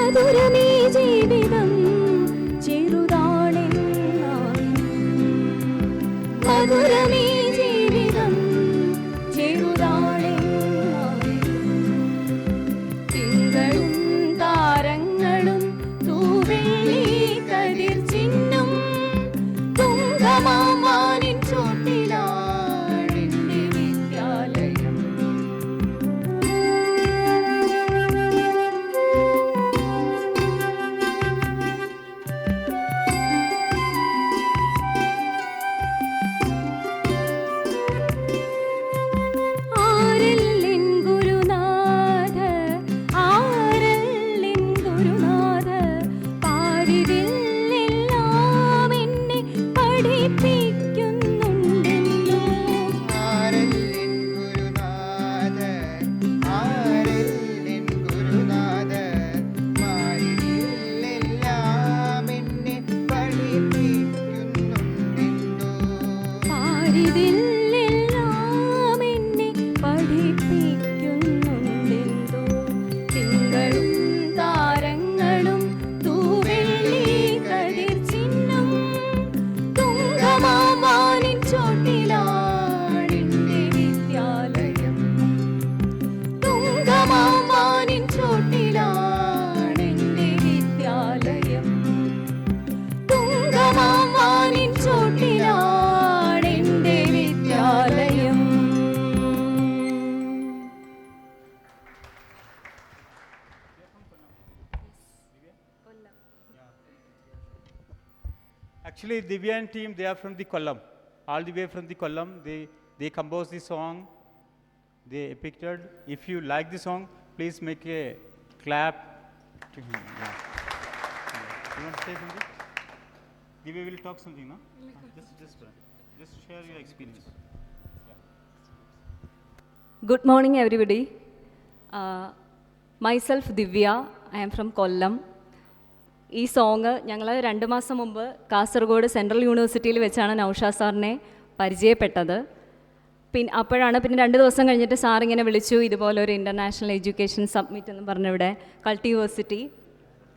മധുരമീ ജീവിതം ചെറുതാണെന്നായി, മധുരമീ ജീവിതം ചെറുതാണെന്നായി. തിങ്കളും താരങ്ങളും തൂവെള്ളി കതിർ ചിഹ്നം തുങ്കമാവാനിൻ ചോട്ടിലാണെന്റെ വിദ്യാലയം. ആരല്ലിൻ ഗുരുനാഥ, ആരല്ലിൻ ഗുരുനാഥ, പാരിതില്ലെല്ലാം എന്നെ പഠിപ്പിക്കുന്നുണ്ടെന്നോ. ആരല്ലിൻ ഗുരുനാഥ, ആരല്ലിൻ ഗുരുനാഥ, പാരിതില്ലെല്ലാം എന്നെ പഠിപ്പിക്കുന്നുണ്ടെന്നോ. പാരിതില്ലെല്ലാം എന്നെ പഠിപ്പിക്കുന്നുണ്ടെന്തോ. തിങ്കളും താരങ്ങളും തൂവെള്ളി കതിർ ചിഹ്നം തുങ്കമാവാനിൻ ചോട്ടിലാണെന്റെ വിദ്യാലയം. തുങ്കമാവാനിൻ ചോട്ടിലാണെന്റെ വിദ്യാലയം. തുങ്കമാവാനിൻ ചോട്ടിലാണെന്റെ വിദ്യാലയം. Actually, Divya and team, they are from the Kollam. All the way from the Kollam, they composed the song, they depicted. If you like the song, please make a clap to him. Yeah. You want to say something? Divya will talk something, no? Just share your experience. Good morning, everybody. Myself Divya. I am from Kollam. ഈ song ഞങ്ങൾ 2 മാസം മുമ്പ് Kasaragod central യൂണിവേഴ്സിറ്റിയിൽ വെച്ചാണ് നൗഷാദ് സാറിനെ പരിചയപ്പെട്ടത്. അപ്പോഴാണ് പിന്നെ 2 ദിവസം കഴിഞ്ഞിട്ട് സാർ ഇങ്ങനെ വിളിച്ചു, ഇതുപോലെ ഒരു ഇൻ്റർനാഷണൽ എഡ്യൂക്കേഷൻ സബ്മിറ്റ് എന്ന് പറഞ്ഞിവിടെ കൾട്ട് യൂണിവേഴ്സിറ്റി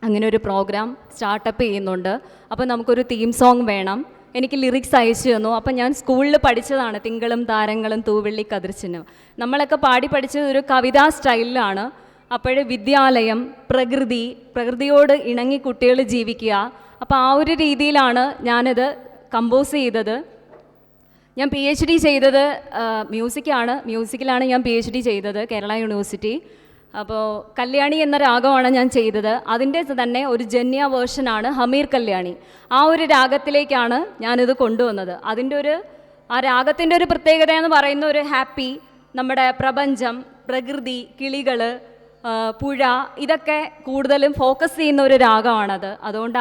അങ്ങനെ ഒരു പ്രോഗ്രാം സ്റ്റാർട്ടപ്പ് ചെയ്യുന്നുണ്ട്. അപ്പോൾ നമുക്കൊരു തീം സോങ് വേണം. എനിക്ക് ലിറിക്സ് അയച്ചു തന്നു. അപ്പം ഞാൻ സ്കൂളിൽ പഠിച്ചതാണ് തിങ്കളും താരങ്ങളും തൂവെള്ളി കതിർച്ചിഹ്നം. നമ്മളൊക്കെ പാടി പഠിച്ചത് ഒരു കവിതാ സ്റ്റൈലിലാണ്. അപ്പോഴേ വിദ്യാലയം, പ്രകൃതിയോട് ഇണങ്ങി കുട്ടികൾ ജീവിക്കുക. അപ്പോൾ ആ ഒരു രീതിയിലാണ് ഞാനത് കമ്പോസ് ചെയ്തത്. ഞാൻ PhD ചെയ്തത് മ്യൂസിക്കിലാണ് ഞാൻ PhD ചെയ്തത് കേരള യൂണിവേഴ്സിറ്റി. അപ്പോൾ കല്യാണി എന്ന രാഗമാണ് ഞാൻ ചെയ്തത്. അതിൻ്റെ തന്നെ ഒരു ജന്യ വേർഷനാണ് ഹമീർ കല്യാണി. ആ ഒരു രാഗത്തിലേക്കാണ് ഞാനിത് കൊണ്ടുവന്നത്. ആ രാഗത്തിൻ്റെ ഒരു പ്രത്യേകത എന്ന് പറയുന്ന ഒരു ഹാപ്പി, നമ്മുടെ പ്രപഞ്ചം, പ്രകൃതി, കിളികൾ, പുഴ, ഇതൊക്കെ കൂടുതലും ഫോക്കസ് ചെയ്യുന്ന ഒരു രാഗമാണത്. അതുകൊണ്ട്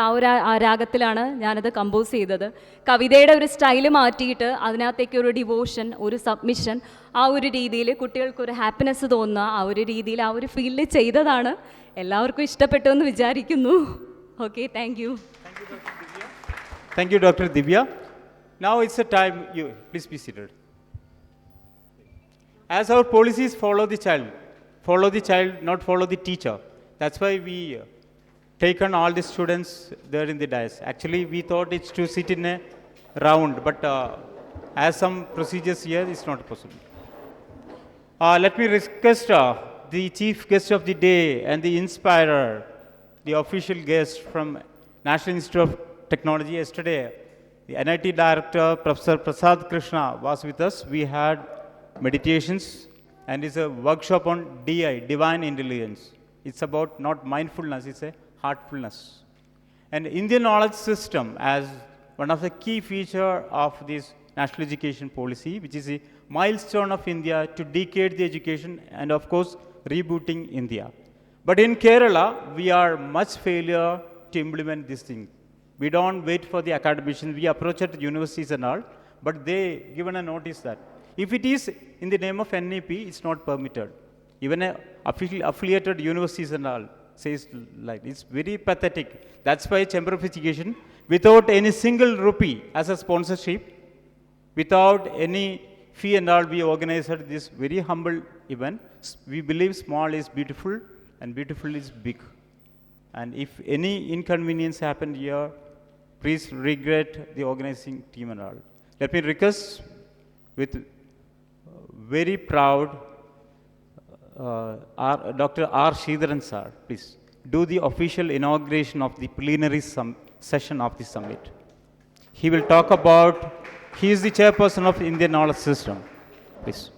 ആ രാഗത്തിലാണ് ഞാനത് കമ്പോസ് ചെയ്തത്. കവിതയുടെ ഒരു സ്റ്റൈല് മാറ്റിയിട്ട് അതിനകത്തേക്ക് ഒരു ഡിവോഷൻ, ഒരു സബ്മിഷൻ, ആ ഒരു രീതിയിൽ കുട്ടികൾക്കൊരു ഹാപ്പിനെസ് തോന്നുന്ന ആ ഒരു രീതിയിൽ ആ ഒരു ഫീൽഡിൽ ചെയ്തതാണ്. എല്ലാവർക്കും ഇഷ്ടപ്പെട്ടു എന്ന് വിചാരിക്കുന്നു. Okay, thank you. Thank you, Dr. Divya. Now it's a time, please be seated. As our policies follow the child, not follow the teacher. That's why we taken all the students there in the dais. Actually, we thought it's to sit in a round, but as some procedures here, it's not possible. Let me request the chief guest of the day and the inspirer, the official guest from National Institute of Technology. Yesterday, the NIT director, Professor Prasad Krishna, was with us. We had meditations, and it's a workshop on DI, Divine Intelligence. It's about not mindfulness, it's a heartfulness. And Indian knowledge system as one of the key feature of this national education policy, which is a milestone of India to decade the education and of course rebooting India. But in Kerala, we are much failure to implement this thing. We don't wait for the academicians, we approach at universities and all, but they given a notice that if it is in the name of NEP, it's not permitted. Even a affiliated universities and all says like, it's very pathetic. That's why Chamber of Education, without any single rupee as a sponsorship, without any fee and all, we organized this very humble event. We believe small is beautiful and beautiful is big. And if any inconvenience happened here, please regret the organizing team and all. Let me request with very proud Dr. R. Sridharan sir, please do the official inauguration of the plenary session of the summit. He will talk about, he is the chairperson of Indian Knowledge System. Please.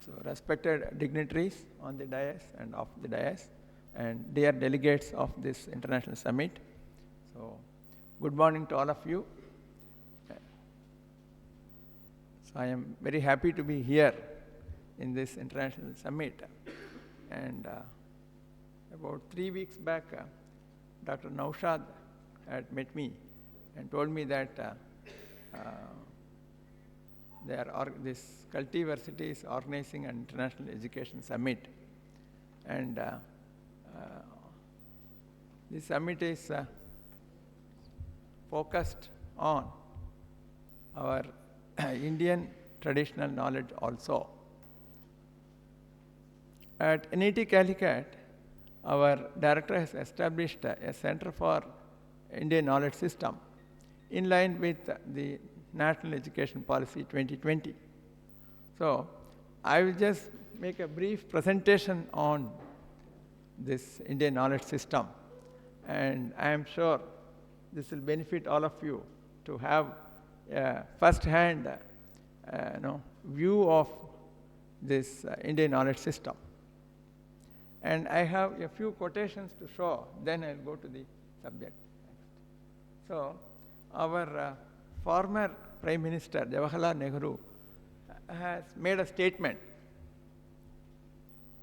So, respected dignitaries on the dais and off the dais, and dear delegates of this international summit. So, good morning to all of you. So, I am very happy to be here in this international summit. And about 3 weeks back, Dr. Naushad had met me and told me that this Cultiversity is organizing an international education summit, and this summit is focused on our Indian traditional knowledge also. At NIT Calicut, our director has established a Center for Indian Knowledge System in line with the National Education Policy 2020. So, I will just make a brief presentation on this Indian knowledge system, and I am sure this will benefit all of you to have a first-hand view of this Indian knowledge system. And I have a few quotations to show, then I'll go to the subject. So, our former Prime Minister Jawaharlal Nehru has made a statement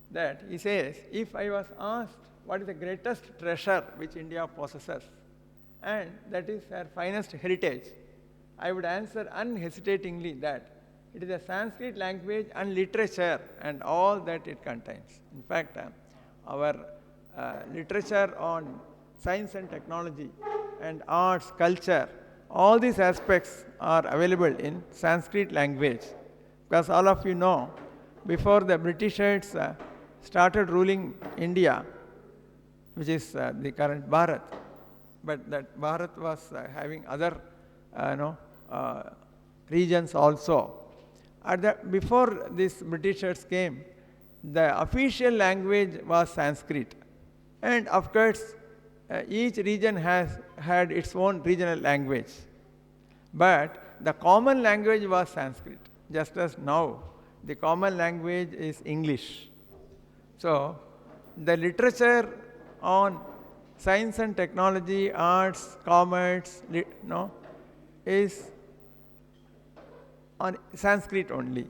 that he says, if I was asked what is the greatest treasure which India possesses, and that is her finest heritage, I would answer unhesitatingly that it is the Sanskrit language and literature and all that it contains. In fact, our literature on science and technology and arts, culture, all these aspects are available in Sanskrit language. Because all of you know, before the Britishers started ruling India, which is the current Bharat, but that Bharat was having other regions also. Before these Britishers came, the official language was Sanskrit. And of course, each region has had its own regional language. But the common language was Sanskrit, just as now the common language is English. So, the literature on science and technology, arts, commerce, is on Sanskrit only.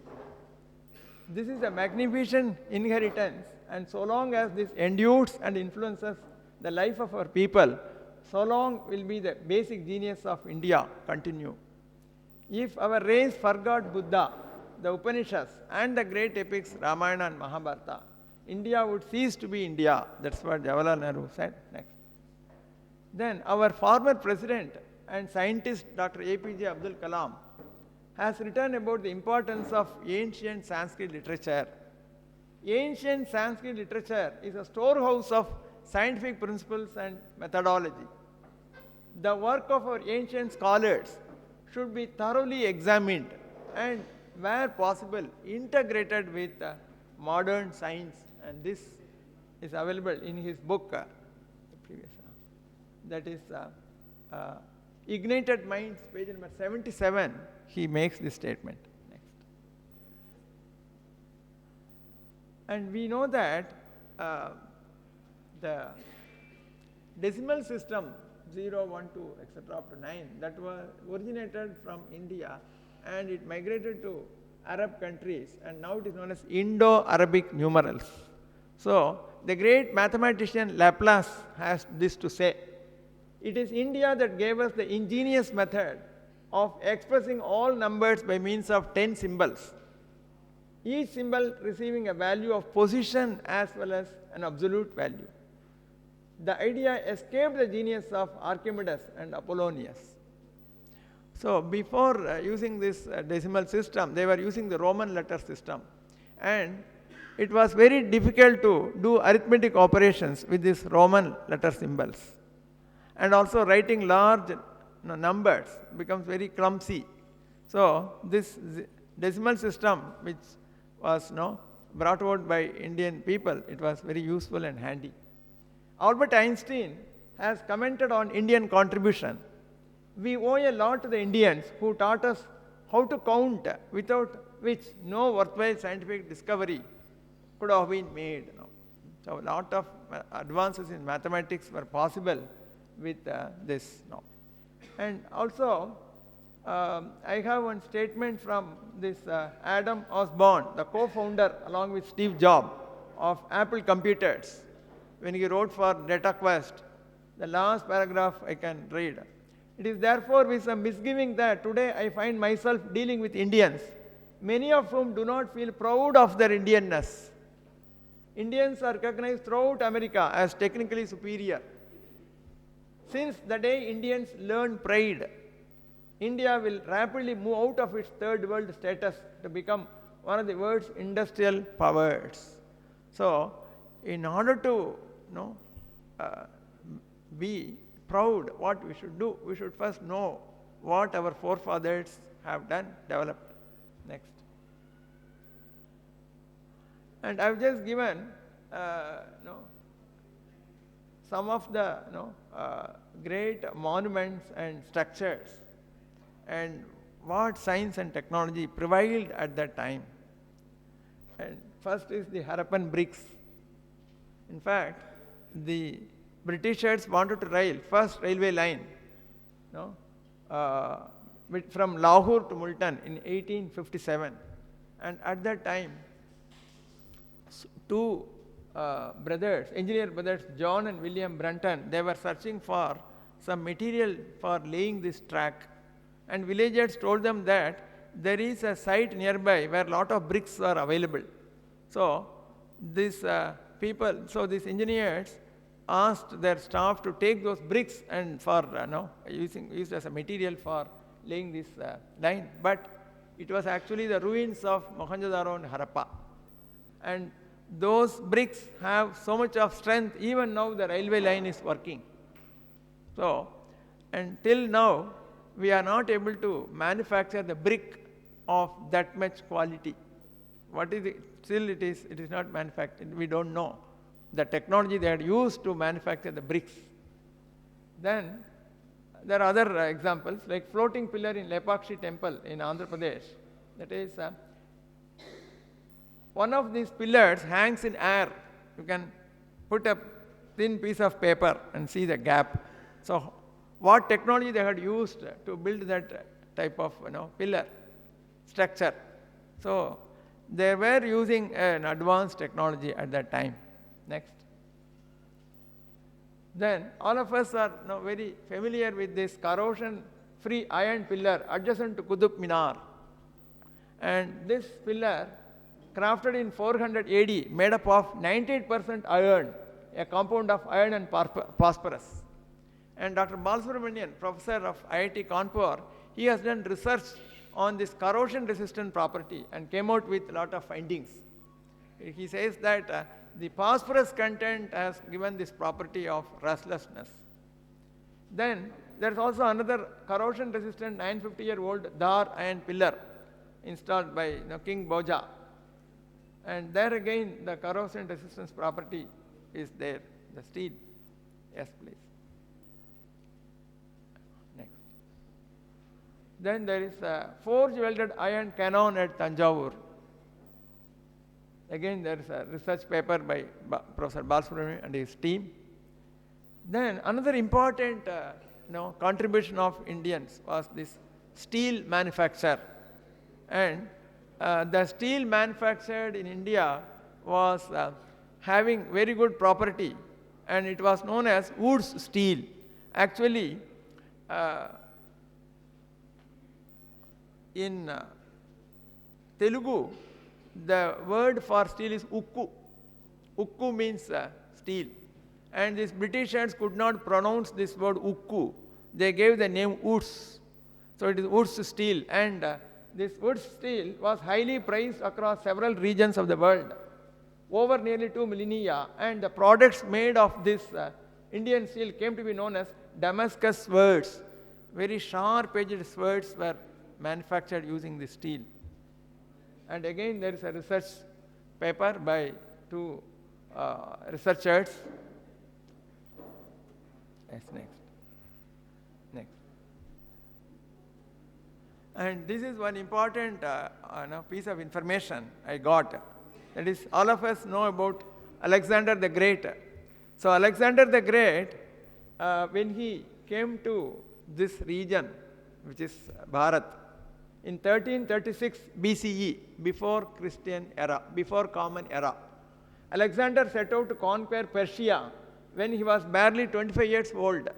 This is a magnificent inheritance, and so long as this endures and influences the life of our people, so long will be the basic genius of India continue. If our race forgot Buddha, the Upanishads, and the great epics Ramayana and Mahabharata, India would cease to be India. That's what Jawaharlal Nehru said next. Then our former president and scientist Dr. APJ Abdul Kalam has written about the importance of ancient Sanskrit literature. Ancient Sanskrit literature is a storehouse of scientific principles and methodology. The work of our ancient scholars should be thoroughly examined and, where possible, integrated with modern science And this is available in his book, previous, that is Ignited Minds, page number 77. He makes this statement. Next. And we know that the decimal system 0, 1, 2, etc. up to 9, that was originated from India and it migrated to Arab countries, and now it is known as Indo-Arabic numerals. So the great mathematician Laplace has this to say: it is India that gave us the ingenious method of expressing all numbers by means of 10 symbols, each symbol receiving a value of position as well as an absolute value. The idea escaped the genius of Archimedes and Apollonius. So before using this decimal system, they were using the Roman letter system, and it was very difficult to do arithmetic operations with these Roman letter symbols. And also writing large numbers becomes very clumsy. So this decimal system, which was brought about by Indian people, it was very useful and handy. Albert Einstein has commented on Indian contribution. We owe a lot to the Indians who taught us how to count, without which no worthwhile scientific discovery could have been made. So a lot of advances in mathematics were possible with this. And also, I have one statement from this Adam Osborne, the co-founder along with Steve Jobs of Apple Computers, when he wrote for DataQuest. The last paragraph I can read. It is therefore with some misgiving that today I find myself dealing with Indians, many of whom do not feel proud of their Indianness. Indians are recognized throughout America as technically superior. Since the day Indians learn pride, India will rapidly move out of its third world status to become one of the world's industrial powers. So, in order to be proud, what we should do, we should first know what our forefathers have done, developed. Next. And I've just given some of the great monuments and structures and what science and technology prevailed at that time. And first is the Harappan bricks. In fact, the Britishers wanted to rail first railway line from Lahore to Multan in 1857. And at that time, two brothers, engineer brothers, John and William Brunton, they were searching for some material for laying this track. And villagers told them that there is a site nearby where a lot of bricks are available. So these these engineers asked their staff to take those bricks and for used as a material for laying this line. But it was actually the ruins of Mohenjo-daro and Harappa. And those bricks have so much of strength, even now the railway line is working. So, until now, we are not able to manufacture the brick of that much quality. What is it? Still it is not manufactured. We don't know the technology they had used to manufacture the bricks. Then there are other examples like floating pillar in Lepakshi temple in Andhra Pradesh. That is, one of these pillars hangs in air. You can put a thin piece of paper and see the gap. So what technology they had used to build that type of pillar structure. So they were using an advanced technology at that time. Next. Then all of us are now very familiar with this corrosion-free iron pillar adjacent to Qutub Minar. And this pillar, crafted in 400 AD, made up of 98% iron, a compound of iron and phosphorus. And Dr. Balasubramanian, professor of IIT Kanpur, he has done research on this corrosion-resistant property and came out with a lot of findings. He says that the phosphorus content has given this property of rustlessness. Then there is also another corrosion-resistant 950-year-old Dar iron pillar installed by King Boja. And there again, the corrosion resistance property is there, the steel. Yes, please. Next. Then there is a forge welded iron cannon at Tanjavur. Again, there is a research paper by Professor Balasubramanian and his team. Then another important contribution of Indians was this steel manufacture. And the steel manufactured in India was having very good property, and it was known as wood's steel. Actually, in Telugu, the word for steel is ukku. Ukku means steel. And these Britishers could not pronounce this word ukku. They gave the name woods. So it is woods steel. And this wood steel was highly prized across several regions of the world over nearly 2 millennia, and the products made of this Indian steel came to be known as Damascus swords. Very sharp-edged swords were manufactured using this steel. And again, there is a research paper by two researchers. Yes, next. And this is one important piece of information I got. That is, all of us know about Alexander the Great. So Alexander the Great, when he came to this region, which is Bharat, in 1336 BCE, before Christian era, before Common Era, Alexander set out to conquer Persia when he was barely 25 years old.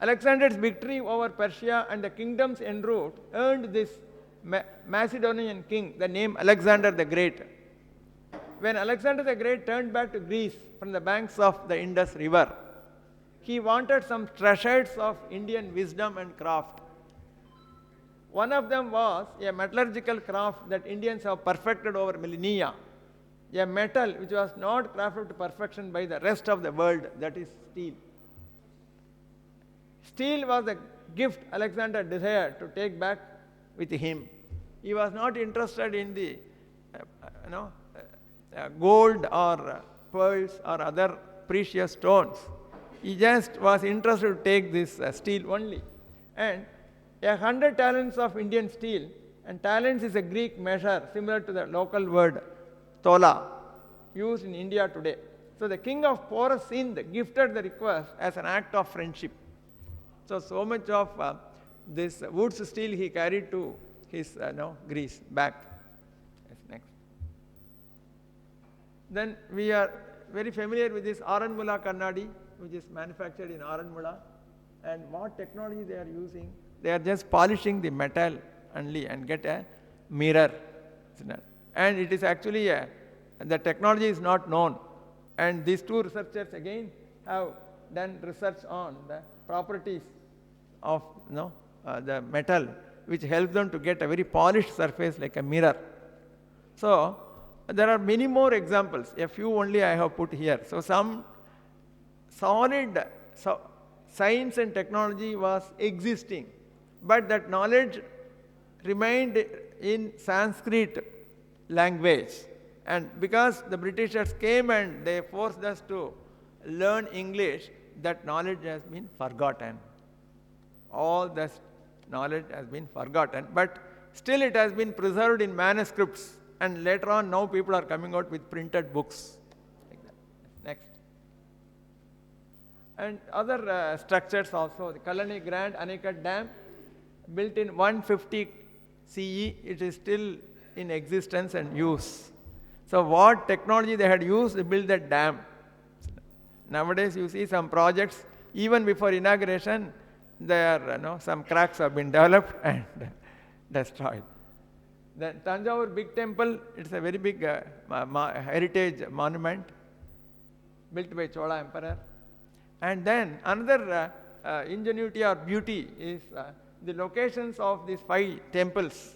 Alexander's victory over Persia and the kingdoms en route earned this Macedonian king the name Alexander the Great. When Alexander the Great turned back to Greece from the banks of the Indus River, he wanted some treasures of Indian wisdom and craft. One of them was a metallurgical craft that Indians have perfected over millennia, a metal which was not crafted to perfection by the rest of the world, that is steel. Steel was the gift Alexander desired to take back with him. He was not interested in the gold or pearls or other precious stones. He just was interested to take this steel only. And 100 talents of Indian steel, and talents is a Greek measure similar to the local word tola, used in India today. So the king of porous Sind gifted the request as an act of friendship. So much of this wood steel he carried to his Greece back. Yes, next. Then we are very familiar with this Aranmula Kannadi, which is manufactured in Aranmula. And what technology they are using? They are just polishing the metal only and get a mirror. And it is actually the technology is not known. And these two researchers again have done research on the properties of the metal, which helps them to get a very polished surface like a mirror. So there are many more examples. A few only I have put here. So some solid science and technology was existing, but that knowledge remained in Sanskrit language. And because the Britishers came and they forced us to learn English, that knowledge has been forgotten. All this knowledge has been forgotten, but still it has been preserved in manuscripts, and later on now people are coming out with printed books. Like that. Next. And other structures also, the Kalani Grand Anicut Dam, built in 150 CE, it is still in existence and use. So what technology they had used to build that dam? Nowadays you see some projects, even before inauguration, there some cracks have been developed and destroyed. The Tanjavur big temple, it's a very big heritage monument built by Chola Emperor. And then another ingenuity or beauty is the locations of these 5 temples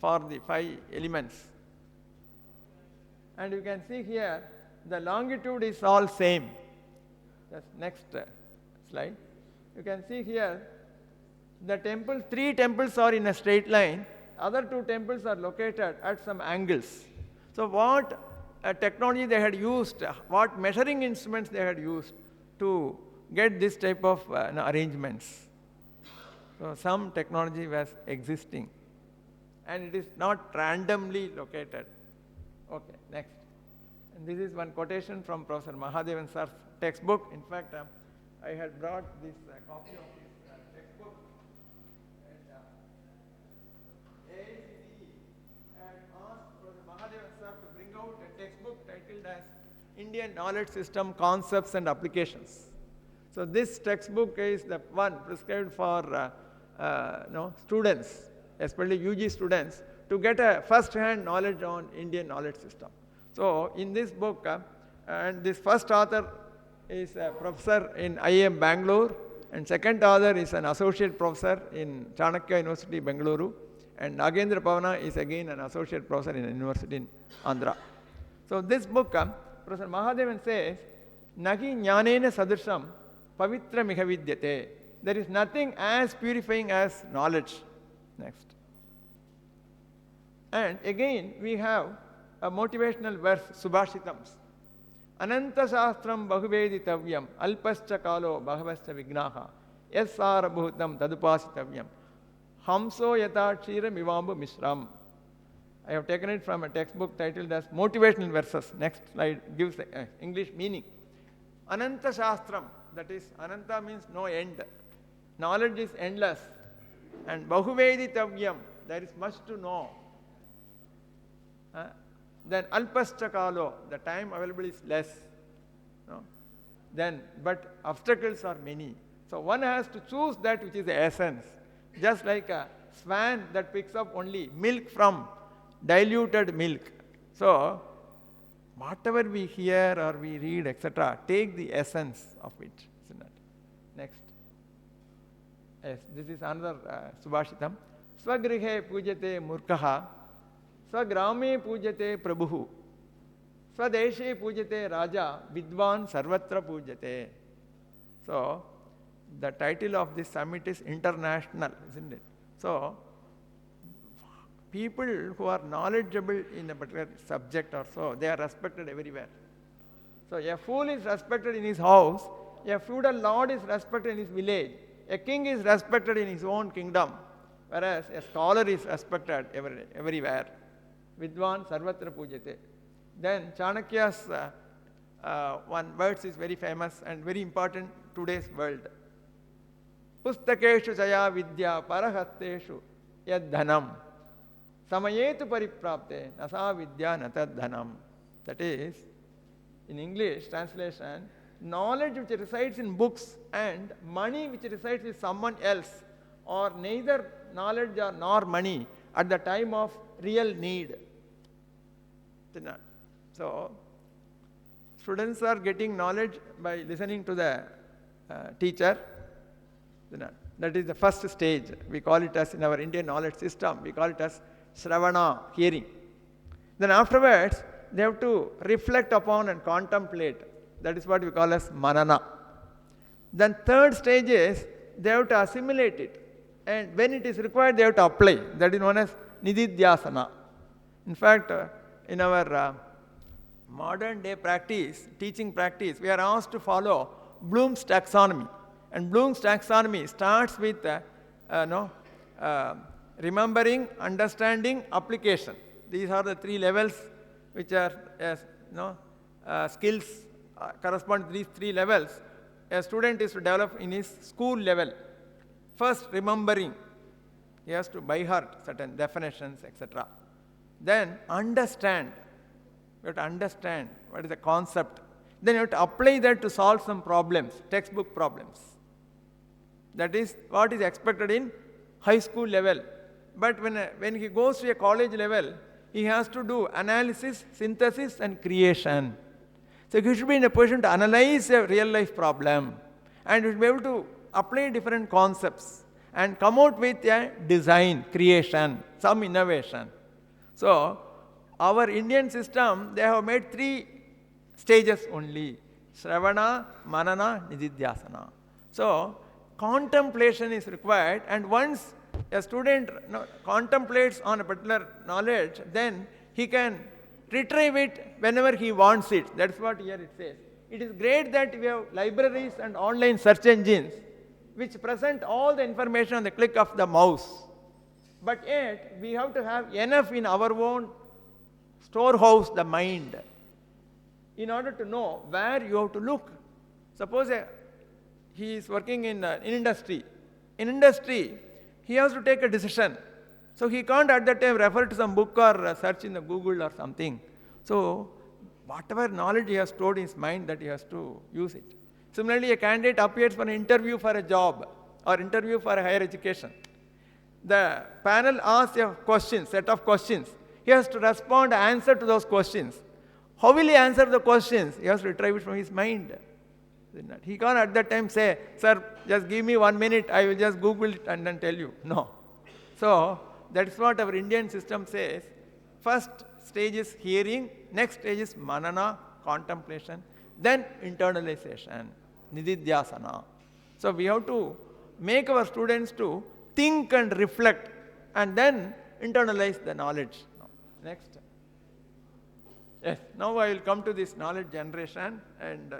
for the 5 elements. And you can see here, the longitude is all same. Just next slide. You can see here, the temple, 3 temples are in a straight line. Other 2 temples are located at some angles. So what technology they had used, what measuring instruments they had used to get this type of arrangements. So some technology was existing, and it is not randomly located. Okay, next. And this is one quotation from Professor Mahadevan sir's textbook. In fact, I had brought this copy of his textbook. And AICTE had asked Professor Mahadevan sir to bring out a textbook titled as Indian Knowledge System Concepts and Applications. So this textbook is the one prescribed for students, especially UG students, to get a first-hand knowledge on Indian knowledge system. So in this book, and this first author is a professor in IIM Bangalore, and second author is an associate professor in Chanakya University, Bengaluru, and Nagendra Pavana is again an associate professor in a university in Andhra. So this book, Professor Mahadevan says, Nahi jnanena sadrisham pavitra miha vidyate. There is nothing as purifying as knowledge. Next. And again, we have a motivational verse, Subhashitams. Ananta shastram bahuvedittavyam alpascha kalo bhavascha vignaha yassara bhutam tadupasitavyam hamso yata kshira mivambu mishram. I have taken it from a textbook titled as Motivational Verses. Next slide gives the English meaning. Ananta shastram, that is, Ananta means no end. Knowledge is endless. And bahuvedittavyam, there is much to know. Then alpascha kalo, the time available is less. No? Then, but obstacles are many. So one has to choose that which is the essence. Just like a swan that picks up only milk from diluted milk. So whatever we hear or we read, etc., take the essence of it. Isn't it? Next. Yes, this is another Subhashitam. Swagrihe pujate murkaha, swagrame pujate prabhu, swadeshe pujate raja, vidwan sarvatra pujate. So, the title of this summit is international, isn't it? So, people who are knowledgeable in a particular subject or so, they are respected everywhere. So, a fool is respected in his house, a feudal lord is respected in his village, a king is respected in his own kingdom, whereas a scholar is respected everywhere. Vidwan sarvatra pujate. Then Chanakya's one verse is very famous and very important today's world. Pustakeshu jaya vidya parahatteshu yad dhanam samayetu pariprapte nasa vidya natad dhanam. That is, in English translation, knowledge which resides in books and money which resides with someone else are neither knowledge nor money at the time of real need. So, students are getting knowledge by listening to the teacher. That is the first stage. We call it as, in our Indian knowledge system, we call it as Shravana, hearing. Then afterwards, they have to reflect upon and contemplate. That is what we call as manana. Then third stage is, they have to assimilate it. And when it is required, they have to apply. That is known as nididhyasana. In fact, in our modern day practice, teaching practice, we are asked to follow Bloom's taxonomy. And Bloom's taxonomy starts with remembering, understanding, application. These are the three levels which are skills correspond to these three levels. A student is to develop in his school level. First, remembering. He has to by heart certain definitions, etc. Then understand. You have to understand what is the concept. Then you have to apply that to solve some problems, textbook problems. That is what is expected in high school level. But when he goes to a college level, he has to do analysis, synthesis, and creation. So he should be in a position to analyze a real life problem, and he should be able to apply different concepts and come out with a design, creation, some innovation. So our Indian system, they have made three stages only: Shravana, Manana, Nididhyasana. So contemplation is required, and once a student contemplates on a particular knowledge, then he can retrieve it whenever he wants it. That's what here it says. It is great that we have libraries and online search engines which present all the information on the click of the mouse. But yet, we have to have enough in our own storehouse, the mind, in order to know where you have to look. Suppose he is working in industry. In industry, he has to take a decision. So he can't at that time refer to some book or search in the Google or something. So whatever knowledge he has stored in his mind, that he has to use it. Similarly, a candidate appears for an interview for a job or interview for a higher education. The panel asks a question, set of questions. He has to respond, answer to those questions. How will he answer the questions? He has to retrieve it from his mind. He can't at that time say, sir, just give me 1 minute, I will just Google it and then tell you. No. So, that's what our Indian system says. First stage is hearing, next stage is manana, contemplation, then internalization, nididhyasana. So, we have to make our students to think and reflect and then internalize the knowledge. Next. Yes, now I will come to this knowledge generation, and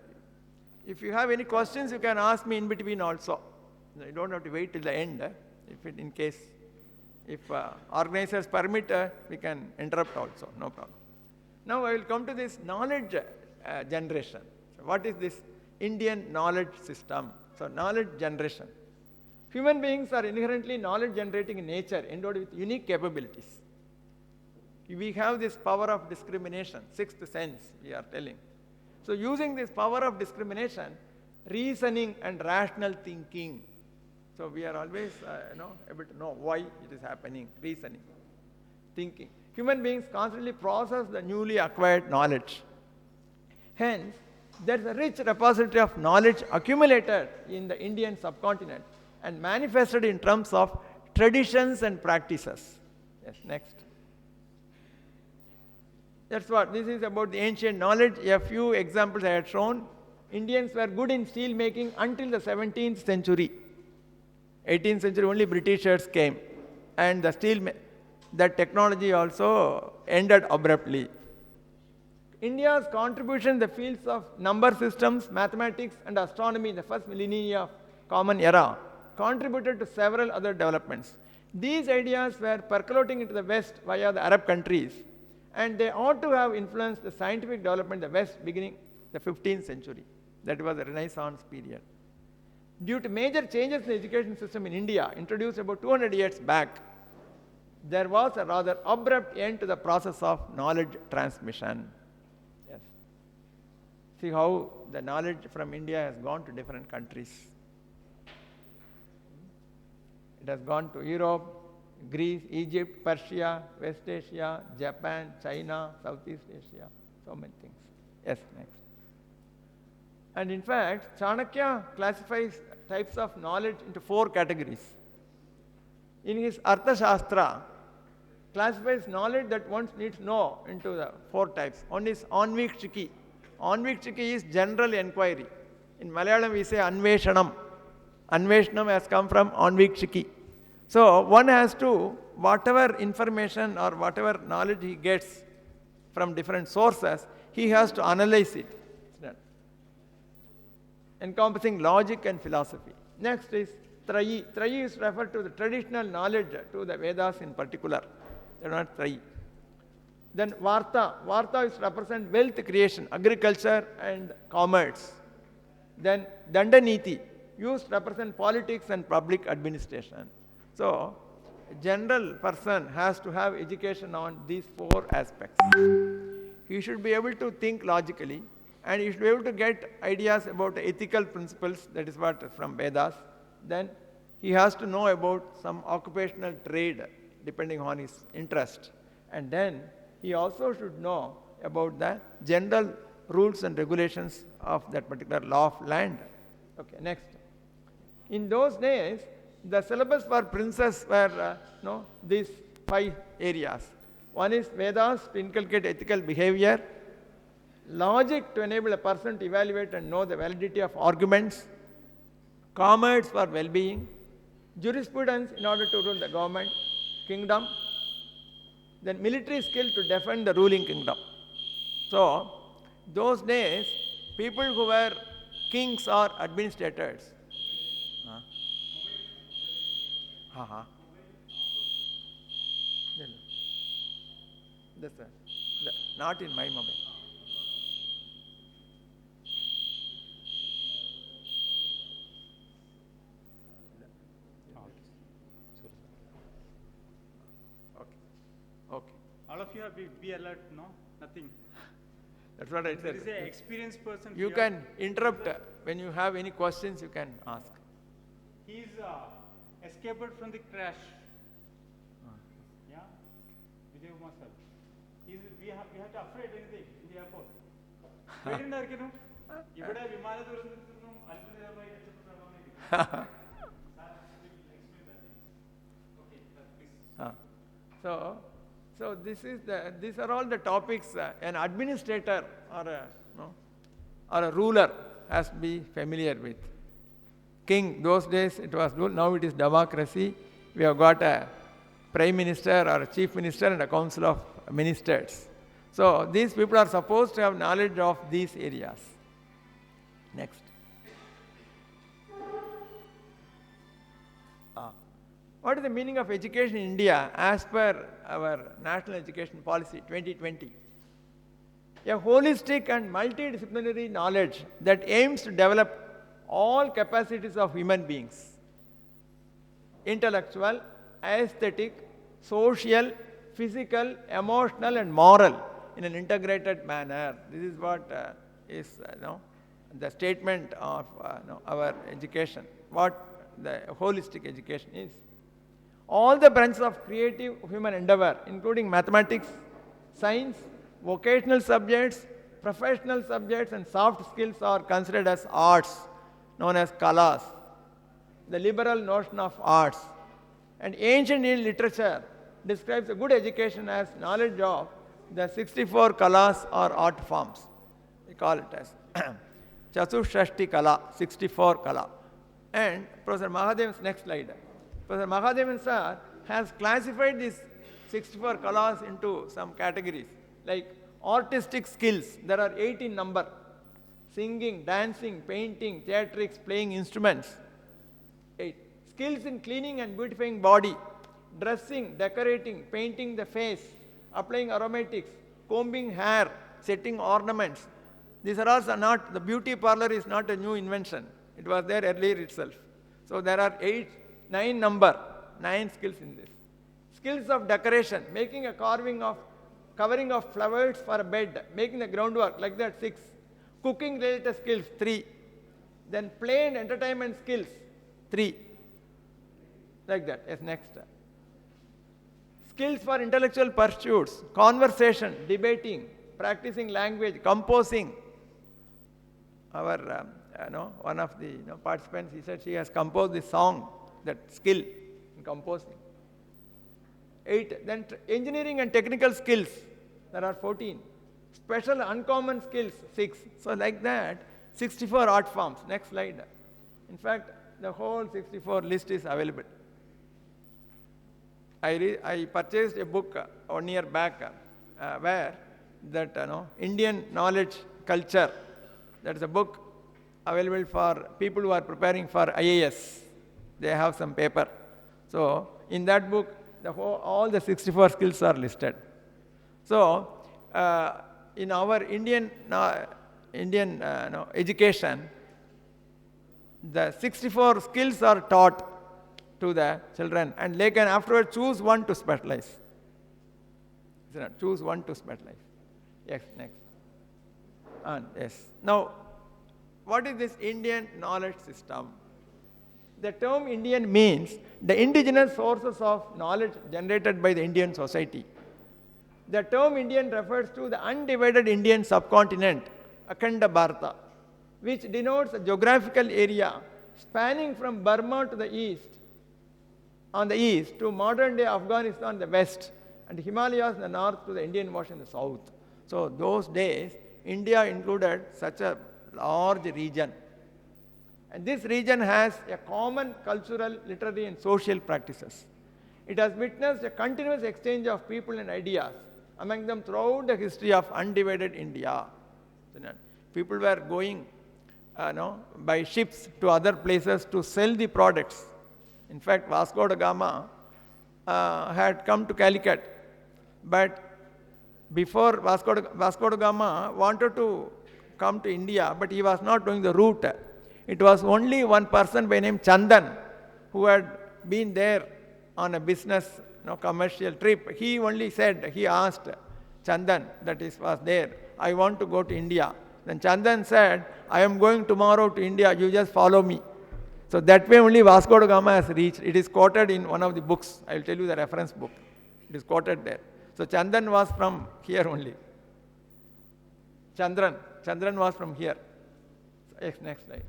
if you have any questions, you can ask me in between also. You don't have to wait till the end. In case organizers permit, we can interrupt also, no problem. Now I will come to this knowledge generation. So what is this Indian knowledge system? So knowledge generation. Human beings are inherently knowledge generating in nature, endowed with unique capabilities. We have this power of discrimination, sixth sense, we are telling. So using this power of discrimination, reasoning and rational thinking. So we are always able to know why it is happening, reasoning, thinking. Human beings constantly process the newly acquired knowledge. Hence, there is a rich repository of knowledge accumulated in the Indian subcontinent and manifested in terms of traditions and practices. Yes, next. That's what, this is about the ancient knowledge. A few examples I had shown. Indians were good in steel making until the 17th century. 18th century only Britishers came, and the that technology also ended abruptly. India's contribution in the fields of number systems, mathematics and astronomy in the first millennia of Common Era contributed to several other developments. These ideas were percolating into the West via the Arab countries, and they ought to have influenced the scientific development in the West beginning the 15th century. That was the Renaissance period. Due to major changes in the education system in India, introduced about 200 years back, there was a rather abrupt end to the process of knowledge transmission. Yes. See how the knowledge from India has gone to different countries. It has gone to Europe, Greece, Egypt, Persia, West Asia, Japan, China, Southeast Asia, so many things. Yes, next. And in fact, Chanakya classifies types of knowledge into 4 categories. In his Arthashastra, classifies knowledge that one needs to know into the 4 types. One is Anvikshiki. Anvikshiki is general inquiry. In Malayalam we say Anveshanam. Anveshanam has come from Anvikshiki. So one has to, whatever information or whatever knowledge he gets from different sources, he has to analyze it. Encompassing logic and philosophy. Next is Trayi. Trayi is referred to the traditional knowledge, to the Vedas in particular. They are not Trayi. Then Varta. Varta is represent wealth creation, agriculture and commerce. Then Dandaniti, used to represent politics and public administration. So, a general person has to have education on these 4 aspects. He should be able to think logically, and he should be able to get ideas about ethical principles, that is what from Vedas. Then he has to know about some occupational trade, depending on his interest. And then he also should know about the general rules and regulations of that particular law of land. Okay, next. In those days, the syllabus for princes were these 5 areas. One is Vedas to inculcate ethical behavior, logic to enable a person to evaluate and know the validity of arguments, commerce for well-being, jurisprudence in order to rule the government, kingdom, then military skill to defend the ruling kingdom. So, those days, people who were kings or administrators. Huh? Uh-huh. No, no. That's not in my mobile. Okay. Okay. All of you have be alert, no? Nothing. That's what I There said. is an experienced person You here. can interrupt when you have any questions. You can ask. He's escaped from the crash. Yeah? Vijay Kumar sir. We have to afraid anything in the airport. പേടിയുണ്ടായിരിക്കുന്നു ഇവിടെ വിമാന ദുരന്തത്തിൽ നിന്നും അത്ഭുതകരമായി രക്ഷപ്പെട്ട So these are all the topics an administrator or a ruler has to be familiar with. King, those days it was rule, now it is democracy. We have got a prime minister or a chief minister and a council of ministers. So these people are supposed to have knowledge of these areas. Next. What is the meaning of education in India as per our National Education Policy 2020? A holistic and multidisciplinary knowledge that aims to develop all capacities of human beings: intellectual, aesthetic, social, physical, emotional and moral in an integrated manner. This is what is the statement of our education, what the holistic education is. All the branches of creative human endeavor, including mathematics, science, vocational subjects, professional subjects and soft skills are considered as arts, known as kalas, the liberal notion of arts. And ancient Indian literature describes a good education as knowledge of the 64 kalas or art forms. We call it as Chatushashti kala, 64 kala. And Professor Mahadevan's next slide. Professor Mahadevan sir has classified these 64 kalas into some categories, like artistic skills. There are 8 in number: singing, dancing, painting, theatrics, playing instruments. 8. Skills in cleaning and beautifying body, dressing, decorating, painting the face, applying aromatics, combing hair, setting ornaments. These are also not, the beauty parlor is not a new invention. It was there earlier itself. So there are 9 skills in this. Skills of decoration, making a covering of flowers for a bed, making the groundwork, like that, 6. Cooking related skills, 3. Then play and entertainment skills, 3. Like that. Yes, next. Skills for intellectual pursuits, conversation, debating, practicing language, composing. Our one of the participants, he said she has composed this song, that skill in composing. 8. Then engineering and technical skills, there are 14. Special uncommon skills, 6. So like that, 64 art forms. Next slide. In fact, the whole 64 list is available. I purchased a book 1 year back where that Indian knowledge culture, that is a book available for people who are preparing for IAS. They have some paper. So in that book, all the 64 skills are listed. So in our Indian education, the 64 skills are taught to the children, and they can afterwards choose one to specialize. Choose one to specialize. Yes, next. And yes. Now, what is this Indian knowledge system? The term Indian means the indigenous sources of knowledge generated by the Indian society. The term Indian refers to the undivided Indian subcontinent, Akhanda Bharata, which denotes a geographical area spanning from Burma to the east, on the east, to modern-day Afghanistan in the west, and Himalayas in the north to the Indian Ocean in the south. So those days, India included such a large region. And this region has a common cultural, literary and social practices. It has witnessed a continuous exchange of people and ideas, among them throughout the history of undivided India. People were going by ships to other places to sell the products. In fact, Vasco da Gama had come to Calicut, but before Vasco da Gama wanted to come to India, but he was not knowing the route. It was only one person by name Chandan who had been there on a business commercial trip. He only said, he asked Chandan, was there, I want to go to India. Then Chandan said, I am going tomorrow to India, you just follow me. So that way only Vasco da Gama has reached. It is quoted in one of the books. I will tell you the reference book. It is quoted there. So Chandan was from here only. Chandran was from here. Next slide.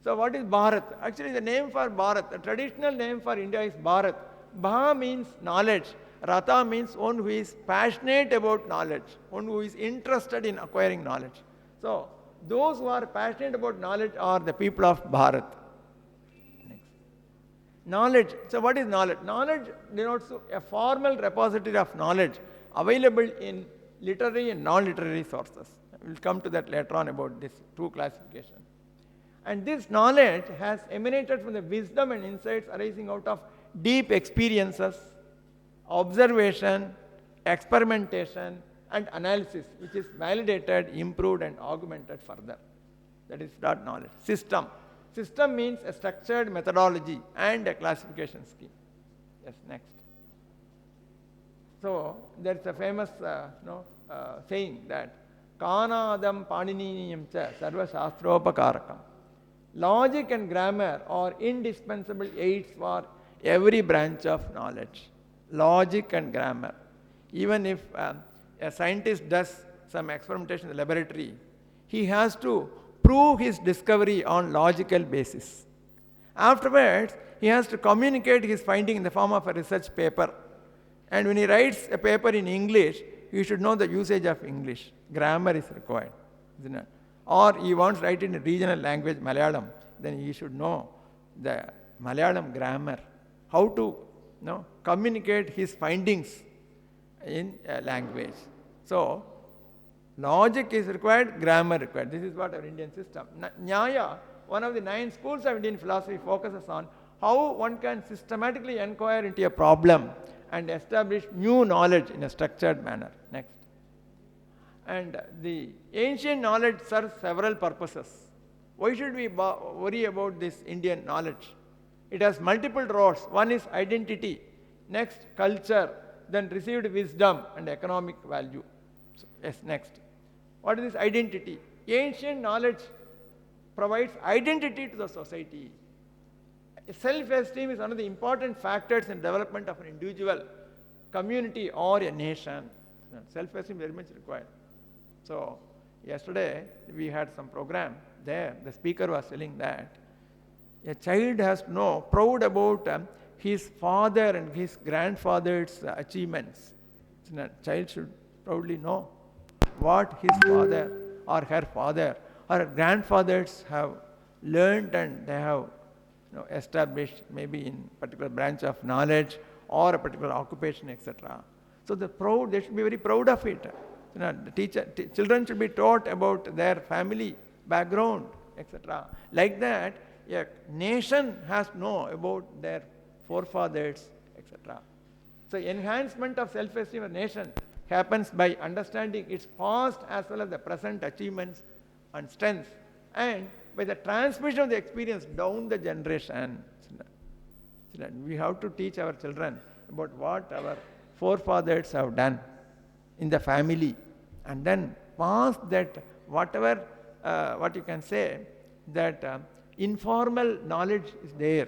So what is Bharat? Actually the name for Bharat, the traditional name for India is Bharat. Bha means knowledge. Rata means one who is passionate about knowledge, one who is interested in acquiring knowledge. So those who are passionate about knowledge are the people of Bharat. Next. Knowledge. So what is knowledge? Knowledge denotes a formal repository of knowledge available in literary and non-literary sources. We will come to that later on about this two classifications. And this knowledge has emanated from the wisdom and insights arising out of deep experiences, observation, experimentation, and analysis, which is validated, improved, and augmented further. That is not knowledge. System. System means a structured methodology and a classification scheme. Yes, next. So there is a famous saying that Kanadam Paniniyam cha sarva shastropakarakam. Logic and grammar are indispensable aids for every branch of knowledge. Logic and grammar. Even if a scientist does some experimentation in the laboratory, he has to prove his discovery on logical basis. Afterwards, he has to communicate his finding in the form of a research paper. And when he writes a paper in English, he should know the usage of English. Grammar is required, isn't it? Or he wants to write in a regional language, Malayalam, then he should know the Malayalam grammar, how to communicate his findings in a language. So, logic is required, grammar required. This is what our Indian system. Nyaya, one of the 9 schools of Indian philosophy, focuses on how one can systematically inquire into a problem and establish new knowledge in a structured manner. Next. And the ancient knowledge serves several purposes. Why should we worry about this Indian knowledge? It has multiple roles. One is identity, next culture, then received wisdom and economic value. So, yes, next. What is this identity? Ancient knowledge provides identity to the society. Self-esteem is one of the important factors in development of an individual, community, or a nation. Self-esteem is very much required. So, yesterday we had some program there. The speaker was telling that a child has to know, proud about his father and his grandfather's achievements. So, a child should proudly know what his father or her father or her grandfathers have learned and they have established, maybe in particular branch of knowledge or a particular occupation, etc. So they should be very proud of it. Children should be taught about their family background, etc. Like that, a nation has to know about their forefathers, etc. So enhancement of self-esteem of a nation happens by understanding its past as well as the present achievements and strengths, and by the transmission of the experience down the generation. We have to teach our children about what our forefathers have done in the family, and then pass that whatever, what you can say, that informal knowledge is there.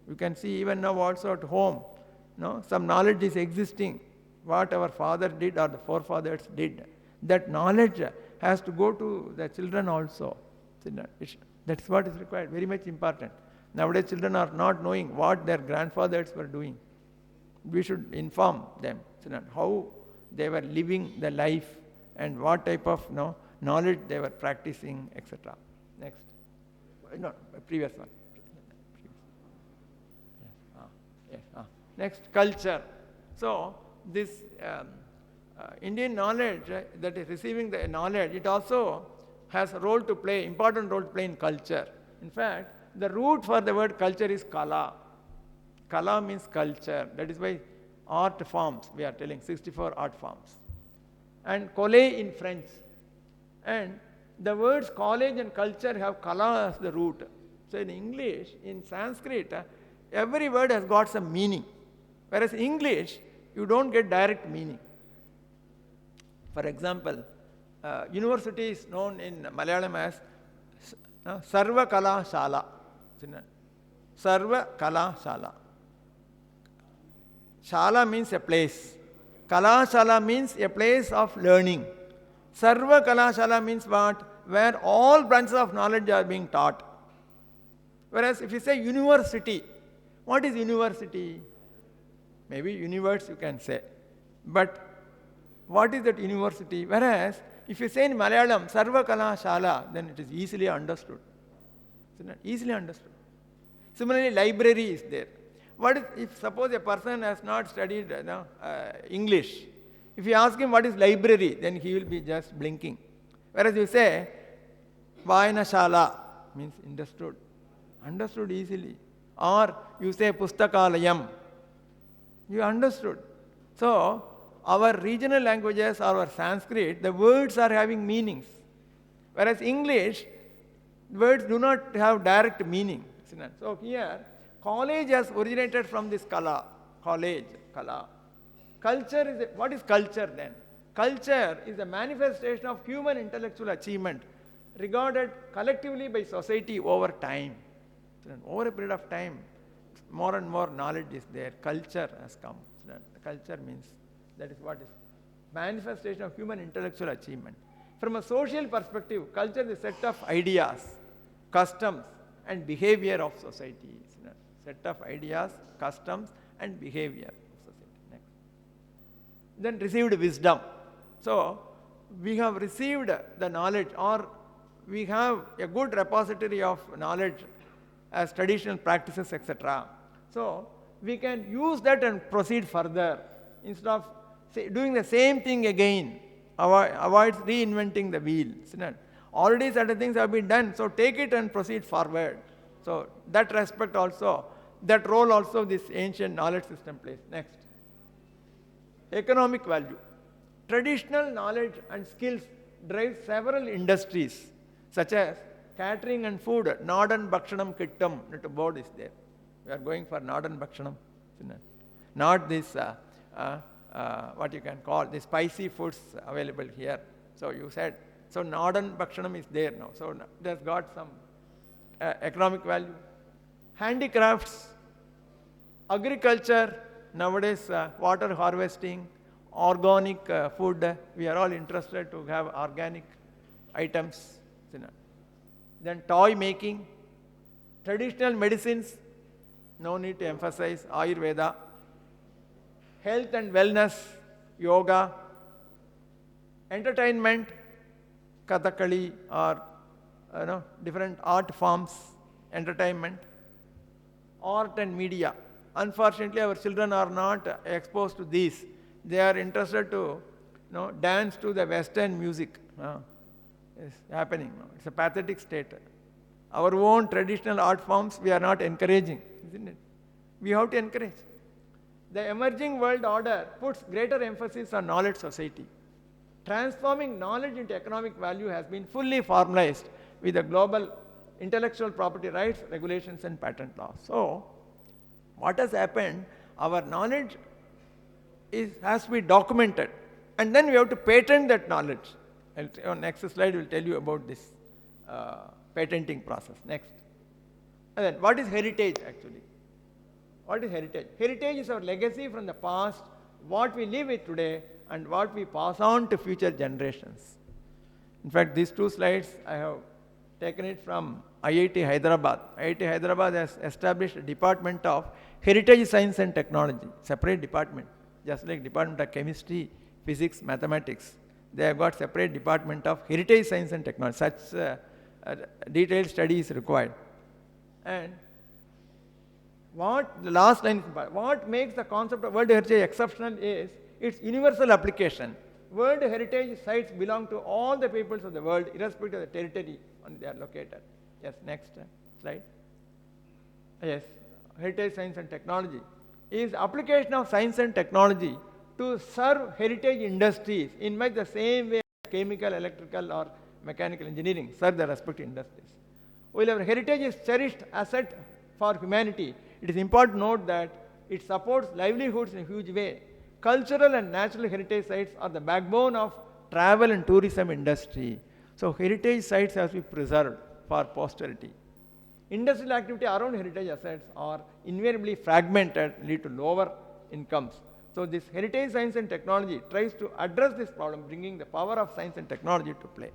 You can see even now also at home, some knowledge is existing, what our father did or the forefathers did. That knowledge has to go to the children also. That's what is required, very much important. Nowadays children are not knowing what their grandfathers were doing. We should inform them how they were living the life and what type of knowledge they were practicing, etc. Next. No, previous one. Next, culture. So this Indian knowledge, that is receiving the knowledge, it also has a role to play, important role to play in culture. In fact, the root for the word culture is kala. Kala means culture. That is why art forms, we are telling 64 art forms. And collège in French. And the words college and culture have kala as the root. So in English, in Sanskrit, every word has got some meaning. Whereas in English, you don't get direct meaning. For example, university is known in Malayalam as Sarva Kala Shala. Sarva Kala Shala. Shala means a place. Kala Shala means a place of learning. Sarva Kala Shala means what? Where all branches of knowledge are being taught. Whereas if you say university, what is university? Maybe universe you can say. But what is that university? Whereas if you say in Malayalam, Sarva Kala Shala, then it is easily understood. Isn't it? Easily understood. Similarly, library is there. What if suppose a person has not studied English? If you ask him what is library, then he will be just blinking. Whereas you say, Vayana Shala, means understood. Understood easily. Or you say Pustakalayam, you understood. So, our regional languages, our Sanskrit, the words are having meanings. Whereas English, words do not have direct meaning. So here, college has originated from this kala. College, kala. Culture is, what is culture then? Culture is a manifestation of human intellectual achievement regarded collectively by society over time. Over a period of time, more and more knowledge is there. Culture has come. Culture means, that is what is manifestation of human intellectual achievement. From a social perspective, culture is a set of ideas, customs, and behavior of society. Set of ideas, customs, and behavior of society. Next. Then received wisdom. So, we have received the knowledge, or we have a good repository of knowledge as traditional practices, etc. So, we can use that and proceed further instead of doing the same thing again. Avoids reinventing the wheel. Already certain things have been done, so take it and proceed forward. So that respect also, that role also this ancient knowledge system plays. Next. Economic value. Traditional knowledge and skills drive several industries, such as catering and food. Nadan Bhakshanam Kittam, the board is there. We are going for Nadan Bhakshanam. Not this, what you can call, the spicy foods available here. So you said, so Nadan Bhakshanam is there now. So it has got some economic value. Handicrafts, agriculture, nowadays water harvesting, organic food, we are all interested to have organic items. Then toy making, traditional medicines, no need to emphasize, Ayurveda, health and wellness, yoga, entertainment, Kathakali or different art forms, entertainment, art and media. Unfortunately, our children are not exposed to these. They are interested to dance to the Western music. It's happening now. It's a pathetic state. Our own traditional art forms we are not encouraging, isn't it? We have to encourage. The emerging world order puts greater emphasis on knowledge society. Transforming knowledge into economic value has been fully formalized with the global intellectual property rights, regulations, and patent laws. So, what has happened, our knowledge has to be documented, and then we have to patent that knowledge. On next slide, we will tell you about this patenting process. Next. And then, what is heritage actually? What is heritage? Heritage is our legacy from the past, what we live with today, and what we pass on to future generations. In fact, these two slides, I have taken it from IIT Hyderabad. IIT Hyderabad has established a department of heritage science and technology, separate department, just like Department of Chemistry, Physics, Mathematics. They have got separate department of heritage science and technology. Such detailed study is required. And the last line is important. What makes the concept of world heritage exceptional is its universal application. World Heritage Sites belong to all the peoples of the world, irrespective of the territory on they are located. Yes, next slide. Yes, heritage science and technology is application of science and technology to serve heritage industries in much the same way as chemical, electrical or mechanical engineering serve the respective industries. While our heritage is cherished asset for humanity, it is important to note that it supports livelihoods in a huge way. Cultural and natural heritage sites are the backbone of travel and tourism industry. So heritage sites have to be preserved for posterity. Industrial activity around heritage assets are invariably fragmented, lead to lower incomes. So this heritage science and technology tries to address this problem, bringing the power of science and technology to play.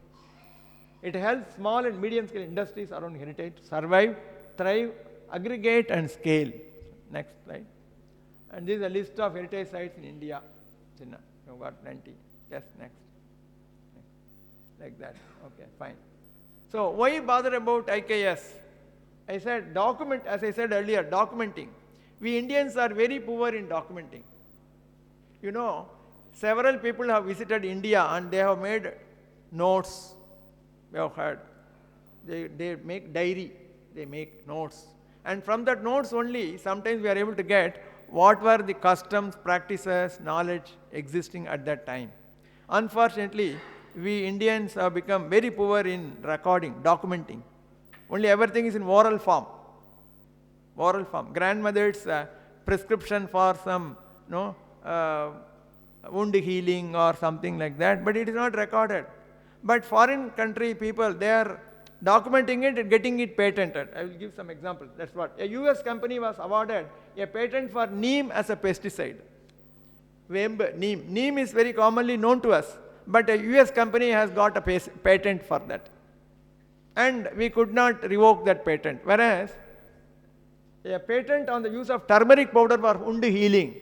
It helps small and medium scale industries around heritage to survive, thrive, aggregate and scale. Next slide. And this is a list of heritage sites in India. Chinna, you've got plenty. Yes, next. Like that. Okay, fine. So why bother about IKS? I said document, as I said earlier, documenting. We Indians are very poor in documenting. You know, several people have visited India and they have made notes. We have heard. They make diary, they make notes. And from that notes only, sometimes we are able to get what were the customs, practices, knowledge existing at that time. Unfortunately, we Indians have become very poor in recording, documenting. Only everything is in oral form. Oral form. Grandmother's prescription for some wound healing or something like that, but it is not recorded. But foreign country people, they are documenting it and getting it patented. I will give some examples. That's what. A US company was awarded a patent for neem as a pesticide. Neem. Neem is very commonly known to us, but a US company has got a patent for that. And we could not revoke that patent. Whereas, a patent on the use of turmeric powder for wound healing,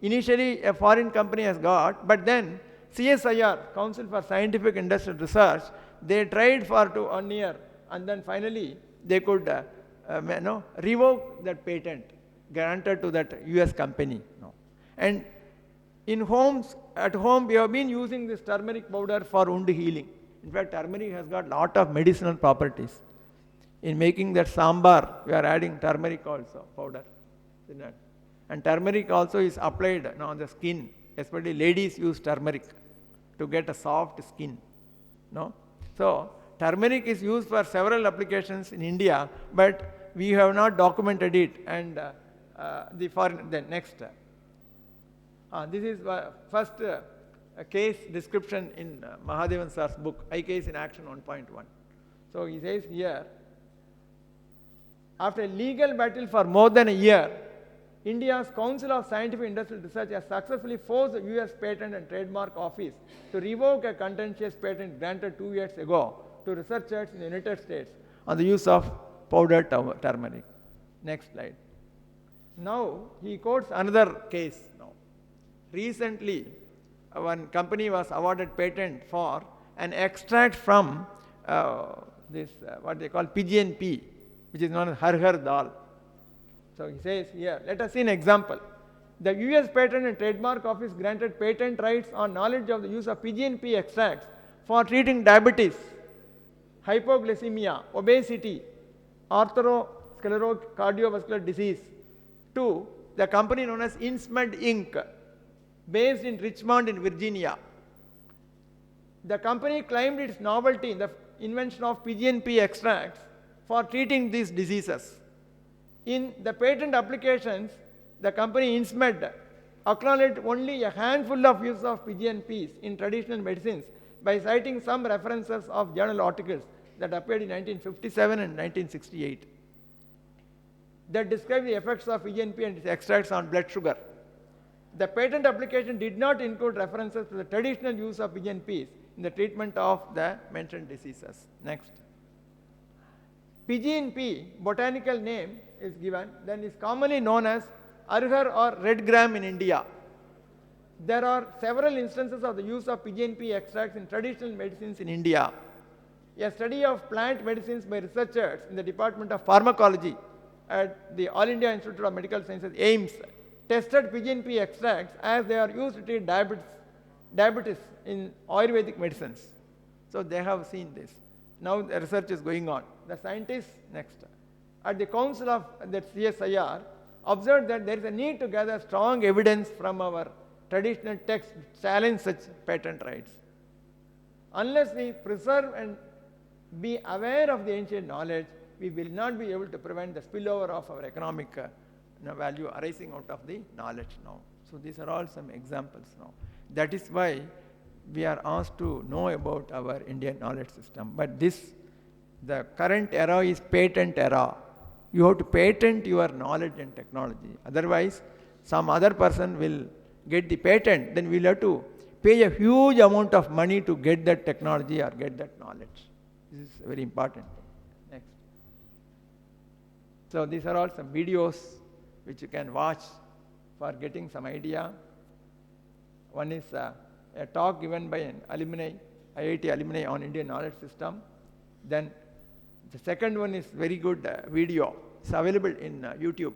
initially a foreign company has got, but then CSIR, Council for Scientific Industrial Research, they tried for 1 year and then finally they could revoke that patent granted to that US company. And in homes, at home we have been using this turmeric powder for wound healing. In fact, turmeric has got lot of medicinal properties. In making that sambar, we are adding turmeric also, powder. And turmeric also is applied on the skin, especially ladies use turmeric to get a soft skin. So, turmeric is used for several applications in India, but we have not documented it. And the next. This is first case description in Mahadevan Sir's book, IKS in Action 1.1. So he says here, after a legal battle for more than a year, India's Council of Scientific Industrial Research has successfully forced the US Patent and Trademark Office to revoke a contentious patent granted 2 years ago to researchers in the United States on the use of powdered turmeric. Next slide. Now he quotes another case. Recently, one company was awarded patent for an extract from what they call PGNP, which is known as Har Har Dal. So he says here, let us see an example. The US Patent and Trademark Office granted patent rights on knowledge of the use of PGNP extracts for treating diabetes, hypoglycemia, obesity, atherosclerotic cardiovascular disease to the company known as Insmed Inc., based in Richmond in Virginia. The company claimed its novelty in the invention of PGNP extracts for treating these diseases. In the patent applications, the company Insmed acknowledged only a handful of uses of PGNPs in traditional medicines by citing some references of journal articles that appeared in 1957 and 1968 that describe the effects of PGNP and its extracts on blood sugar. The patent application did not include references to the traditional use of PGNPs in the treatment of the mentioned diseases. Next. PGNP, botanical name is given, then is commonly known as arhar or red gram in India. There are several instances of the use of PGNP extracts in traditional medicines in India. A study of plant medicines by researchers in the Department of Pharmacology at the All India Institute of Medical Sciences, AIIMS, tested PGNP extracts as they are used to treat diabetes. diabetes in Ayurvedic medicines. So they have seen this. Now the research is going on. The scientists, next, at the council of the CSIR, observed that there is a need to gather strong evidence from our traditional texts to challenge such patent rights. Unless we preserve and be aware of the ancient knowledge, we will not be able to prevent the spillover of our economic value arising out of the knowledge now. So these are all some examples now. That is why we are asked to know about our Indian knowledge system. But the current era is patent era. You have to patent your knowledge and technology. Otherwise, some other person will get the patent, then we'll have to pay a huge amount of money to get that technology or get that knowledge. This is very important. Next. So these are all some videos which you can watch for getting some idea. One is a talk given by an alumni, IIT alumni on Indian knowledge system. Then the second one is very good video. It's available in YouTube.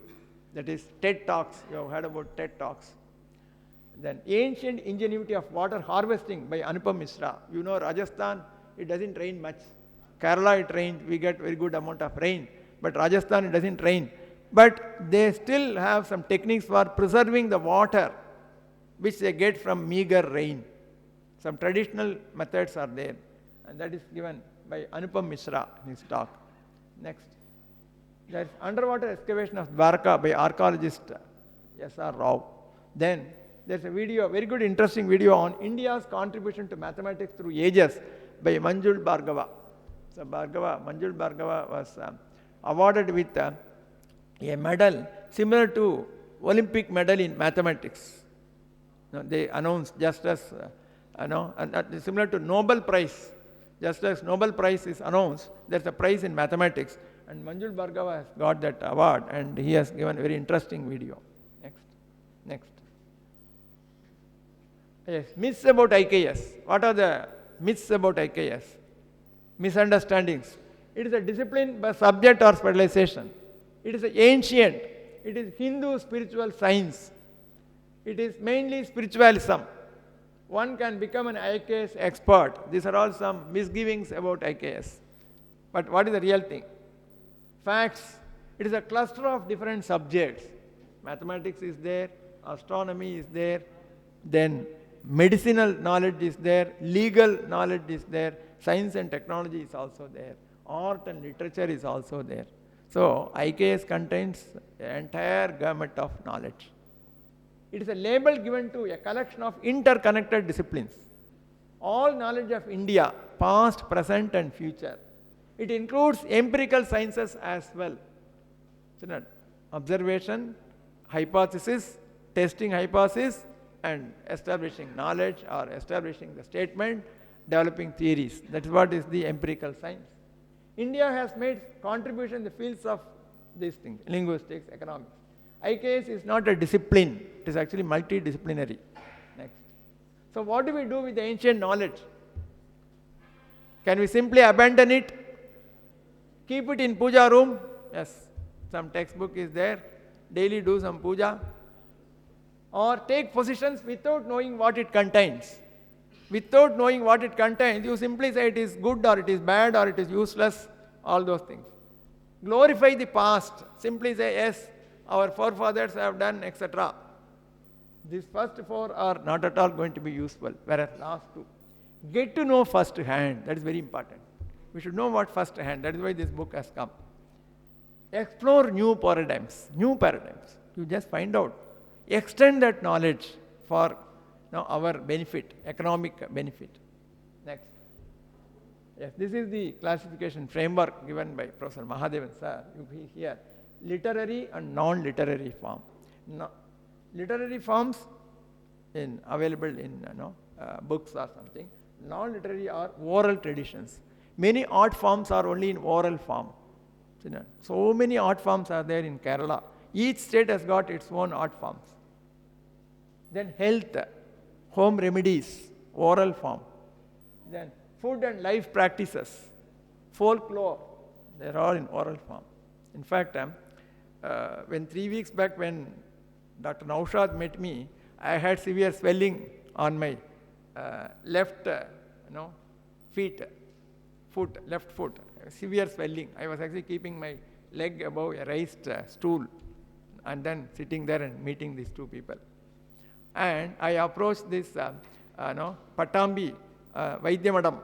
That is TED Talks. You have heard about TED Talks. Then Ancient Ingenuity of Water Harvesting by Anupam Mishra. You know Rajasthan, it doesn't rain much. Kerala it rains, we get very good amount of rain. But Rajasthan it doesn't rain. But they still have some techniques for preserving the water which they get from meager rain. Some traditional methods are there. And that is given by Anupam Mishra in his talk. Next. There is underwater excavation of Dwarka by archaeologist S.R. Rao. Then there's a video, very good interesting video on India's contribution to mathematics through ages by Manjul Bhargava. So Manjul Bhargava was awarded with a medal similar to Olympic medal in mathematics. They announced just as, similar to Nobel Prize. Just as Nobel Prize is announced, there's a prize in mathematics. And Manjul Bhargava has got that award and he has given a very interesting video. Next. Yes, myths about IKS. What are the myths about IKS? Misunderstandings. It is a discipline by subject or specialization. It is ancient. It is Hindu spiritual science. It is mainly spiritualism. One can become an IKS expert. These are all some misgivings about IKS. But what is the real thing? Facts. It is a cluster of different subjects. Mathematics is there, astronomy is there, then medicinal knowledge is there, legal knowledge is there, science and technology is also there, art and literature is also there. So IKS contains the entire gamut of knowledge. It is a label given to a collection of interconnected disciplines. All knowledge of India, past, present and future. It includes empirical sciences as well. So, observation, hypothesis, testing hypothesis, and establishing knowledge or establishing the statement, developing theories. That is what is the empirical science. India has made contribution in the fields of these things, linguistics, economics. IKS is not a discipline, it is actually multidisciplinary. Next. So what do we do with the ancient knowledge? Can we simply abandon it? Keep it in puja room? Yes, some textbook is there, daily do some puja. Or take positions without knowing what it contains. Without knowing what it contains, you simply say it is good or it is bad or it is useless, all those things. Glorify the past. Simply say, yes, our forefathers have done, etc. These first four are not at all going to be useful, whereas last two. Get to know first hand. That is very important. We should know what first hand. That is why this book has come. Explore new paradigms. New paradigms. You just find out. Extend that knowledge for our benefit, economic benefit. Next. Yes, this is the classification framework given by Professor Mahadevan sir. You see here, literary and non-literary form. Literary forms available in books or something. Non-literary are oral traditions. Many art forms are only in oral form. So many art forms are there in Kerala. Each state has got its own art forms. Then health, home remedies, oral form. Then food and life practices, folklore, they're all in oral form. In fact, when 3 weeks back when Dr. Naushad met me, I had severe swelling on my left left foot, severe swelling. I was actually keeping my leg above a raised stool and then sitting there and meeting these two people. And I approached this Pattambi Vaidyamadam,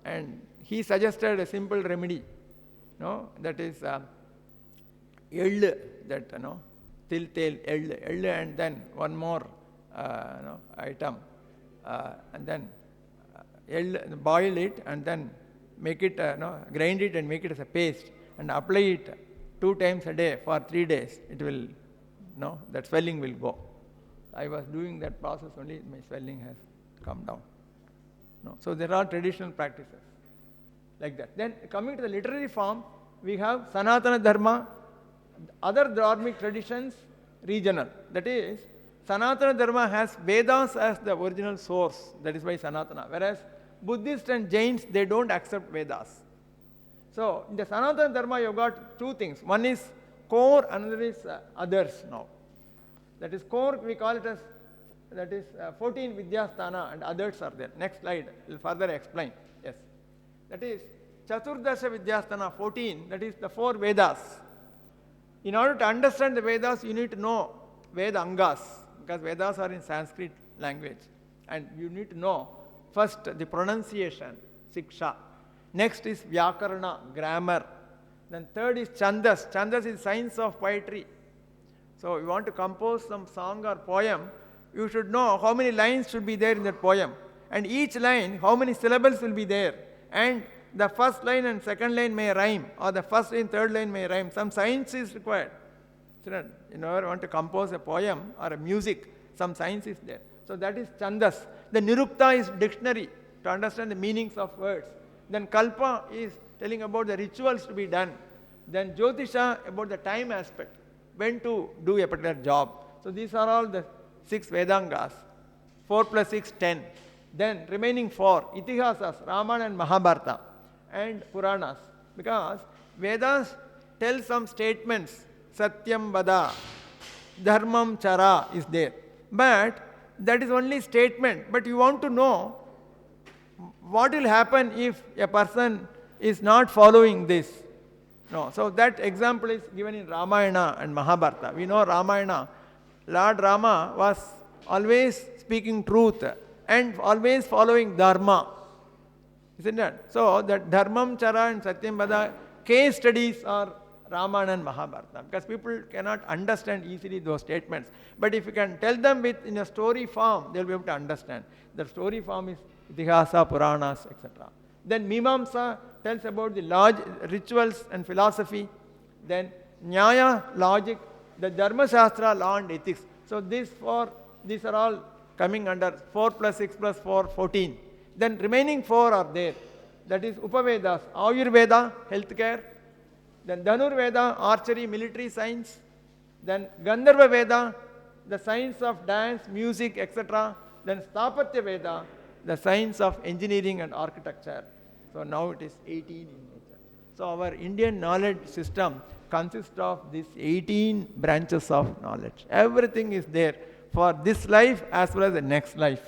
and he suggested a simple remedy, that is ell, that til tel ell, and then one more item, and then ell, boil it and then make it, grind it and make it as a paste and apply it 2 times a day for 3 days. It will, that swelling will go. I was doing that process only, my swelling has come down. So there are traditional practices like that. Then coming to the literary form, we have Sanatana Dharma, other dharmic traditions, regional. That is, Sanatana Dharma has Vedas as the original source, that is why Sanatana. Whereas Buddhists and Jains, they don't accept Vedas. So in the Sanatana Dharma, you've got 2 things. One is core, another is others now. That is core, we call it as, that is 14 Vidyasthana, and others are there. Next slide will further explain. Yes. That is Chaturdasha Vidyasthana, 14, that is the 4 Vedas. In order to understand the Vedas, you need to know Veda Angas, because Vedas are in Sanskrit language. And you need to know first the pronunciation, Siksha. Next is Vyakarana, grammar. Then third is Chandas. Chandas is science of poetry. So if you want to compose some song or poem, you should know how many lines should be there in that poem. And each line, how many syllables will be there. And the first line and second line may rhyme, or the first and third line may rhyme. Some science is required. So you never want to compose a poem or a music, some science is there. So that is Chandas. The Nirukta is dictionary to understand the meanings of words. Then Kalpa is telling about the rituals to be done. Then Jyotisha about the time aspect, when to do a particular job. So these are all the 6 Vedangas. 4 plus 6, 10. Then remaining 4, Itihasas, Ramayana and Mahabharata, and Puranas. Because Vedas tell some statements, Satyam Vada, Dharmam Chara is there. But that is only statement. But you want to know what will happen if a person is not following this. No. So that example is given in Ramayana and Mahabharata. We know Ramayana, Lord Rama was always speaking truth and always following Dharma. Isn't it? So that Dharmam Chara and Satyam Vada case studies are Ramayana and Mahabharata, because people cannot understand easily those statements. But if you can tell them in a story form, they will be able to understand. The story form is Itihasa, Puranas, etc. Then Mimamsa tells about the large rituals and philosophy. Then Nyaya, logic. The Dharma Shastra, law and ethics. So these are all coming under 4 plus 6 plus 4, 14. Then remaining 4 are there. That is Upavedas, Ayurveda, healthcare. Then Dhanurveda, archery, military science. Then Gandharva Veda, the science of dance, music, etc. Then Sthapatya Veda, the science of engineering and architecture. So now it is 18 in nature. So our Indian knowledge system consists of these 18 branches of knowledge. Everything is there for this life as well as the next life.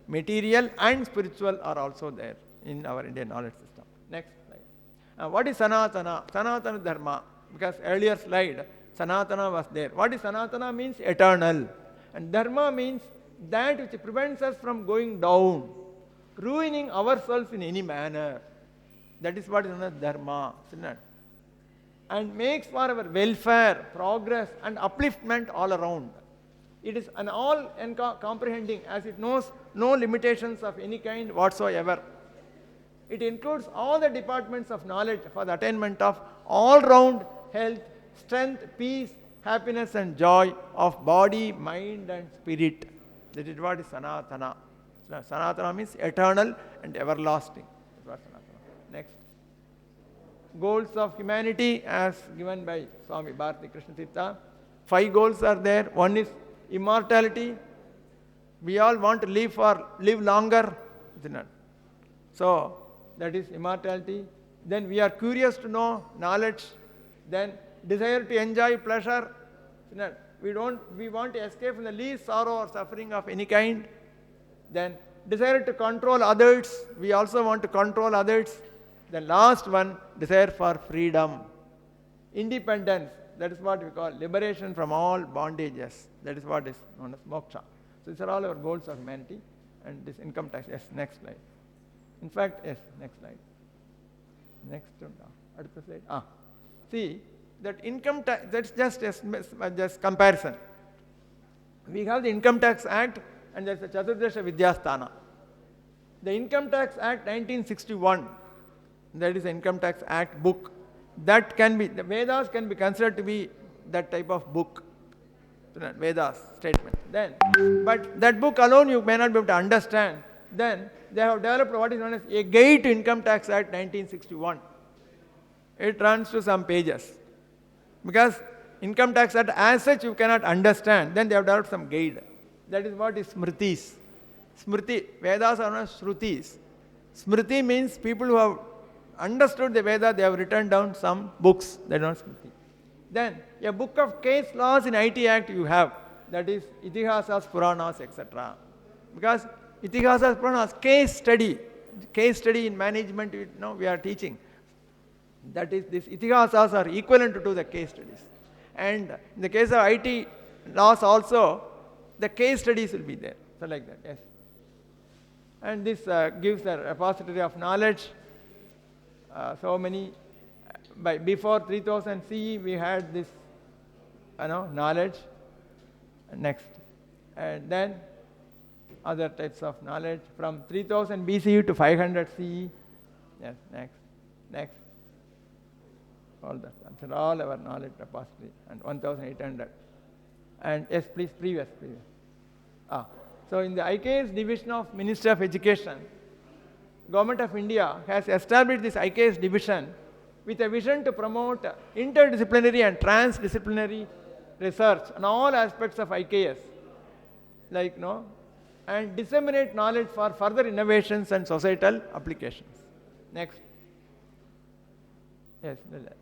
Material and spiritual are also there in our Indian knowledge system. Next slide. What is Sanatana? Sanatana Dharma. Because earlier slide, Sanatana was there. What is Sanatana? Means eternal. And Dharma means that which prevents us from going down, ruining ourselves in any manner. That is what is known as Dharma. Isn't it? And makes for our welfare, progress and upliftment all around. It is an all-comprehending, as it knows no limitations of any kind whatsoever. It includes all the departments of knowledge for the attainment of all-round health, strength, peace, happiness and joy of body, mind and spirit. That is what is Sanatana. Sanatana means eternal and everlasting. That's what Sanatana. Next. Goals of humanity as given by Swami Bharati Krishna Tirtha. 5 goals are there. One is immortality. We all want to live longer. Isn't it? So that is immortality. Then we are curious to know knowledge. Then desire to enjoy pleasure. Isn't it? We want to escape from the least sorrow or suffering of any kind. Then desire to control others. We also want to control others. The last one, desire for freedom. Independence, that is what we call liberation from all bondages. That is what is known as moksha. So these are all our goals of humanity. And this income tax, yes, next slide. In fact, yes, next slide. Next one, adutha slide. See, that income tax, that's just comparison. We have the Income Tax Act and there's the Chaturdasha Vidyasthana. The Income Tax Act 1961, that is the Income Tax Act book. That can be, the Vedas can be considered to be that type of book. Vedas statement. Then, but that book alone you may not be able to understand. Then they have developed what is known as a guide to Income Tax Act 1961. It runs to some pages. Because Income Tax Act as such you cannot understand, then they have developed some guide. That is what is Smritis. Smriti, Vedas are known as Shrutis. Smriti means people who have understood the Veda, they have written down some books, they are not Smriti. Then a book of case laws in IT Act you have, that is Itihasas, Puranas, etc. Because Itihasas, Puranas, case study in management, we are teaching. That is, these Itihasas are equivalent to the case studies. And in the case of IT laws also, the case studies will be there. So like that, yes. And this gives a repository of knowledge. So many, before 3000 CE we had this knowledge. Next. And then other types of knowledge from 3000 BCE to 500 CE. Yes, next. All that. That's all our knowledge repository. And 1800. And yes, please, previous. So in the IKS division of Ministry of Education, Government of India has established this IKS division with a vision to promote interdisciplinary and transdisciplinary research on all aspects of IKS, and disseminate knowledge for further innovations and societal applications. Next. Yes, next.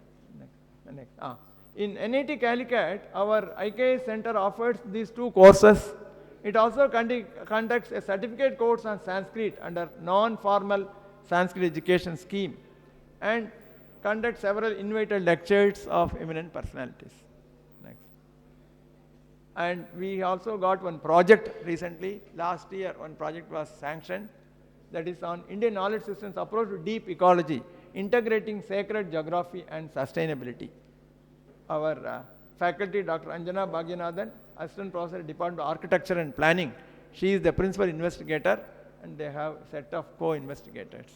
In NIT Calicut, our IKS center offers these two courses. It also conducts a certificate course on Sanskrit under non-formal Sanskrit education scheme and conducts several invited lectures of eminent personalities. Next. And we also got one project recently. Last year, one project was sanctioned that is on Indian knowledge systems approach to deep ecology, integrating sacred geography and sustainability. Our faculty, Dr. Anjana Bhagyanathan, Assistant Professor, Department of Architecture and Planning. She is the principal investigator and they have a set of co-investigators.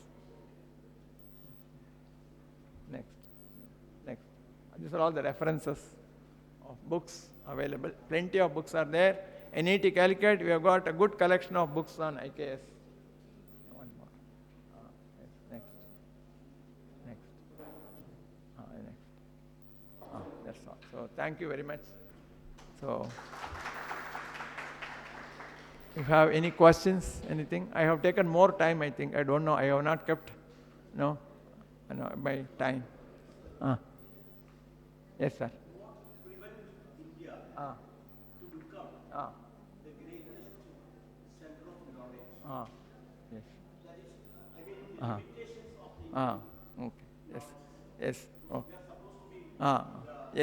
Next. These are all the references of books available. Plenty of books are there. NIT Calicut, we have got a good collection of books on IKS. One more. Next. That's all. So thank you very much. So, if you have any questions, anything, I have taken more time, I think. I don't know. I have not kept, my time. Yes, sir. India to become the greatest center of knowledge. Yes. That is, the limitations of the okay. Yes. Oh. we are supposed to be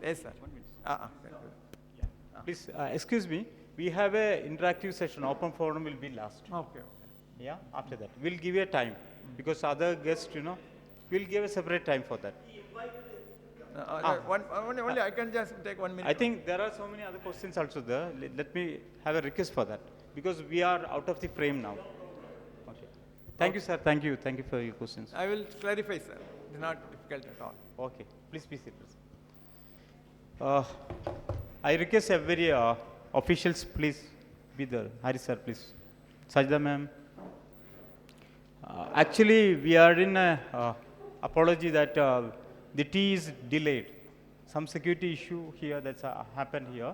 Yes, sir. 1 minute. Please, excuse me. We have a interactive session. Open forum will be last. Okay. Yeah, after that. We'll give you a time. Because other guests, we'll give a separate time for that. Only I can just take 1 minute. I think there are so many other questions also there. Let me have a request for that. Because we are out of the frame now. Okay. Thank you, sir. Thank you for your questions. I will clarify, sir. It's not difficult at all. Okay. Please be seated. I request every officials please be there. Hari sir, please. Sajda ma'am. Actually, we are in a apology that the tea is delayed. Some security issue here that's happened here.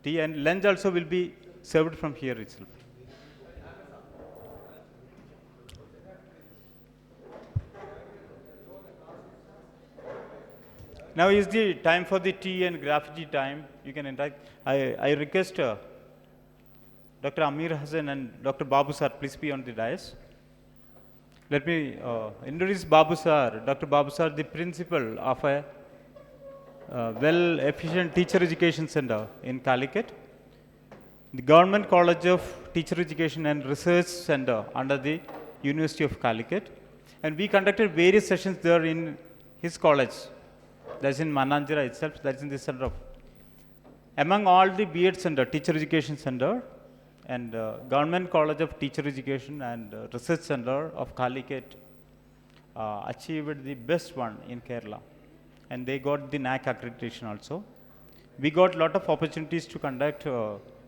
Tea and lunch also will be served from here itself. Now is the time for the tea and graffiti time. You can interact. I request Dr. Amir Hassan and Dr. Babu sir, please be on the dais. Let me introduce Babu sir. Dr. Babu sir, the principal of a well-efficient teacher education center in Calicut, the Government College of Teacher Education and Research Center under the University of Calicut. And we conducted various sessions there in his college. That's in Mananjira itself, that's in the center of. Among all the B.Ed center, Teacher Education Center, and Government College of Teacher Education and Research Center of Calicut achieved the best one in Kerala. And they got the NAC accreditation also. We got a lot of opportunities to conduct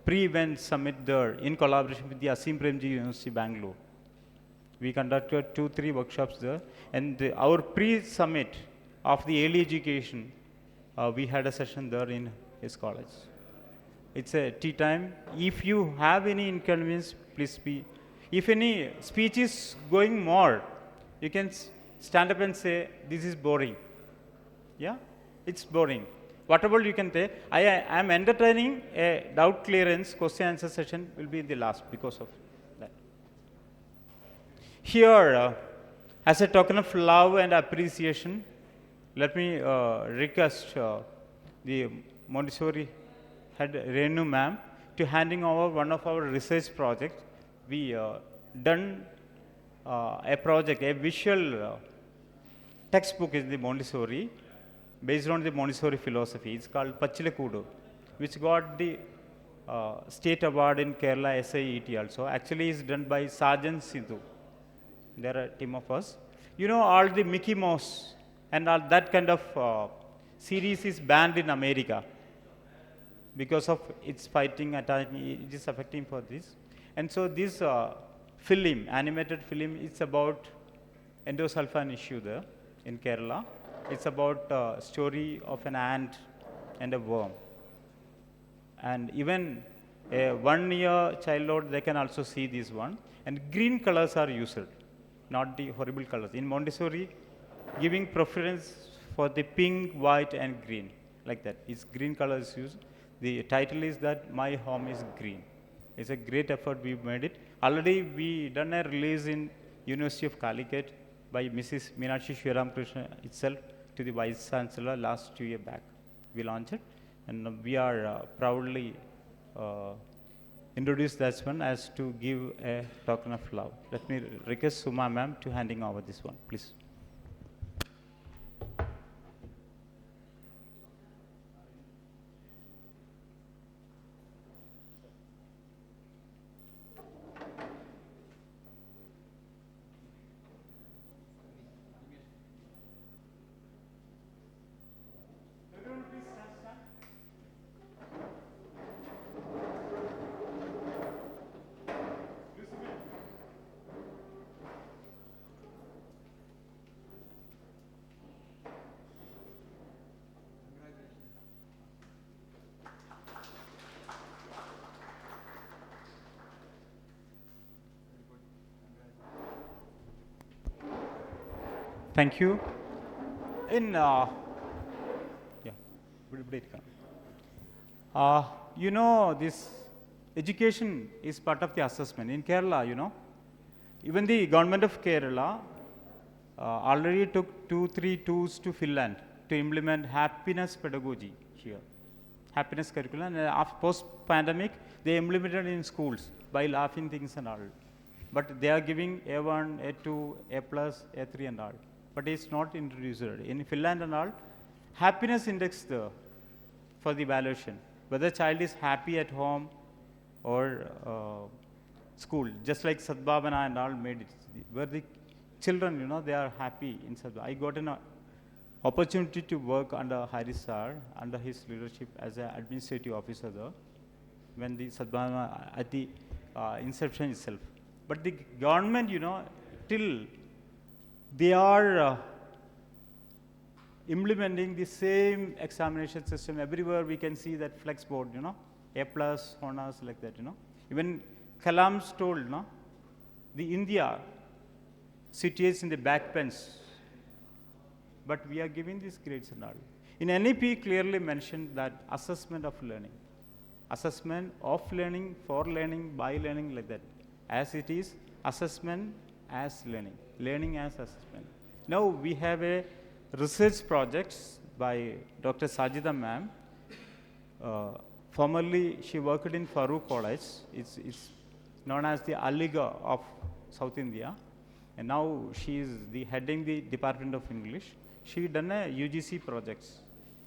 pre-event summit there in collaboration with the Asim Premji University, Bangalore. We conducted 2-3 workshops there. And our pre-summit of the early education, we had a session there in his college. It's a tea time. If you have any inconvenience, please speak. If any speech is going more, you can stand up and say, this is boring. Yeah, it's boring. Whatever you can say, I am entertaining a doubt clearance, question answer session will be in the last because of that. Here, as a token of love and appreciation, let me request the Montessori head Renu ma'am to handing over one of our research projects. We done a project, a visual textbook in the Montessori based on the Montessori philosophy. It's called Pachilekudu, which got the state award in Kerala SIET also. Actually, it's done by Sergeant Sidhu. There are a team of us. You know, all the Mickey Mouse and all that kind of series is banned in America because of its fighting, attacking, it is affecting for this. And so this film, animated film, it's about endosulfan issue there in Kerala. It's about a story of an ant and a worm. And even a 1-year child, they can also see this one. And green colors are used, not the horrible colors. In Montessori, giving preference for the pink, white, and green, like that. It's green colors used. The title is that My Home is Green. It's a great effort we made it. Already we done a release in University of Calicut by Mrs. Meenakshi Shriram Krishna itself to the Vice Chancellor last 2 years back. We launched it, and we are proudly introduce that one as to give a token of love. Let me request Suma ma'am to handing over this one, please. Thank you. In you know, this education is part of the assessment in Kerala. You know, even the government of Kerala already took 2-3 tours to Finland to implement happiness pedagogy here, happiness curriculum. And after post-pandemic, they implemented in schools by laughing things and all. But they are giving A1, A2, A+, A3 and all. But it's not introduced in Finland and all. Happiness index there for the evaluation, whether child is happy at home or school, just like Sadbhavana and all made it, where the children, you know, they are happy in Sadbhavana. I got an opportunity to work under Haris sir, under his leadership as an administrative officer there, when the Sadbhavana at the inception itself. But the government, you know, till they are implementing the same examination system everywhere. We can see that flex board, you know, A+, honors, like that, you know. Even Kalam's told, you know, the India situates in the backbench, but we are giving these grades and all. In NEP clearly mentioned that assessment of learning. assessment of learning, for learning, by learning, like that. As it is, assessment as learning, learning as assessment. Now we have a research projects by Dr. Sajida ma'am. Formerly, she worked in Farooq College. It's known as the Aliga of South India. And now she is heading the Department of English. She done a UGC projects.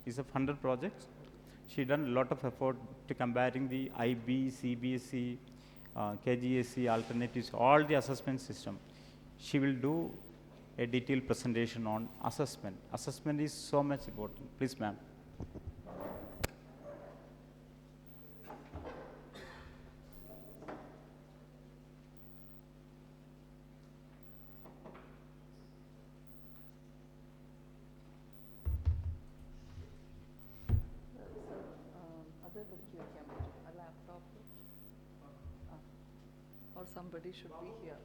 It's a funded project. She done a lot of effort to comparing the IB, CBSE, KGSE, alternatives, all the assessment system. She will do a detailed presentation on assessment. Assessment is so much important. Please, ma'am. Or somebody should be here.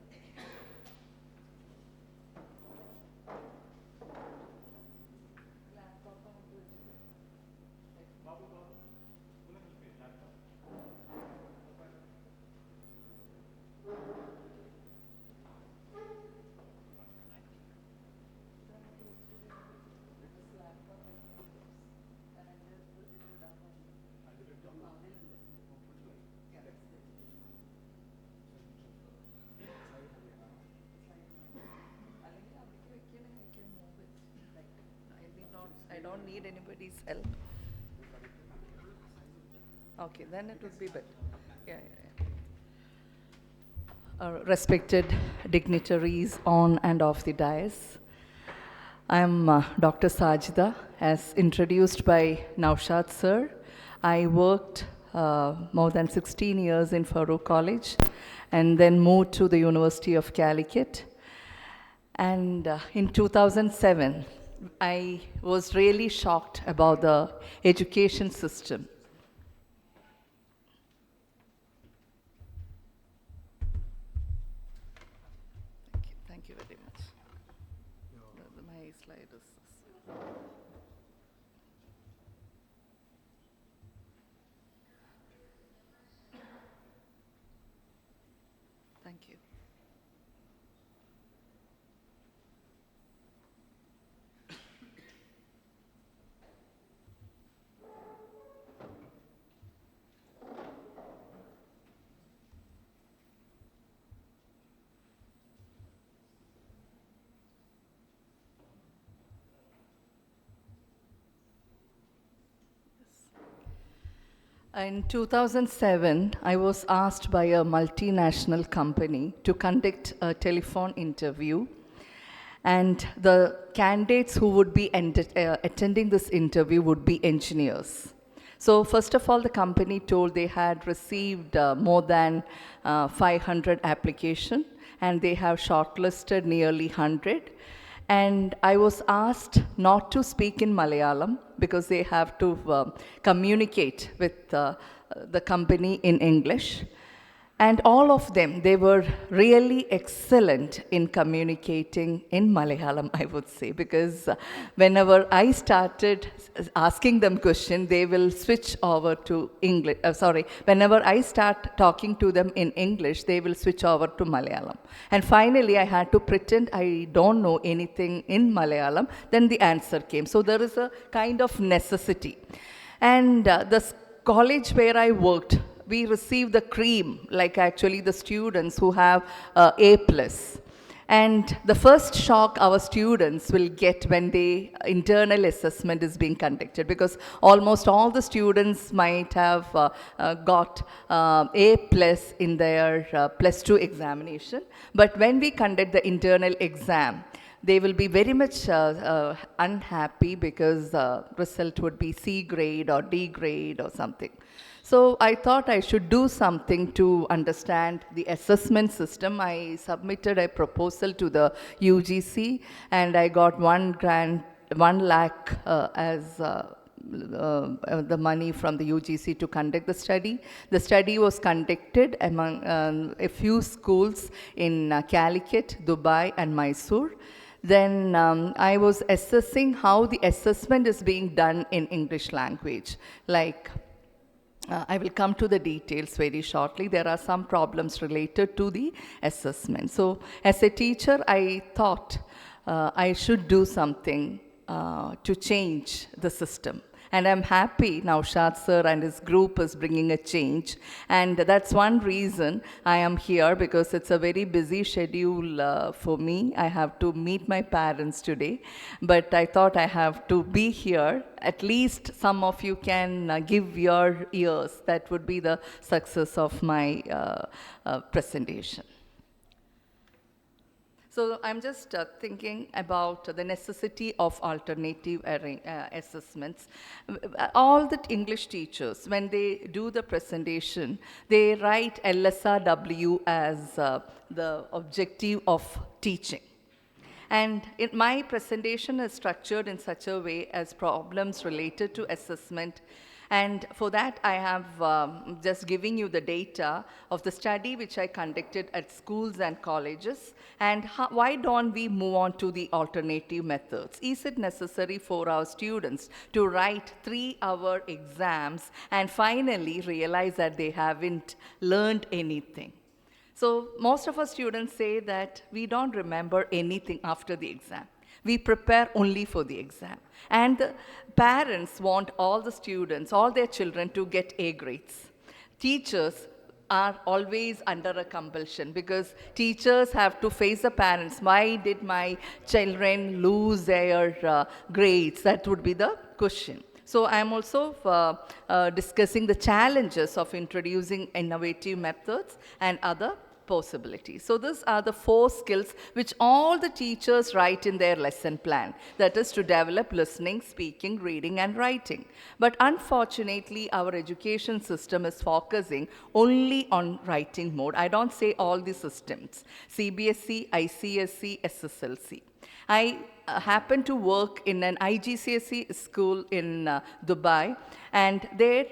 I don't need anybody's help. Okay, then it would be better. Yeah. Respected dignitaries on and off the dais, I am Dr. Sajida, as introduced by Naushad sir. I worked more than 16 years in Farooq College and then moved to the University of Calicut. And in 2007, I was really shocked about the education system. Thank you very much. My slide is. Thank you. In 2007, I was asked by a multinational company to conduct a telephone interview, and the candidates who would be attending this interview would be engineers. So first of all, the company told they had received more than 500 applications, and they have shortlisted nearly 100. And I was asked not to speak in Malayalam because they have to communicate with the company in English. And all of them, they were really excellent in communicating in Malayalam, I would say, because whenever I started asking them questions, they will switch over to English. Whenever I start talking to them in English, they will switch over to Malayalam. And finally, I had to pretend I don't know anything in Malayalam. Then the answer came. So there is a kind of necessity. And the college where I worked, we receive the cream, like actually the students who have A+. And the first shock our students will get when the internal assessment is being conducted, because almost all the students might have got A+ in their +2 examination. But when we conduct the internal exam, they will be very much unhappy because the result would be C grade or D grade or something. So I thought I should do something to understand the assessment system. I submitted a proposal to the UGC, and I got 1 lakh as the money from the UGC to conduct the study. The study was conducted among a few schools in Calicut, Dubai, and Mysore. Then I was assessing how the assessment is being done in English language, like I will come to the details very shortly. There are some problems related to the assessment. So, as a teacher, I thought I should do something to change the system. And I'm happy Naushad sir and his group is bringing a change. And that's one reason I am here, because it's a very busy schedule for me. I have to meet my parents today. But I thought I have to be here. At least some of you can give your ears. That would be the success of my presentation. So I'm just thinking about the necessity of alternative assessments. All the English teachers, when they do the presentation, they write LSRW as the objective of teaching. And my presentation is structured in such a way as problems related to assessment. And for that, I have just giving you the data of the study which I conducted at schools and colleges. And why don't we move on to the alternative methods? Is it necessary for our students to write 3-hour exams and finally realize that they haven't learned anything? So most of our students say that we don't remember anything after the exam. We prepare only for the exam. And the parents want all the students, all their children to get A grades. Teachers are always under a compulsion, because teachers have to face the parents. Why did my children lose their grades? That would be the question. So I'm also discussing the challenges of introducing innovative methods and other possibilities. So these are the 4 skills which all the teachers write in their lesson plan. That is to develop listening, speaking, reading and writing. But unfortunately, our education system is focusing only on writing mode. I don't say all the systems. CBSE, ICSE, SSLC. I happen to work in an IGCSE school in Dubai, and there,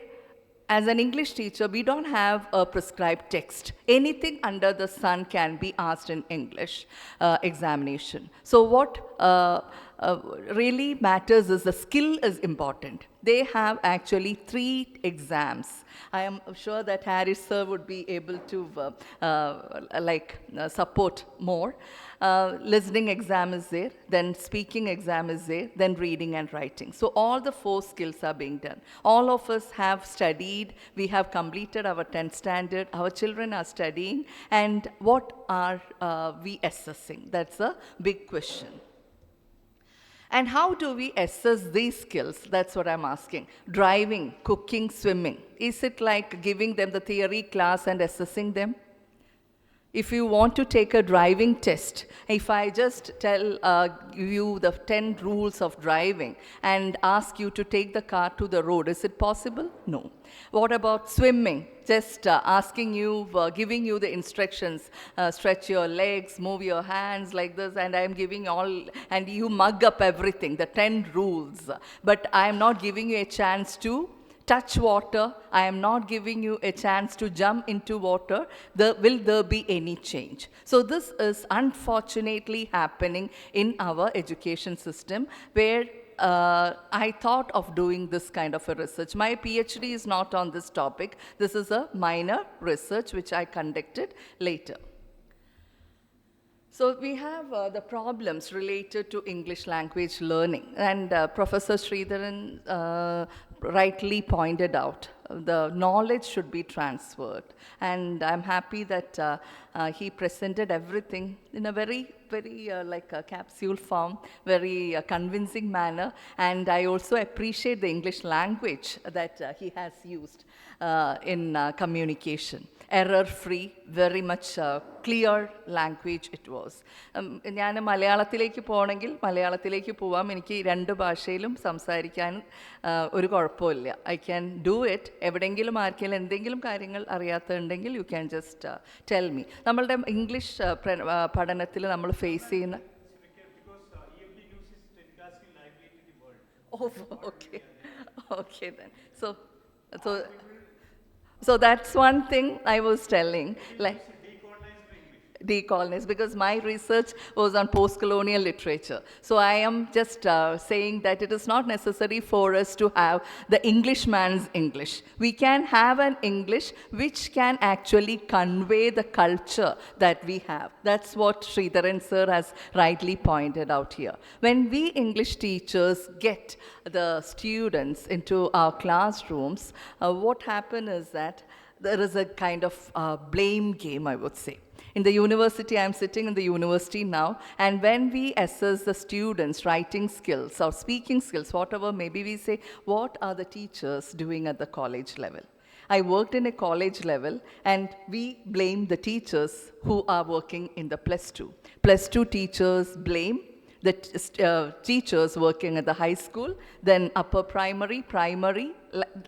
as an English teacher, we don't have a prescribed text. Anything under the sun can be asked in English examination. So what really matters is the skill is important. They have actually 3 exams. I am sure that Harris sir would be able to support more. Listening exam is there, then speaking exam is there, then reading and writing. So all the 4 skills are being done. All of us have studied, we have completed our 10th standard, our children are studying, and what are we assessing? That's a big question. And how do we assess these skills? That's what I'm asking. Driving, cooking, swimming. Is it like giving them the theory class and assessing them? If you want to take a driving test, if I just tell you the 10 rules of driving and ask you to take the car to the road, is it possible? No. What about swimming? Just asking you, giving you the instructions, stretch your legs, move your hands like this, and I'm giving all, and you mug up everything, the 10 rules. But I'm not giving you a chance to touch water. I am not giving you a chance to jump into water. Will there be any change? So this is unfortunately happening in our education system, where I thought of doing this kind of a research. My PhD is not on this topic. This is a minor research which I conducted later. So we have the problems related to English language learning, and Professor Sridharan rightly pointed out the knowledge should be transferred, and I'm happy that he presented everything in a very like a capsule form, very convincing manner, and I also appreciate the English language that he has used in communication. Error-free, very much clear language it was. ഞാൻ മലയാളത്തിലേക്ക് പോകണമെങ്കിൽ മലയാളത്തിലേക്ക് പോവാം. എനിക്ക് 2 ഭാഷയിലും സംസാരിക്കാൻ ഒരു കുഴപ്പമില്ല. I can do it. എവിടെയെങ്കിലും ആർക്കെങ്കിലും എന്തെങ്കിലും കാര്യങ്ങൾ അറിയാത്തതുണ്ടെങ്കിൽ you can just tell me. നമ്മളുടെ ഇംഗ്ലീഷ് പഠനത്തിൽ നമ്മൾ ഫേസ് ചെയ്യുന്ന okay then. So that's one thing I was telling. Like, decolonize, because my research was on post-colonial literature. So I am just saying that it is not necessary for us to have the Englishman's English. We can have an English which can actually convey the culture that we have. That's what Sridharan sir has rightly pointed out here. When we English teachers get the students into our classrooms, what happens is that there is a kind of blame game, I would say. In the university, I'm sitting in the university now, and when we assess the students' writing skills or speaking skills, whatever, maybe we say, what are the teachers doing at the college level? I worked in a college level, and we blame the teachers who are working in the +2. +2 teachers blame the teachers working at the high school, then upper primary,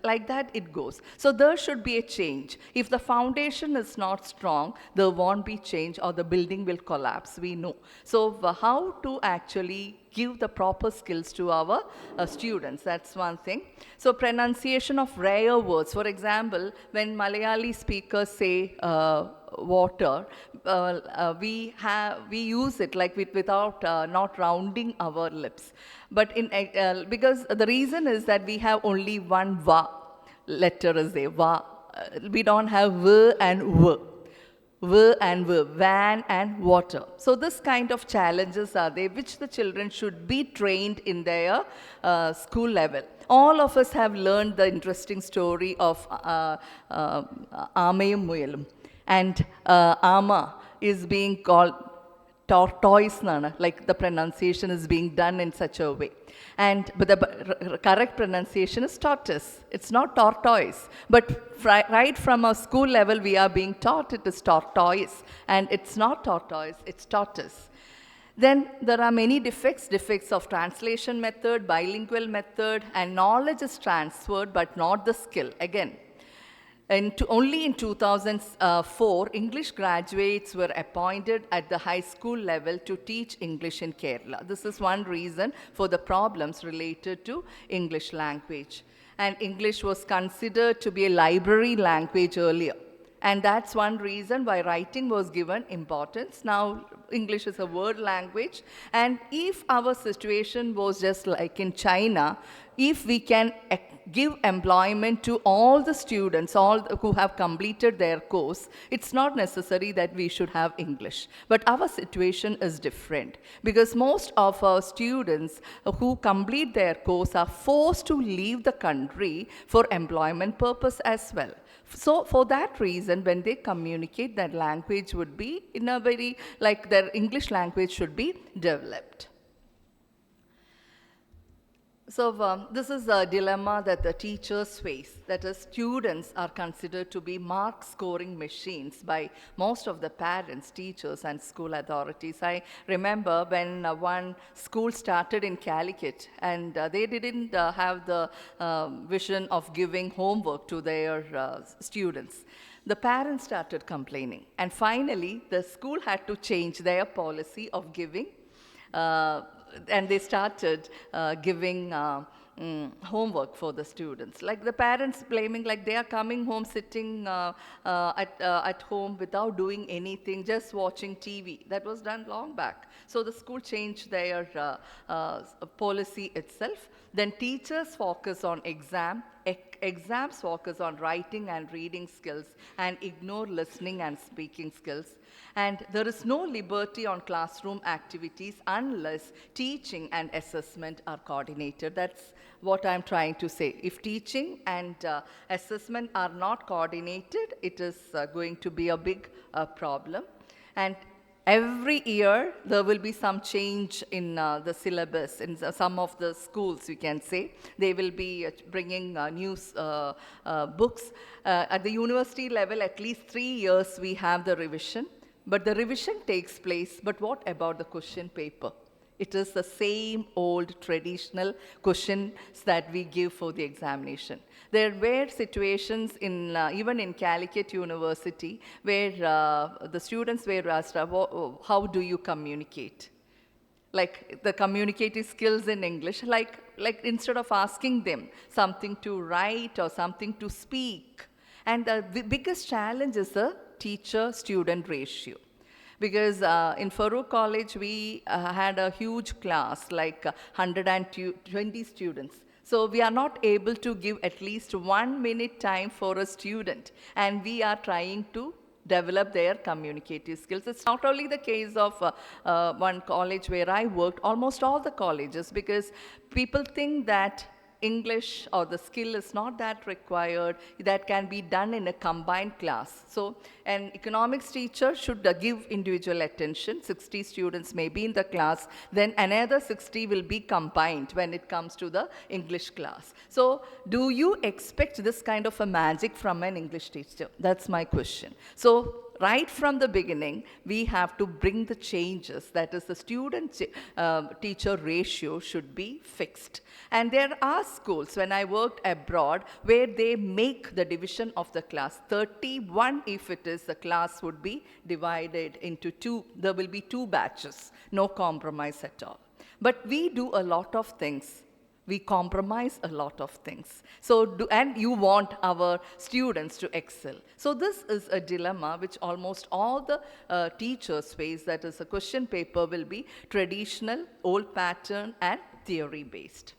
like that it goes. So there should be a change. If the foundation is not strong, there won't be change, or the building will collapse, we know. So how to actually give the proper skills to our students, that's one thing. So pronunciation of rare words. For example, when Malayali speakers say water, we use it like without not rounding our lips. But because the reason is that we have only one va letter is there, va. We don't have v and v. Van and water. So this kind of challenges are there, which the children should be trained in their school level. All of us have learned the interesting story of Amayum Muyalum. And Ama is being called tortoise, like the pronunciation is being done in such a way. But the correct pronunciation is tortoise. It's not tortoise. But right from our school level, we are being taught it is tortoise. And it's not tortoise, it's tortoise. Then there are many defects of translation method, bilingual method, and knowledge is transferred, but not the skill. Again, only in 2004, English graduates were appointed at the high school level to teach English in Kerala. This is one reason for the problems related to English language. And English was considered to be a library language earlier. And that's one reason why writing was given importance. Now, English is a word language. And if our situation was just like in China, if we can give employment to all the students, all who have completed their course, it's not necessary that we should have English. But our situation is different, because most of our students who complete their course are forced to leave the country for employment purpose as well. So for that reason, when they communicate, that language would be in a very, like their English language should be developed. So this is a dilemma that the teachers face, that is, students are considered to be mark scoring machines by most of the parents, teachers, and school authorities. I remember when one school started in Calicut, and they didn't have the vision of giving homework to their students. The parents started complaining, and finally the school had to change their policy of giving and they started giving homework for the students. Like the parents blaming, like they are coming home, sitting at home without doing anything, just watching TV. That was done long back. So the school changed their policy itself. Then teachers focus on exams focus on writing and reading skills and ignore listening and speaking skills. And there is no liberty on classroom activities unless teaching and assessment are coordinated. That's what I'm trying to say. If teaching and assessment are not coordinated, it is going to be a big problem. And every year, there will be some change in the syllabus. In some of the schools, you can say, they will be bringing new books. At the university level, at least 3 years, we have the revision. But the revision takes place, but what about the question paper? It is the same old traditional questions that we give for the examination. There were situations in even in Calicut University where the students were asked, how do you communicate? Like the communicative skills in English, like instead of asking them something to write or something to speak. And the biggest challenge is the teacher-student ratio. Because in Farouk College, we had a huge class, like 120 students. So we are not able to give at least 1 minute time for a student, and we are trying to develop their communicative skills. It's not only the case of one college where I worked, almost all the colleges, because people think that English or the skill is not that required, that can be done in a combined class. So an economics teacher should give individual attention. 60 students may be in the class, then another 60 will be combined when it comes to the English class. So do you expect this kind of a magic from an English teacher? That's my question. So right from the beginning, we have to bring the changes. That is, the student-teacher ratio should be fixed. And there are schools, when I worked abroad, where they make the division of the class. 31, if it is, the class would be divided into two. There will be 2 batches, no compromise at all. But we do a lot of things. We compromise a lot of things. And you want our students to excel. So this is a dilemma which almost all the teachers face. That is, a question paper will be traditional, old pattern, and theory-based.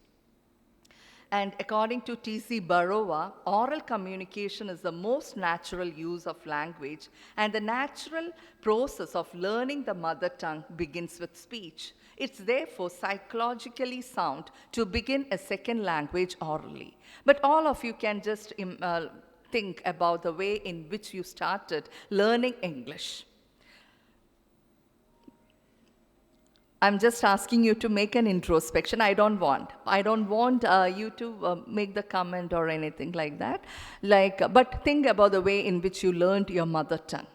And according to T.C. Barova, oral communication is the most natural use of language, and the natural process of learning the mother tongue begins with speech. It's therefore psychologically sound to begin a second language orally. But all of you can just think about the way in which you started learning English. I'm just asking you to make an introspection. I don't want you to make the comment or anything like that. But think about the way in which you learned your mother tongue.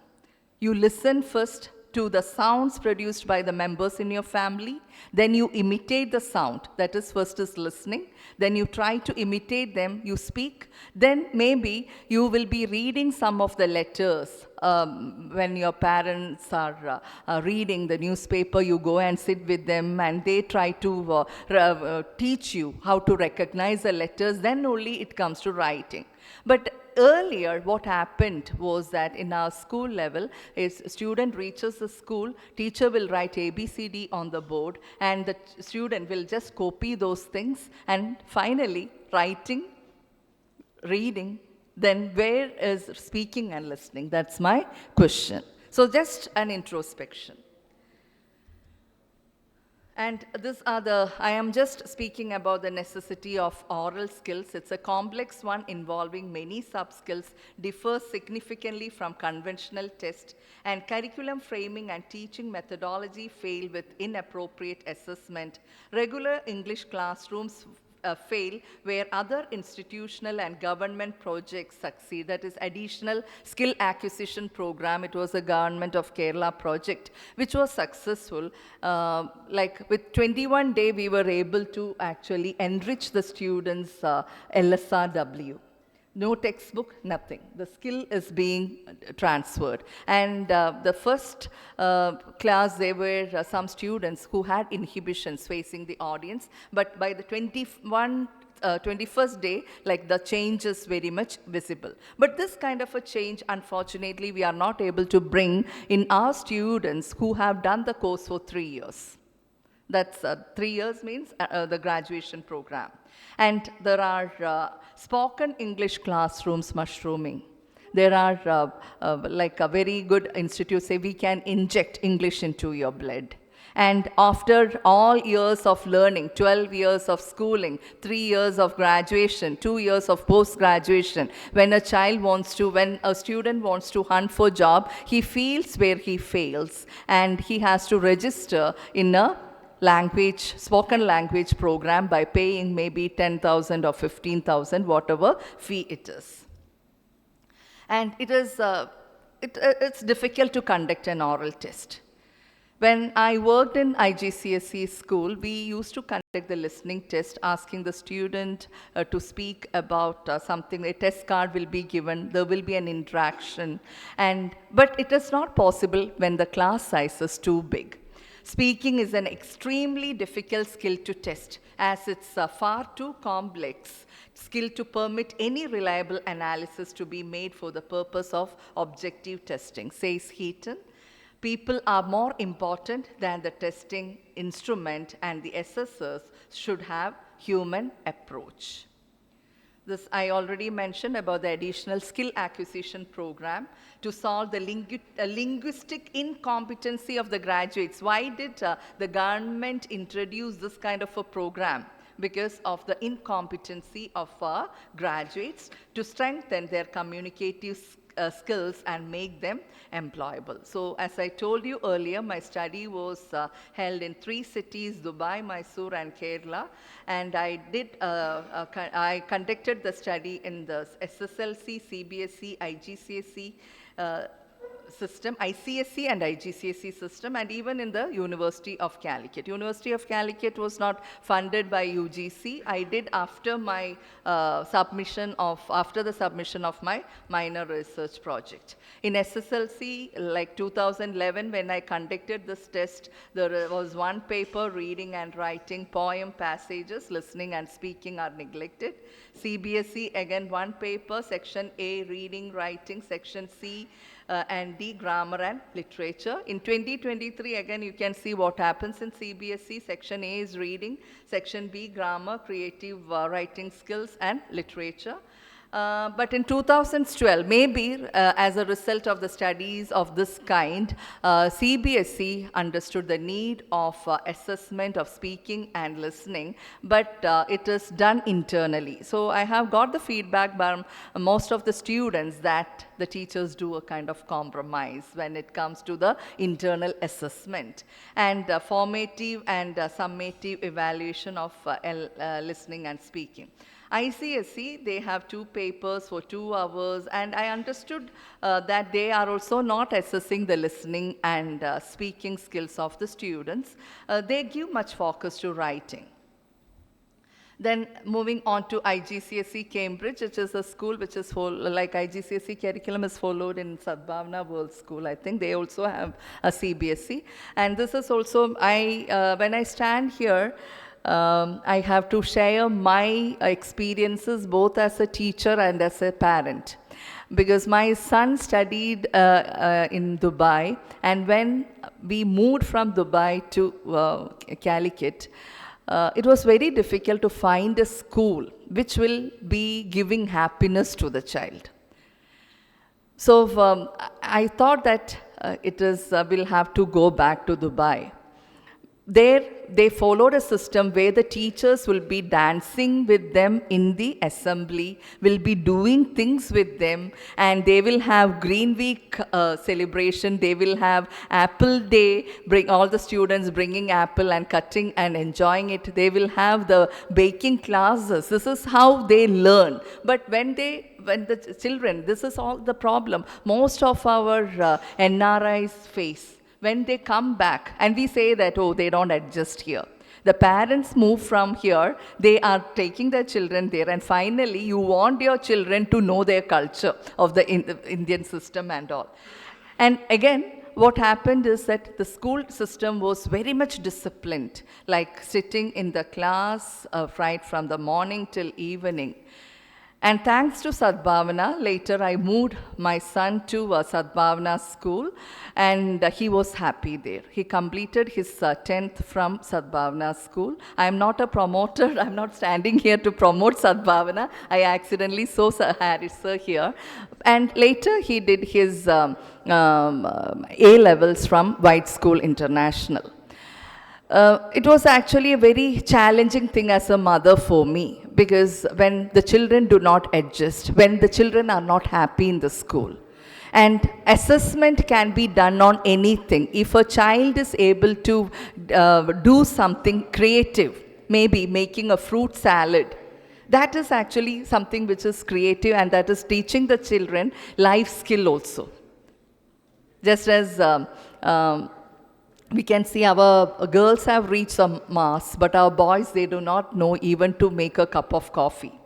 You listen first to the sounds produced by the members in your family. Then you imitate the sound. That is, first is listening. Then you try to imitate them. You speak. Then maybe you will be reading some of the letters. When your parents are reading the newspaper, you go and sit with them, and they try to teach you how to recognize the letters. Then only it comes to writing. But earlier, what happened was that in our school level, a student reaches the school, teacher will write ABCD on the board, and the student will just copy those things, and finally, writing, reading, then where is speaking and listening? That's my question. So just an introspection. And I am just speaking about the necessity of oral skills. It's a complex one involving many sub-skills, differs significantly from conventional tests, and curriculum framing and teaching methodology fail with inappropriate assessment. Regular English classrooms fail where other institutional and government projects succeed. That is, additional skill acquisition program. It was a government of Kerala project which was successful. Like with 21 day, we were able to actually enrich the students' LSRW. No textbook, nothing. The skill is being transferred. And the first class, there were some students who had inhibitions facing the audience. But by the 21st day, like, the change is very much visible. But this kind of a change, unfortunately, we are not able to bring in our students who have done the course for 3 years. That's 3 years means the graduation program. And there are spoken English classrooms mushrooming. There are like a very good institute say we can inject English into your blood. And after all years of learning, 12 years of schooling, 3 years of graduation, 2 years of post-graduation, when a student wants to hunt for job, he feels where he fails, and he has to register in a spoken language program by paying maybe 10,000 or 15,000, whatever fee it is. And it's difficult to conduct an oral test. When I worked in IGCSE school, we used to conduct the listening test, asking the student to speak about something. A test card will be given, there will be an interaction, but it is not possible when the class size is too big. Speaking is an extremely difficult skill to test, as it's a far too complex skill to permit any reliable analysis to be made for the purpose of objective testing, says Heaton. People are more important than the testing instrument, and the assessors should have human approach. This I already mentioned about the additional skill acquisition program to solve the linguistic incompetency of the graduates. Why did the government introduce this kind of a program? Because of the incompetency of graduates, to strengthen their communicative skills and make them employable. So as I told you earlier, my study was held in 3 cities, Dubai, Mysore and Kerala, and I conducted the study in the SSLC, CBSE, IGCSE system, ICSE and IGCSE system, and even in the University of Calicut. University of Calicut was not funded by UGC. I did after my after the submission of my minor research project. In SSLC, like 2011, when I conducted this test, there was one paper, reading and writing, poem passages, listening and speaking are neglected. CBSE, again one paper, section A, reading, writing, section C, and D, grammar and literature. In 2023, again, you can see what happens in CBSE. Section A is reading, section B, grammar, creative writing skills and literature. But in 2012, maybe as a result of the studies of this kind, CBSE understood the need of assessment of speaking and listening, but it is done internally. So I have got the feedback from most of the students that the teachers do a kind of compromise when it comes to the internal assessment and formative and summative evaluation of listening and speaking. ICSE, they have 2 papers for 2 hours, and I understood that they are also not assessing the listening and speaking skills of the students. They give much focus to writing. Then moving on to IGCSE Cambridge, which is a school which is like IGCSE curriculum is followed in Sadbhavana World School. I think they also have a CBSE. And this is also, when I stand here, I have to share my experiences both as a teacher and as a parent. Because my son studied in Dubai, and when we moved from Dubai to Calicut, it was very difficult to find a school which will be giving happiness to the child. So I thought that we'll have to go back to Dubai. There, they followed a system where the teachers will be dancing with them in the assembly, will be doing things with them, and they will have Green Week celebration, they will have Apple Day, bring all the students bringing apple and cutting and enjoying it. They will have the baking classes. This is how they learn. But when the children, this is all the problem most of our NRIs face. When they come back, and we say that, oh, they don't adjust here. The parents move from here, they are taking their children there, and finally you want your children to know their culture of the Indian system and all. And again, what happened is that the school system was very much disciplined, like sitting in the class right from the morning till evening. And thanks to Sadbhavana, later I moved my son to Sadbhavana school, and he was happy there. He completed his 10th from Sadbhavana school. I am not a promoter. I am not standing here to promote Sadbhavana. I accidentally saw Sir Harris sir here. And later he did his A-levels from White School International. It was actually a very challenging thing as a mother for me, because when the children do not adjust, when the children are not happy in the school, and assessment can be done on anything. If a child is able to do something creative, maybe making a fruit salad, that is actually something which is creative, and that is teaching the children life skill also. Just as we can see our girls have reached some mass, but our boys, they do not know even to make a cup of coffee.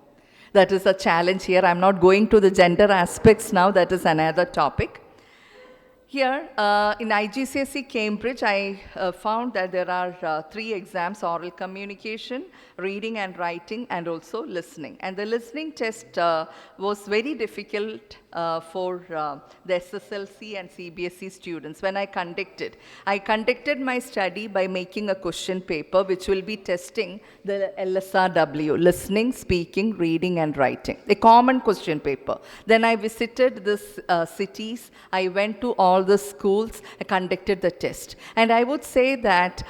That is a challenge here. I'm not going to the gender aspects now. That is another topic. Here in IGCSE Cambridge, I found that there are 3 exams: oral communication, reading and writing, and also listening. And the listening test was very difficult for the SSLC and CBSE students when I conducted. I conducted my study by making a question paper which will be testing the LSRW, listening, speaking, reading and writing, a common question paper. Then I visited these cities, I went to all the schools, I conducted the test. And I would say that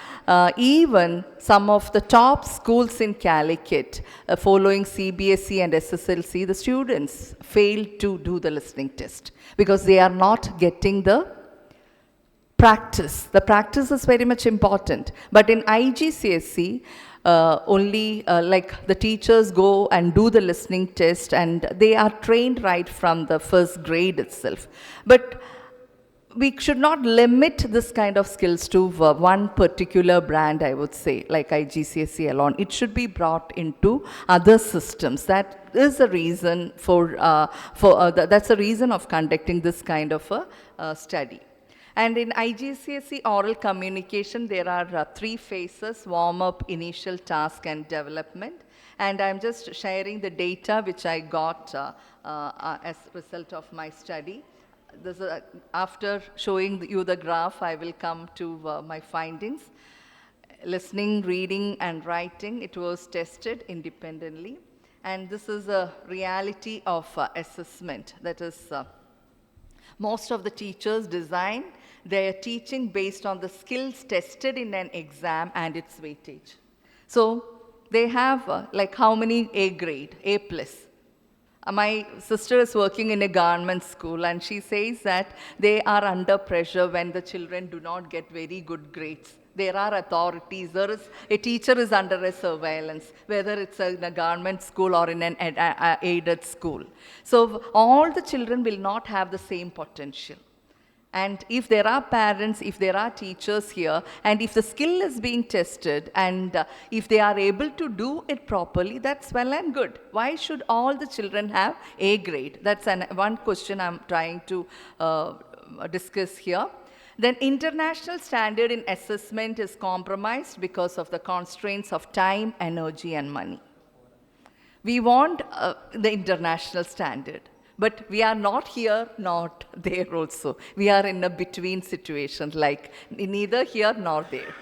even some of the top schools in Calicut, following CBSE and SSLC, the students failed to do the listening test because they are not getting the practice. The practice is very much important. But in IGCSE, only like the teachers go and do the listening test and they are trained right from the first grade itself. But we should not limit this kind of skills to one particular brand, I would say, like IGCSE alone. It should be brought into other systems. That is a reason that's a reason of conducting this kind of a study. And in IGCSE oral communication, there are 3 phases: warm-up, initial task, and development. And I'm just sharing the data which I got as a result of my study. After showing you the graph, I will come to my findings. Listening, reading, and writing, it was tested independently. And this is a reality of assessment. That is, most of the teachers design their teaching based on the skills tested in an exam and its weightage. So they have like how many A grade, A plus. My sister is working in a government school and she says that they are under pressure when the children do not get very good grades. There are authorities, a teacher is under a surveillance, whether it's in a government school or in an aided school. So all the children will not have the same potential. And if there are parents, if there are teachers here, and if the skill is being tested, and if they are able to do it properly, that's well and good. Why should all the children have A grade? That's one question I'm trying to discuss here. Then international standard in assessment is compromised because of the constraints of time, energy, and money. We want the international standard. But we are not here, not there also. We are in a between situation, like neither here nor there.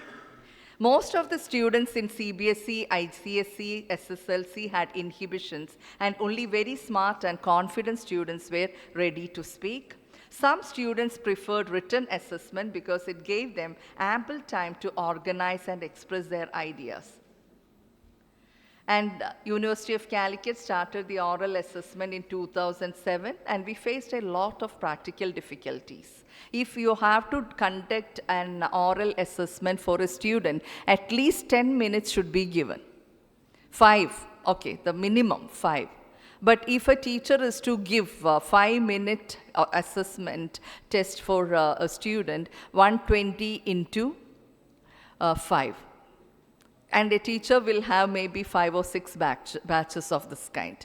Most of the students in CBSE, ICSE, SSLC had inhibitions, and only very smart and confident students were ready to speak. Some students preferred written assessment because it gave them ample time to organize and express their ideas. And University of Calicut started the oral assessment in 2007, and we faced a lot of practical difficulties. If you have to conduct an oral assessment for a student, at least 10 minutes should be given. 5, okay, the minimum 5. But if a teacher is to give a 5-minute assessment test for a student, 120 into 5. And a teacher will have maybe 5 or 6 batches of this kind.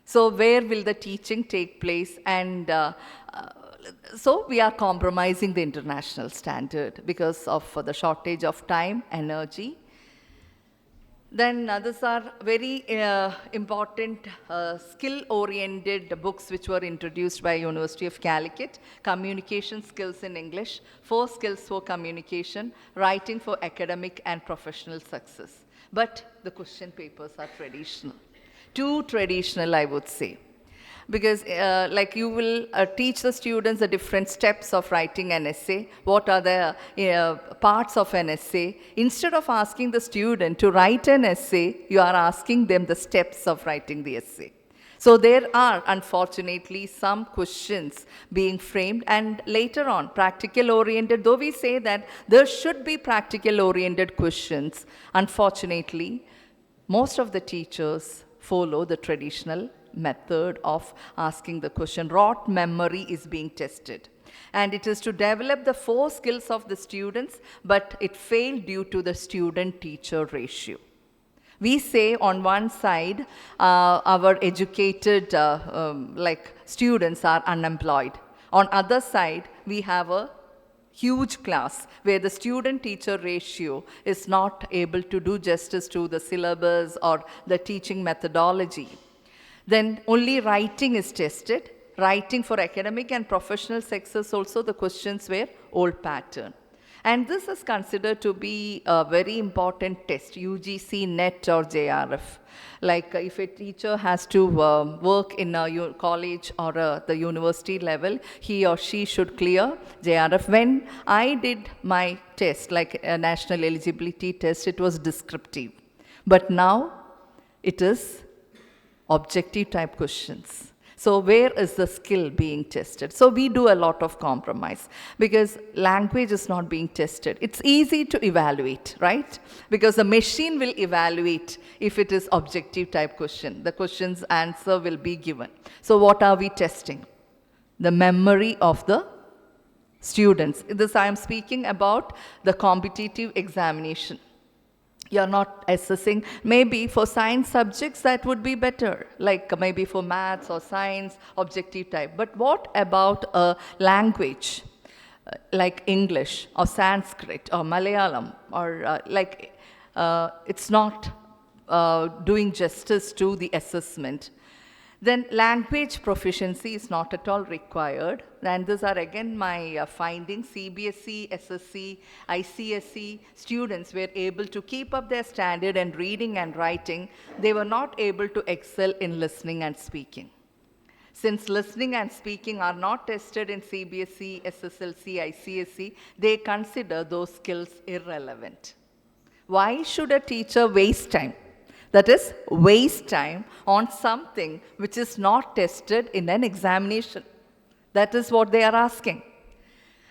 So where will the teaching take place? And so we are compromising the international standard because of the shortage of time, energy. Then these are very important skill-oriented books which were introduced by University of Calicut: Communication Skills in English, 4 Skills for Communication, Writing for Academic and Professional Success. But the question papers are traditional. Too traditional, I would say. Because like you will teach the students the different steps of writing an essay, what are the parts of an essay. Instead of asking the student to write an essay, you are asking them the steps of writing the essay. So there are, unfortunately, some questions being framed, and later on, practical-oriented, though we say that there should be practical-oriented questions, unfortunately, most of the teachers follow the traditional method of asking the question. Rote memory is being tested. And it is to develop the 4 skills of the students, but it failed due to the student-teacher ratio. We say on one side, our educated like students are unemployed. On other side, we have a huge class where the student-teacher ratio is not able to do justice to the syllabus or the teaching methodology. Then only writing is tested. Writing for academic and professional success also, the questions were old pattern. And this is considered to be a very important test, UGC, NET or JRF. Like if a teacher has to work in a college or the university level, he or she should clear JRF. When I did my test, like a national eligibility test, it was descriptive. But now it is objective type questions. So where is the skill being tested? So we do a lot of compromise because language is not being tested. It's easy to evaluate, right? Because the machine will evaluate if it is objective type question. The question's answer will be given. So what are we testing? The memory of the students. This I am speaking about the competitive examination. You're not assessing, maybe for science subjects that would be better, like maybe for maths or science, objective type. But what about a language like English or Sanskrit or Malayalam or it's not doing justice to the assessment. Then language proficiency is not at all required. And these are again my findings. CBSE, SSC, ICSE students were able to keep up their standard in reading and writing. They were not able to excel in listening and speaking. Since listening and speaking are not tested in CBSE, SSLC, ICSE, they consider those skills irrelevant. Why should a teacher waste time? That is, waste time on something which is not tested in an examination. That is what they are asking.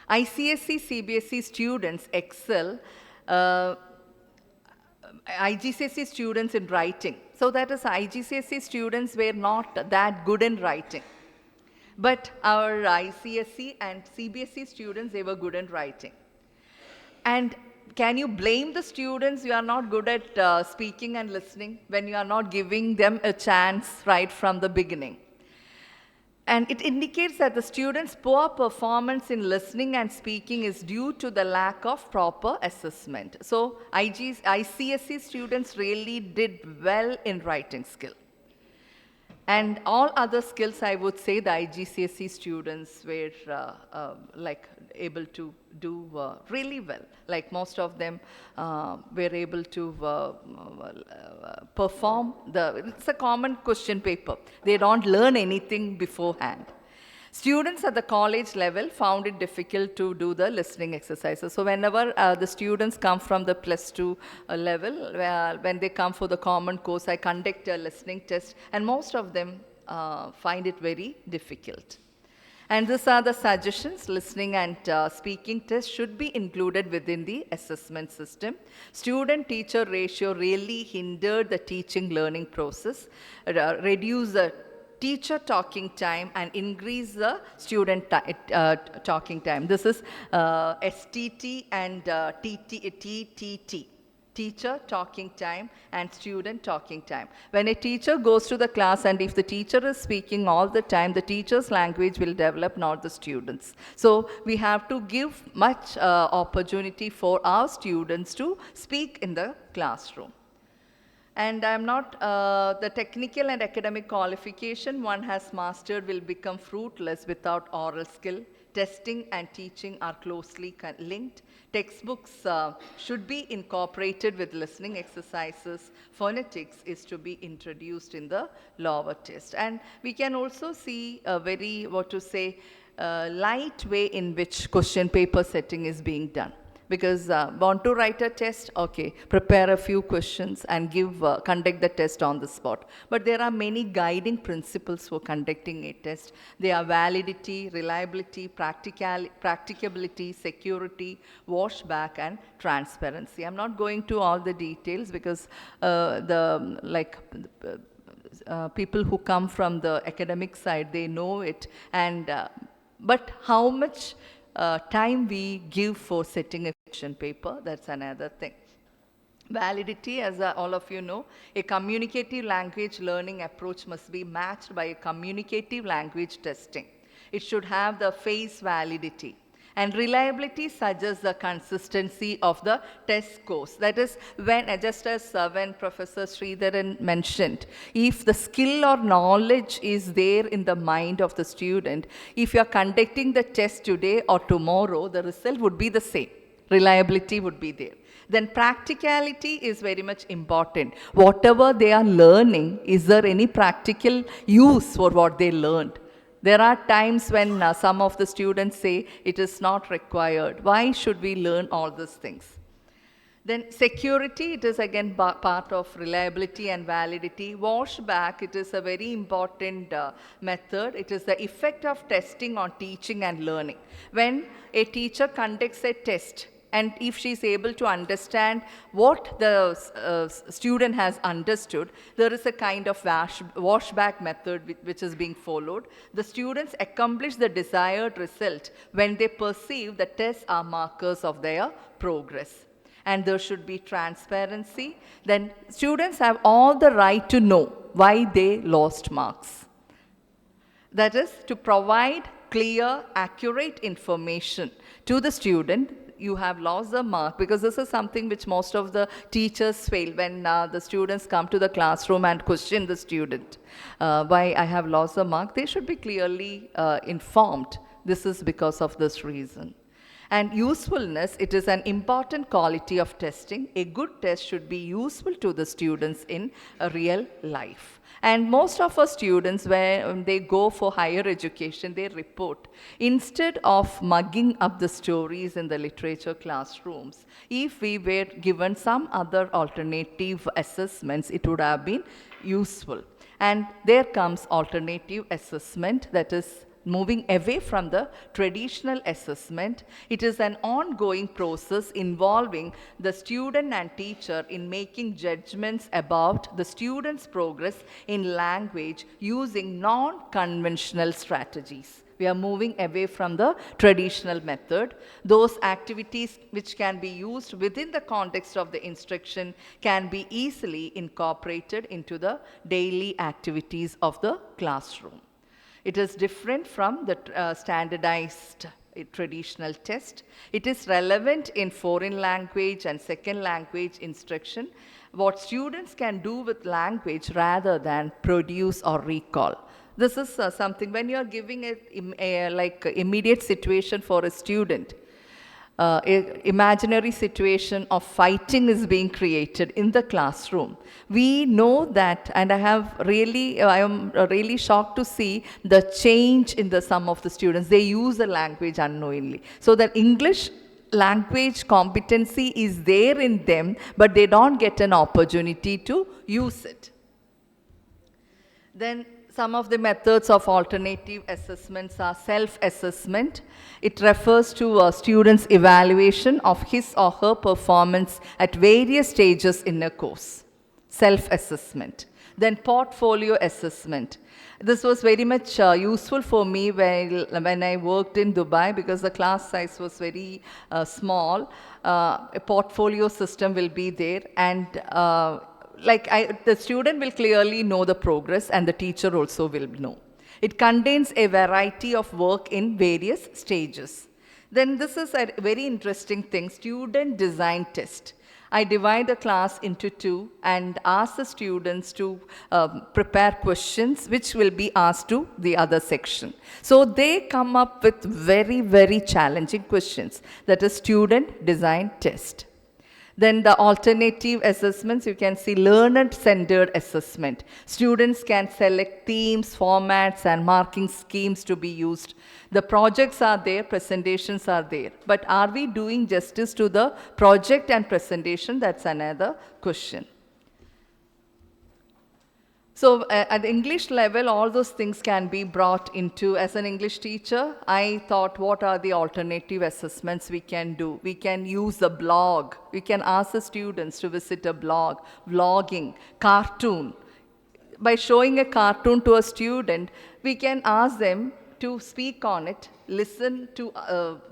ICSE, CBSE students excel, IGCSE students in writing. So that is, IGCSE students were not that good in writing. But our ICSE and CBSE students, they were good in writing. And can you blame the students you are not good at speaking and listening when you are not giving them a chance right from the beginning? And it indicates that the students' poor performance in listening and speaking is due to the lack of proper assessment. So ICSE students really did well in writing skill. And all other skills, I would say the IGCSE students were able to do really well. Like most of them were able to perform it's a common question paper. They don't learn anything beforehand. Students at the college level found it difficult to do the listening exercises. So whenever the students come from the +2 level, when they come for the common course, I conduct a listening test, and most of them find it very difficult. And these are the suggestions. Listening and speaking tests should be included within the assessment system. Student-teacher ratio really hindered the teaching learning process, reduce the teacher talking time and increase the student talking time. This is STT and TTT. Teacher talking time and student talking time. When a teacher goes to the class and if the teacher is speaking all the time, the teacher's language will develop, not the students. So we have to give much opportunity for our students to speak in the classroom. And I'm not, the technical and academic qualification one has mastered will become fruitless without oral skill. Testing and teaching are closely linked. Textbooks should be incorporated with listening exercises. Phonetics is to be introduced in the lower test. And we can also see a very, light way in which question paper setting is being done. Because want to write a test, okay, prepare a few questions and conduct the test on the spot. But there are many guiding principles for conducting a test. They are validity, reliability, practicability, security, washback, and transparency. I'm not going to all the details because people who come from the academic side, they know it. And but how much time we give for setting a question paper, that's another thing. Validity, as all of you know, a communicative language learning approach must be matched by a communicative language testing. It should have the face validity. And reliability suggests the consistency of the test scores. That is, just as when Professor Sridharan mentioned, if the skill or knowledge is there in the mind of the student, if you are conducting the test today or tomorrow, the result would be the same. Reliability would be there. Then practicality is very much important. Whatever they are learning, is there any practical use for what they learned? There are times when some of the students say it is not required. Why should we learn all these things? Then security, it is again part of reliability and validity. Washback, it is a very important method. It is the effect of testing on teaching and learning. When a teacher conducts a test, and if she is able to understand what the student has understood, there is a kind of washback method which is being followed. The students accomplish the desired result when they perceive the tests are markers of their progress. And there should be transparency. Then students have all the right to know why they lost marks. That is, to provide clear, accurate information to the student. You have lost the mark, because this is something which most of the teachers fail when the students come to the classroom and question the student why I have lost the mark. They should be clearly informed. This is because of this reason. And usefulness, it is an important quality of testing. A good test should be useful to the students in a real life. And most of our students, when they go for higher education, they report, instead of mugging up the stories in the literature classrooms, if we were given some other alternative assessments, it would have been useful. And there comes alternative assessment, that is moving away from the traditional assessment. It is an ongoing process involving the student and teacher in making judgments about the student's progress in language using non-conventional strategies. We are moving away from the traditional method. Those activities which can be used within the context of the instruction can be easily incorporated into the daily activities of the classroom. It is different from the standardized traditional test. It is relevant in foreign language and second language instruction, what students can do with language rather than produce or recall. This is something when you are giving a like immediate situation for a student. Imaginary situation of fighting is being created in the classroom. We know that, and I am really shocked to see the change in some of the students. They use the language unknowingly. So that English language competency is there in them, but they don't get an opportunity to use it. Then some of the methods of alternative assessments are self-assessment. It refers to a student's evaluation of his or her performance at various stages in a course. Self-assessment. Then portfolio assessment. This was very much useful for me when I worked in Dubai, because the class size was very small. A portfolio system will be there, and the student will clearly know the progress, and the teacher also will know. It contains a variety of work in various stages. Then this is a very interesting thing, student design test. I divide the class into two and ask the students to prepare questions which will be asked to the other section. So they come up with very, very challenging questions. That is student design test. Then the alternative assessments, you can see learner-centered assessment. Students can select themes, formats, and marking schemes to be used. The projects are there, presentations are there. But are we doing justice to the project and presentation? That's another question. So at the English level, all those things can be brought into, as an English teacher, I thought, what are the alternative assessments we can do? We can use a blog. We can ask the students to visit a blog, vlogging, cartoon. By showing a cartoon to a student, we can ask them to speak on it listen to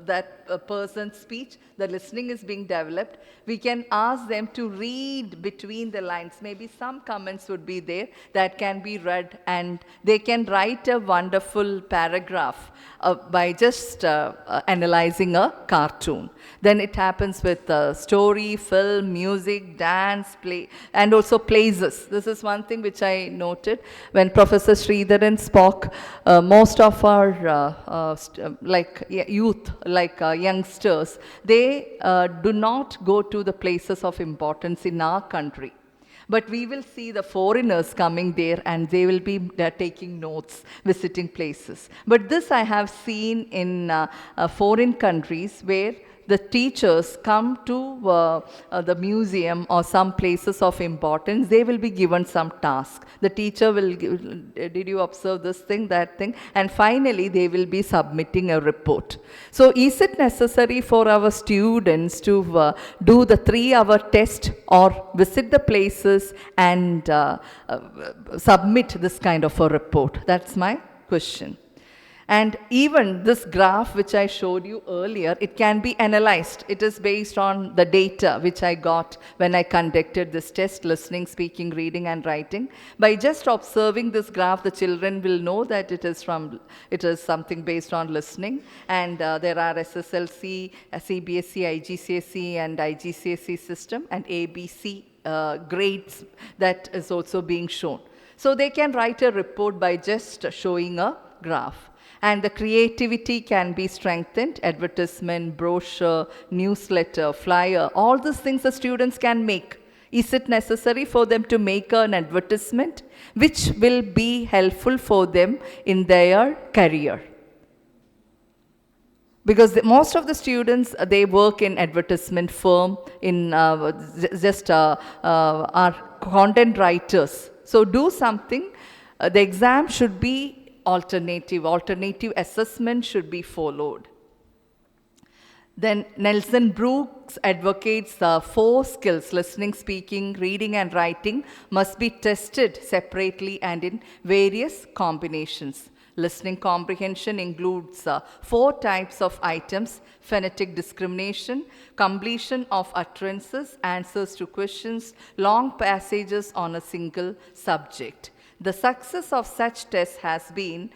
that person's speech, the listening is being developed. We can ask them to read between the lines. Maybe some comments would be there that can be read, and they can write a wonderful paragraph by just analyzing a cartoon. Then it happens with story, film, music, dance, play, and also plays. This is one thing which I noted when Professor Sridharan spoke. Most of our youth, youngsters, they do not go to the places of importance in our country. But we will see the foreigners coming there and they will be taking notes, visiting places. But this I have seen in foreign countries where the teachers come to the museum or some places of importance. They will be given some task. The teacher will give, did you observe this thing, that thing? And finally, they will be submitting a report. So is it necessary for our students to do the 3-hour test or visit the places and submit this kind of a report? That's my question. And even this graph which I showed you earlier, it can be analyzed. It is based on the data which I got when I conducted this test, listening, speaking, reading and writing. By just observing this graph, the children will know that it is something based on listening. And there are SSLC, CBSE, IGCSE and IGCSE system and ABC grades that is also being shown. So they can write a report by just showing a graph. And the creativity can be strengthened. Advertisement, brochure, newsletter, flyer, all these things the students can make. Is it necessary for them to make an advertisement which will be helpful for them in their career? Because most of the students, they work in advertisement firm, in are content writers. So do something. The exam should be alternative assessment should be followed. Then Nelson Brooks advocates 4 skills, listening, speaking, reading and writing, must be tested separately and in various combinations. Listening comprehension includes 4 types of items: phonetic discrimination, completion of utterances, answers to questions, long passages on a single subject. The success of such tests has been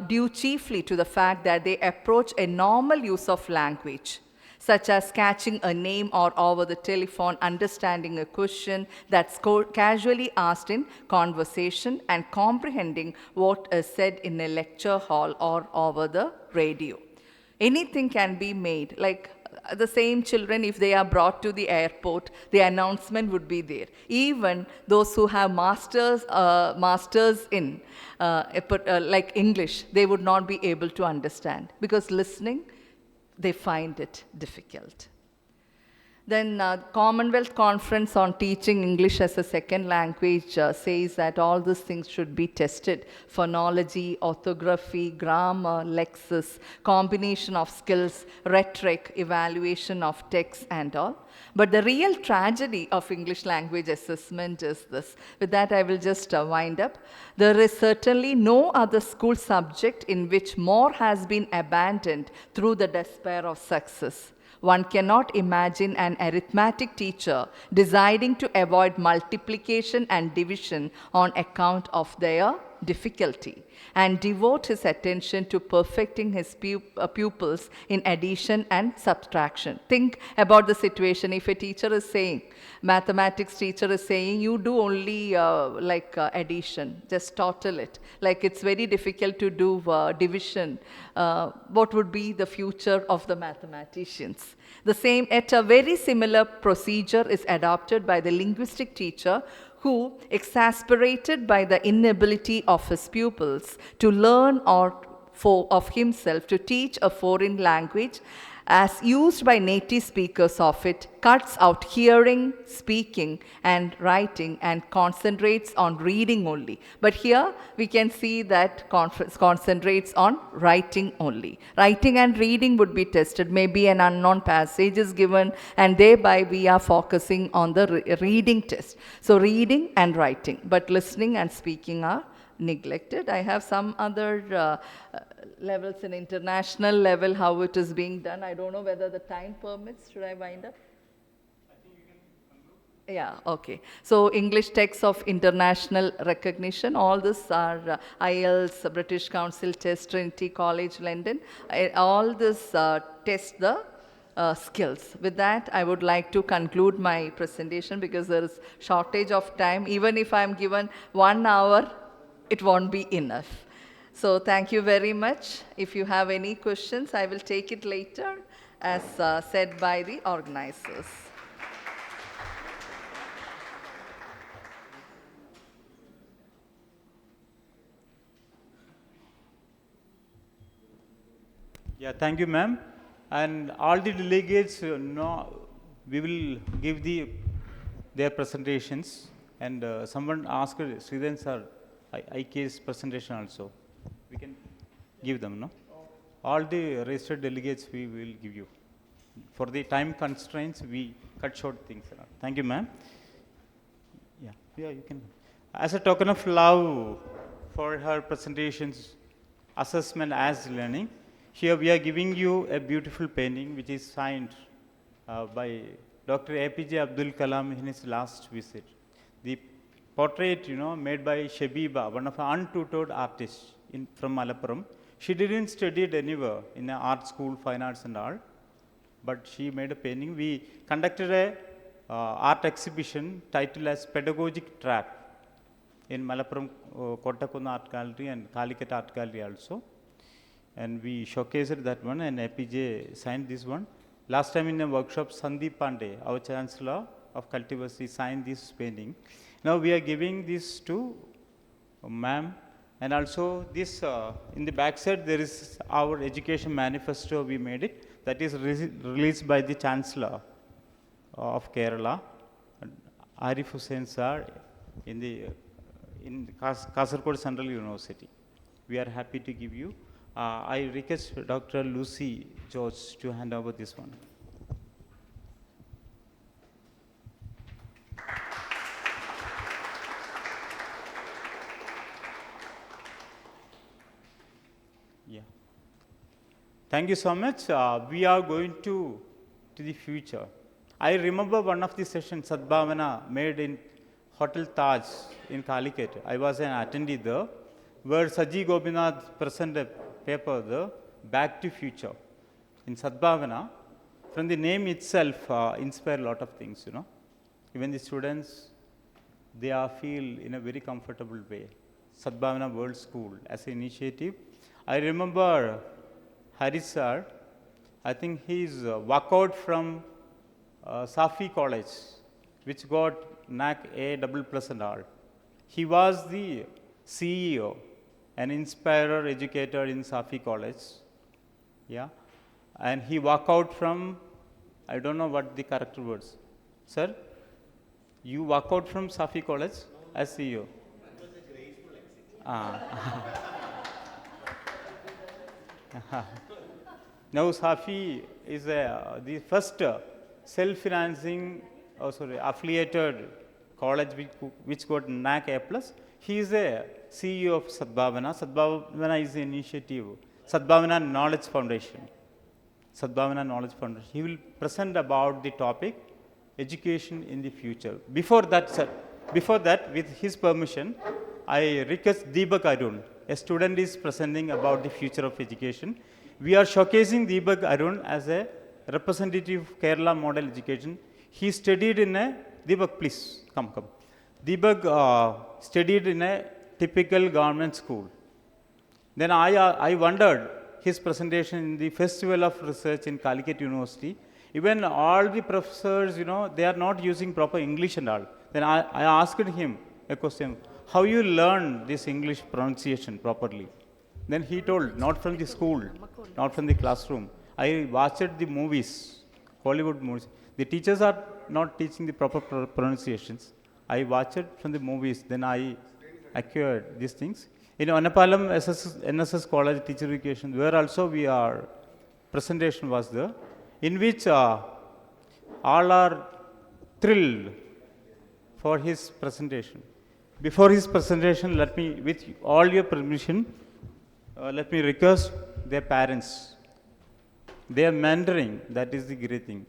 due chiefly to the fact that they approach a normal use of language, such as catching a name or over the telephone, understanding a question that's casually asked in conversation, and comprehending what is said in a lecture hall or over the radio. Anything can be made, like the same children, if they are brought to the airport, the announcement would be there. Even those who have masters in like English, they would not be able to understand, because listening, they find it difficult. Then Commonwealth Conference on Teaching English as a Second Language says that all these things should be tested: phonology, orthography, grammar, lexis, combination of skills, rhetoric, evaluation of text and all. But the real tragedy of English language assessment is this. With that, I will just wind up. There is certainly no other school subject in which more has been abandoned through the despair of success. One cannot imagine an arithmetic teacher deciding to avoid multiplication and division on account of their difficulty, and devote his attention to perfecting his pupils in addition and subtraction. Think about the situation. If a teacher is saying, mathematics teacher is saying, you do only addition, just total it. Like it's very difficult to do division. What would be the future of the mathematicians? The same, yet a very similar procedure is adopted by the linguistic teacher, who, exasperated by the inability of his pupils to learn of himself to teach a foreign language as used by native speakers of it, cuts out hearing, speaking and writing and concentrates on reading only. But here we can see that concentrates on writing only. Writing and reading would be tested. Maybe an unknown passage is given, and thereby we are focusing on the reading test. So reading and writing, but listening and speaking are neglected. I have some other levels in international level, how it is being done. I don't know whether the time permits. Should I wind up? Yeah, okay. So English texts of international recognition, all this are IELTS, British Council test, Trinity College London, all this test the skills. With that, I would like to conclude my presentation because there is shortage of time. Even if I am given 1 hour, it won't be enough. So thank you very much. If you have any questions, I will take it later as said by the organizers. Yeah, thank you, ma'am. And all the delegates, we will give their presentations. And someone asked Sridhan sir, IK's presentation also. We can give them, no? All the registered delegates we will give you. For the time constraints, we cut short things. Thank you, ma'am. Yeah, you can. As a token of love for her presentations, assessment as learning, here we are giving you a beautiful painting which is signed by Dr. APJ Abdul Kalam in his last visit. The portrait, made by Shabiba, one of our untutored artists from Malappuram. She didn't study it anywhere in an art school, fine arts and all, but she made a painting. We conducted a art exhibition titled as Pedagogic Track in Malappuram Kottakunna Art Gallery and Calicut Art Gallery also. And we showcased that one, and APJ signed this one. Last time in a workshop, Sandeep Pandey, our Chancellor of Cultivers, signed this painting. Now we are giving this to ma'am, and also this in the back side there is our education manifesto. We made it, that is released by the Chancellor of Kerala, Arif Hussain sir, in Kasaragod Central University. We are happy to give you. I request Dr. Lucy George to hand over this one. Yeah. Thank you so much. We are going to the future. I remember one of the sessions Sadbhavana made in Hotel Taj in Calicut. I was an attendee there, where Saji Gopinath presented a paper, the Back to Future. In Sadbhavana, from the name itself, inspire a lot of things, Even the students, they feel in a very comfortable way. Sadbhavana World School as an initiative. I remember Haris sir, I think he's walked out from Safi College, which got NAC A++ and all. He was the CEO, an inspirer, educator in Safi College. Yeah. And he walked out from, I don't know what the correct words. Sir, you walked out from Safi College as CEO? Now Safi is the first self-financing, affiliated college which got NAC A+. He is a CEO of Sadbhavana. Sadbhavana is the initiative, Sadbhavana Knowledge Foundation. Sadbhavana Knowledge Foundation. He will present about the topic, education in the future. Before that, sir, with his permission, I request Deepak Arun. A student is presenting about the future of education. We are showcasing Deepak Arun as a representative of Kerala model education. He studied in a, Deepak please, come. Deepak studied in a typical government school. Then I wondered his presentation in the Festival of Research in Calicut University. Even all the professors, they are not using proper English and all. Then I asked him a question, how you learn this English pronunciation properly? Then he told, not from the school, not from the classroom. I watched the movies, Hollywood movies. The teachers are not teaching the proper pronunciations. I watched it from the movies, then I acquired these things. In Annapalam NSS College Teacher Education, where also presentation was there, in which all are thrilled for his presentation. Before his presentation, let me, with all your permission, let me request their parents. They are mentoring, that is the great thing.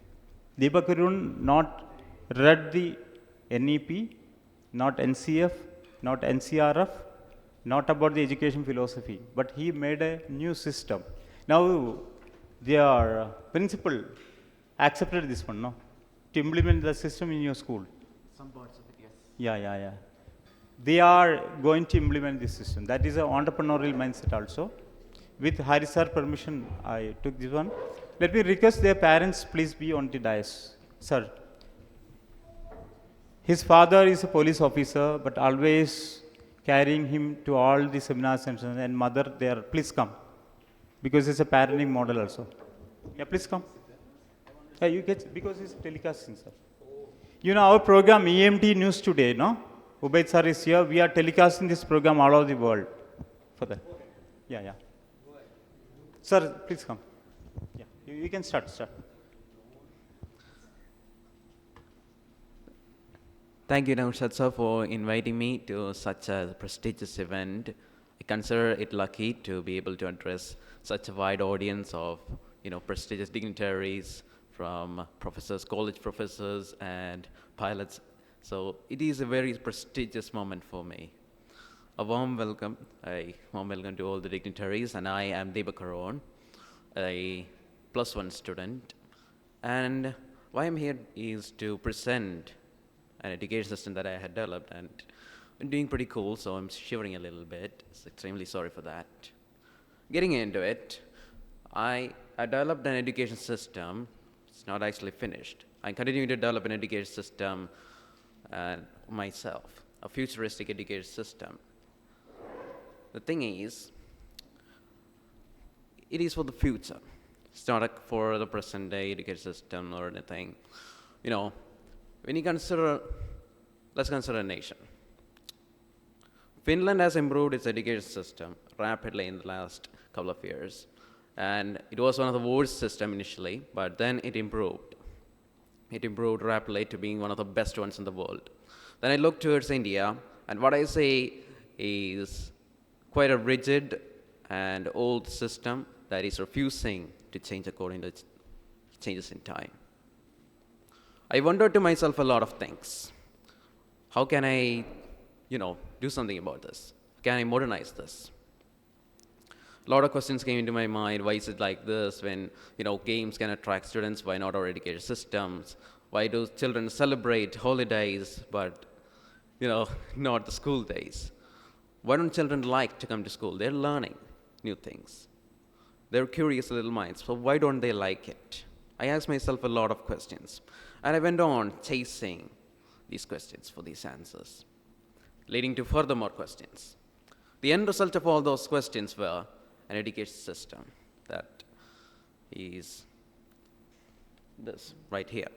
Deepak Arun not read the NEP, not NCF, not NCRF, not about the education philosophy, but he made a new system. Now, their principal accepted this one, no? To implement the system in your school. Some parts of it, yes. Yeah. They are going to implement this system. That is an entrepreneurial mindset also. With Hari sir permission, I took this one. Let me request their parents, please be on the dais. Sir. His father is a police officer, but always carrying him to all the seminars and mother there, please come. Because it's a parenting model also. Yeah, please come. Yeah, you get, because it's telecasting, sir. You know, our program EMT News Today, no? Ubaid sir is here. We are telecasting this program all over the world. For that. Yeah. Sir, please come. Yeah, you can start. Thank you, Naushad sir, for inviting me to such a prestigious event. I consider it lucky to be able to address such a wide audience of, prestigious dignitaries from professors, college professors, and pilots. So it is a very prestigious moment for me. A warm welcome to all the dignitaries, and I am Deepak Arun, a +1 student. And why I'm here is to present an education system that I had developed, and I'm doing pretty cool, so I'm shivering a little bit. So extremely sorry for that. Getting into it, I developed an education system. It's not actually finished. I'm continuing to develop an education system myself, a futuristic education system. The thing is, it is for the future. It's not for the present day education system or anything. When you let's consider a nation. Finland has improved its education system rapidly in the last couple of years. And it was one of the worst systems initially, but then it improved. It improved rapidly to being one of the best ones in the world. Then I look towards India, and what I say is quite a rigid and old system that is refusing to change according to changes in time. I wondered to myself a lot of things. How can I, do something about this? Can I modernize this? A lot of questions came into my mind. Why is it like this when, games can attract students? Why not our education systems? Why do children celebrate holidays, but, not the school days? Why don't children like to come to school? They're learning new things. They're curious little minds, so why don't they like it? I asked myself a lot of questions, and I went on chasing these questions for these answers, leading to further more questions. The end result of all those questions were an education system that is this right here.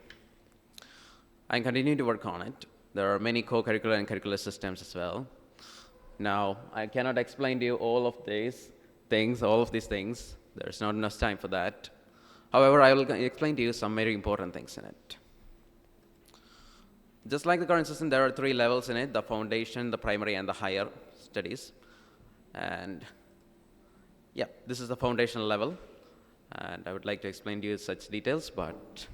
I'm continuing to work on it. There are many co-curricular and curricular systems as well. Now, I cannot explain to you all of these things. There's not enough time for that. However, I will explain to you some very important things in it. Just like the current system, there are 3 levels in it: the foundation, the primary, and the higher studies. And this is the foundational level. And I would like to explain to you such details, but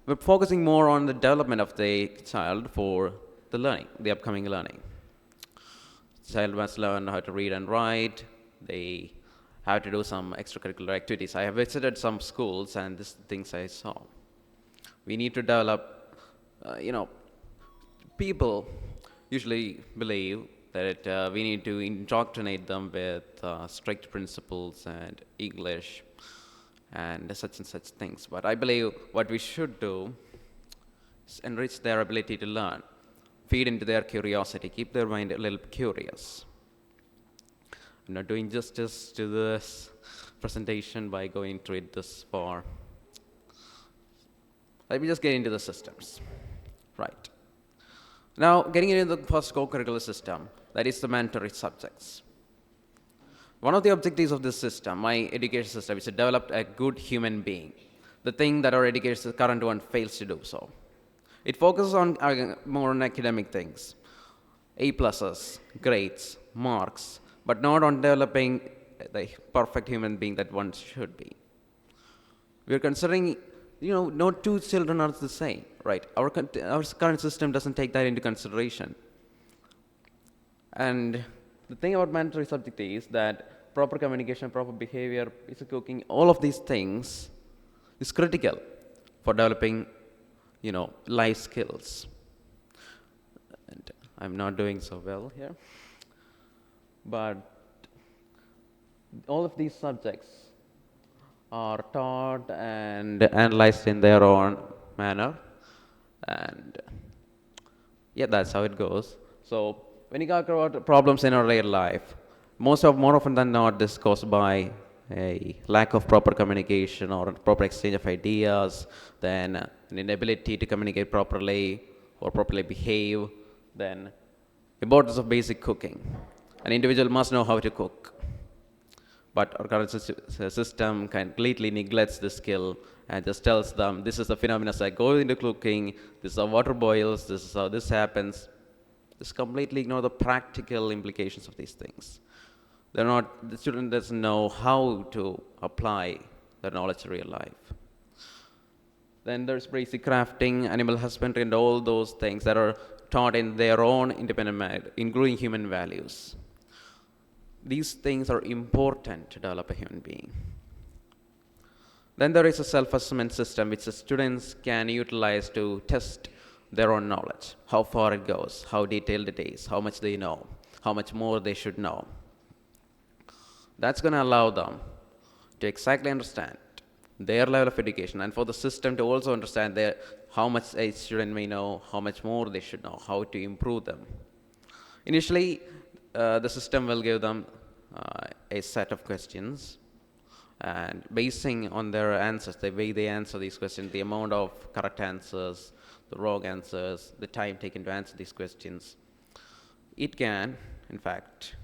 we're focusing more on the development of the child for the learning, the upcoming learning. The child must learn how to read and write. They have to do some extracurricular activities. I have visited some schools, and these things I saw. We need to develop, people usually believe that we need to indoctrinate them with strict principles and English and such things. But I believe what we should do is enrich their ability to learn, feed into their curiosity, keep their mind a little curious. I'm not doing justice to this presentation by going through it this far. Let me just get into the systems. Right. Now, getting into the first co-curricular system, that is the mandatory subjects. One of the objectives of this system, my education system, is to develop a good human being, the thing that our education current one fails to do so. It focuses on more on academic things. A pluses, grades, marks, but not on developing the perfect human being that one should be. We're considering, no two children are the same, right? Our current system doesn't take that into consideration. And the thing about mandatory subject is that proper communication, proper behavior, basic cooking, all of these things is critical for developing, life skills. And I'm not doing so well here. But all of these subjects are taught and analyzed in their own manner. And yeah, that's how it goes. So when you talk about problems in our real life, more often than not, this caused by a lack of proper communication or proper exchange of ideas, then an inability to communicate properly or properly behave, then importance of basic cooking. An individual must know how to cook. But our current system completely neglects this skill and just tells them, this is the phenomena that goes into cooking, this is how water boils, this is how this happens. Just completely ignore the practical implications of these things. The student doesn't know how to apply their knowledge to real life. Then there's basic crafting, animal husbandry, and all those things that are taught in their own independent manner, including human values. These things are important to develop a human being. Then there is a self-assessment system which the students can utilize to test their own knowledge, how far it goes, how detailed it is, how much they know, how much more they should know. That's going to allow them to exactly understand their level of education, and for the system to also understand how much a student may know, how much more they should know, how to improve them. Initially, the system will give them a set of questions, and basing on their answers, the way they answer these questions, the amount of correct answers, the wrong answers, the time taken to answer these questions, it can, in fact,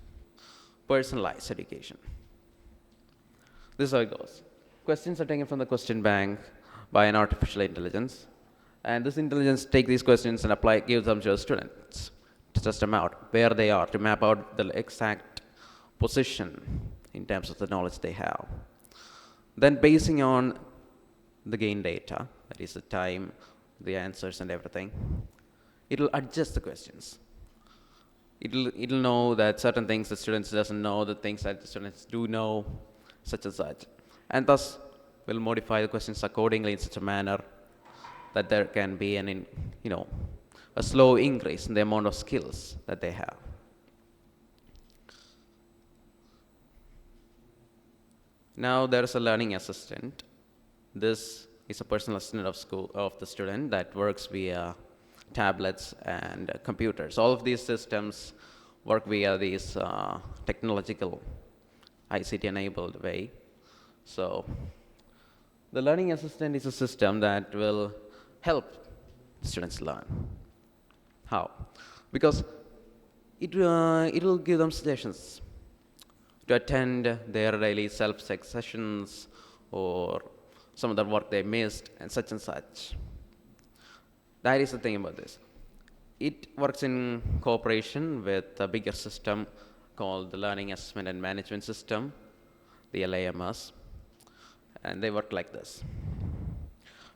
personalize education. This is how it goes. Questions are taken from the question bank by an artificial intelligence, and this intelligence takes these questions and gives them to the students to test them out, where they are, to map out the exact position in terms of the knowledge they have. Then basing on the gain data, that is the time, the answers and everything, it will adjust the questions. It'll know that certain things the students doesn't know, the things that the students do know, such and such. And thus will modify the questions accordingly in such a manner that there can be a slow increase in the amount of skills that they have. Now there is a learning assistant. This is a personal assistant of the student that works via tablets and computers. All of these systems work via these technological ICT-enabled way. So the learning assistant is a system that will help students learn. How? Because it will give them suggestions to attend their daily self-check sessions or some of the work they missed and such and such. That is the thing about this. It works in cooperation with a bigger system called the Learning Assessment and Management System, the LAMS, and they work like this.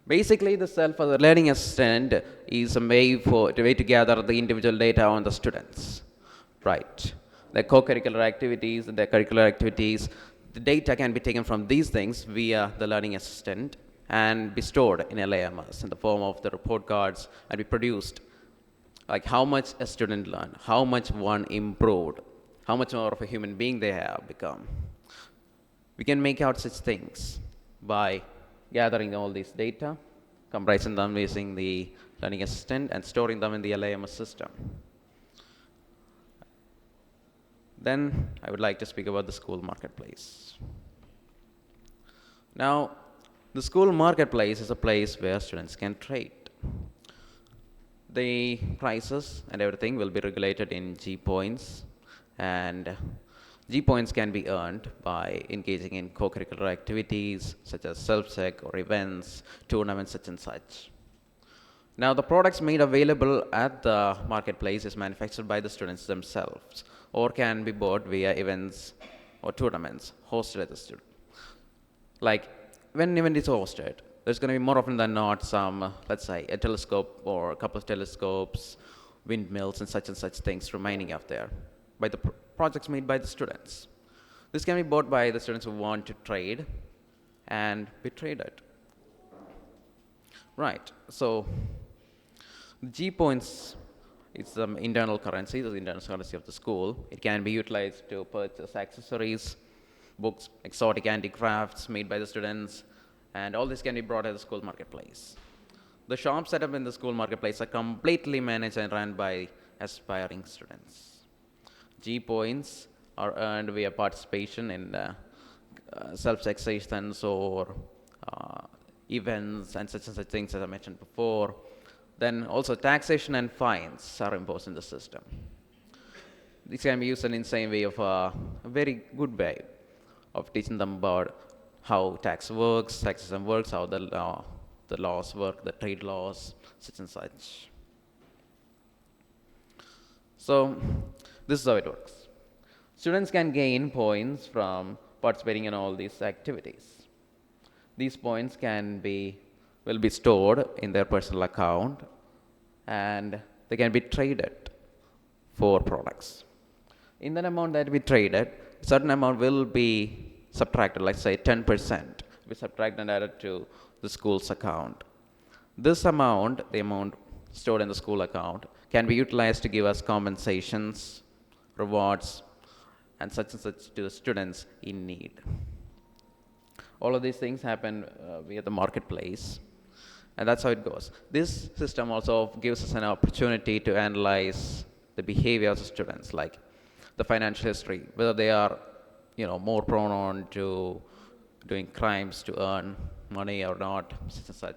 Basically, the learning assistant is a way to gather the individual data on the students, right? Their co-curricular activities and their curricular activities, the data can be taken from these things via the learning assistant and be stored in LAMS in the form of the report cards and be produced, like how much a student learned, how much one improved, how much more of a human being they have become. We can make out such things by gathering all these data, comprising them using the learning assistant and storing them in the LAMS system. Then I would like to speak about the school marketplace. Now, the school marketplace is a place where students can trade. The prices and everything will be regulated in G points, and G points can be earned by engaging in co-curricular activities such as self-check or events, tournaments, such and such. Now, the products made available at the marketplace is manufactured by the students themselves or can be bought via events or tournaments hosted at the student. Like, when an event is hosted, there's going to be more often than not some, let's say, a telescope or a couple of telescopes, windmills, and such things remaining out there by the projects made by the students. This can be bought by the students who want to trade and be traded. Right, so G points is the internal currency, the internal currency of the school. It can be utilized to purchase accessories, books, exotic handicrafts made by the students, and all this can be brought at the school marketplace. The shops set up in the school marketplace are completely managed and run by aspiring students. G points are earned via participation in self-exertions or events and such things as I mentioned before. Then also taxation and fines are imposed in the system. This can be used in the same way of a very good way of teaching them about how tax works, taxation works, how the laws work, the trade laws, such and such. So this is how it works. Students can gain points from participating in all these activities. These points will be stored in their personal account and they can be traded for products. In that amount that we traded, a certain amount will be subtracted, let's say 10%, be subtracted and added to the school's account. This amount, the amount stored in the school account, can be utilized to give us compensations, rewards, and such to the students in need. All of these things happen via the marketplace, and that's how it goes. This system also gives us an opportunity to analyze the behavior of the students, like the financial history, whether they are more prone on to doing crimes to earn money or not, such and such.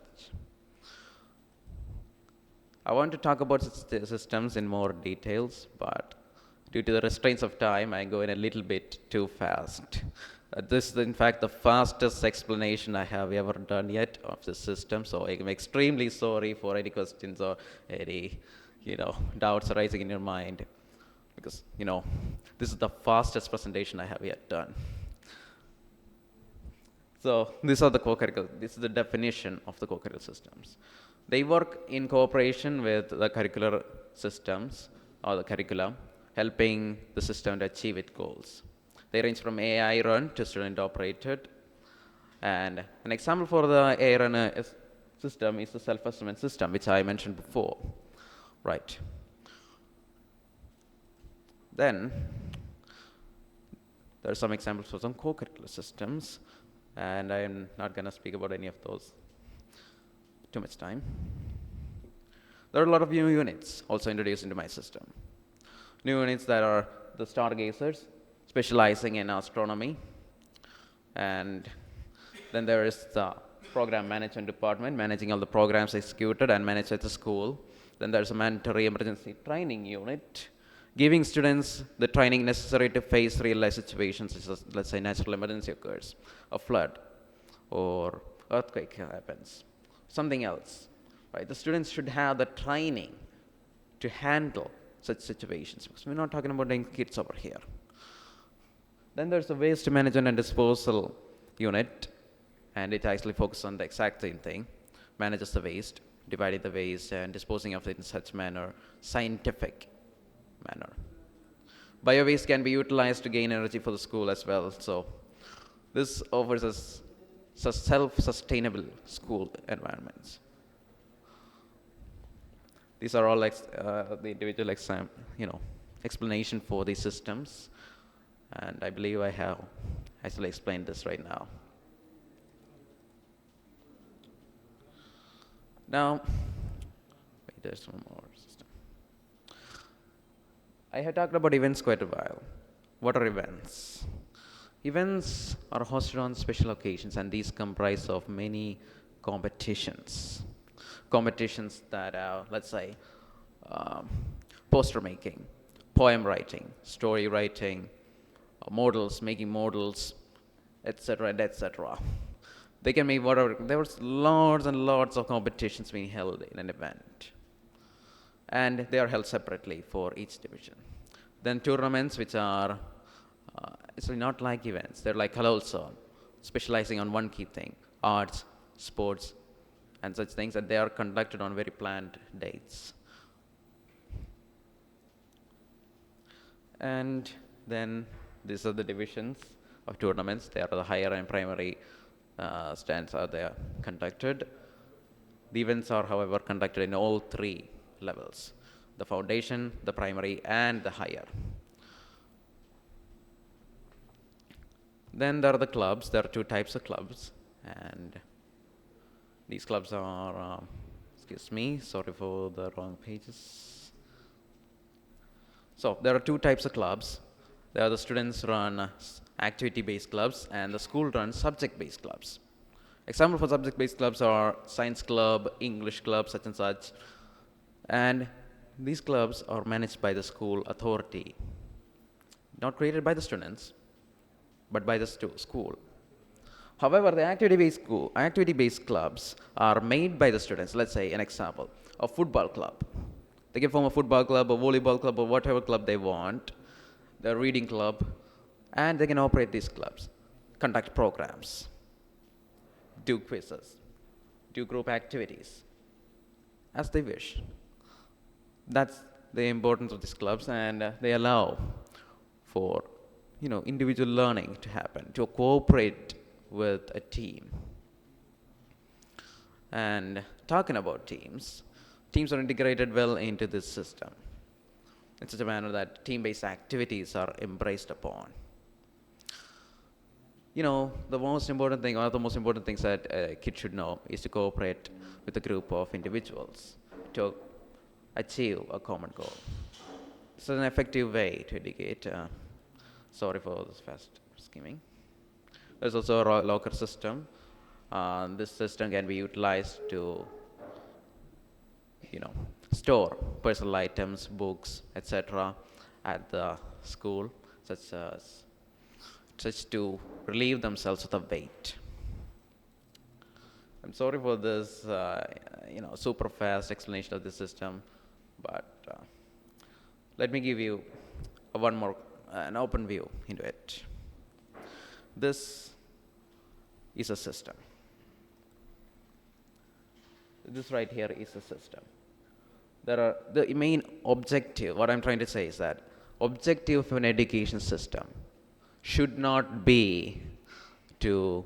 I want to talk about systems in more details, but due to the restraints of time, I go in a little bit too fast. This is, in fact, the fastest explanation I have ever done yet of the system, so I'm extremely sorry for any questions or any, doubts arising in your mind, because, this is the fastest presentation I have yet done. So these are the co-curricular. This is the definition of the co-curricular systems. They work in cooperation with the curricular systems or the curriculum, helping the system to achieve its goals. They range from AI run to student operated. And an example for the AI run system is the self-assessment system, which I mentioned before. Right. Then there are some examples for some co-curricular systems, and I'm not going to speak about any of those. Too much time. There are a lot of new units also introduced into my system. New units that are the stargazers, specializing in astronomy. And then there is the program management department, managing all the programs executed and managed at the school. Then there's a mandatory emergency training unit, giving students the training necessary to face real-life situations, such as, let's say, natural emergency occurs, a flood, or earthquake happens, something else. Right? The students should have the training to handle such situations, because we're not talking about young kids over here. Then there's the waste management and disposal unit, and it actually focuses on the exact same thing, manages the waste, dividing the waste and disposing of it in such manner, scientific manner. Bio-waste can be utilized to gain energy for the school as well. So this offers us self-sustainable school environments. These are all the individual explanation for these systems, and I believe I have actually explained this right now. Now, wait, there's one more system. I have talked about events quite a while. What are events? Events are hosted on special occasions, and these comprise of many competitions. Competitions that are, let's say, poster making, poem writing, story writing, models, making models, etc., etc. They can make whatever. There was lots and lots of competitions being held in an event, and they are held separately for each division. Then tournaments, which are it's not like events. They're like also specializing on one key thing: arts, sports, and such things, and they are conducted on very planned dates. And then these are the divisions of tournaments. They are the higher and primary stands are there conducted. The events are, however, conducted in all three levels: the foundation, the primary, and the higher. Then there are the clubs. There are two types of clubs, and these clubs are, excuse me, sorry for the wrong pages. So there are two types of clubs. There are the students run activity-based clubs, and the school runs subject-based clubs. Example for subject-based clubs are science club, English club, such and such. And these clubs are managed by the school authority, not created by the students, but by the school. However, the activity-based clubs are made by the students. Let's say an example, a football club. They can form a football club, a volleyball club, or whatever club they want, the reading club, and they can operate these clubs, conduct programs, do quizzes, do group activities, as they wish. That's the importance of these clubs, and they allow for individual learning to happen, to cooperate with a team. And talking about teams are integrated well into this system in such a manner that team-based activities are embraced upon. The most important thing, one of the most important things that a kid should know is to cooperate with a group of individuals to achieve a common goal. It's an effective way to educate. Sorry for this fast skimming. There's also a locker system. This system can be utilized to, store personal items, books, etc. at the school, such to relieve themselves of the weight. I'm sorry for this, super fast explanation of the system, but let me give you an open view into it. This is a system. This right here is a system. The main objective, what I'm trying to say is that objective of an education system should not be to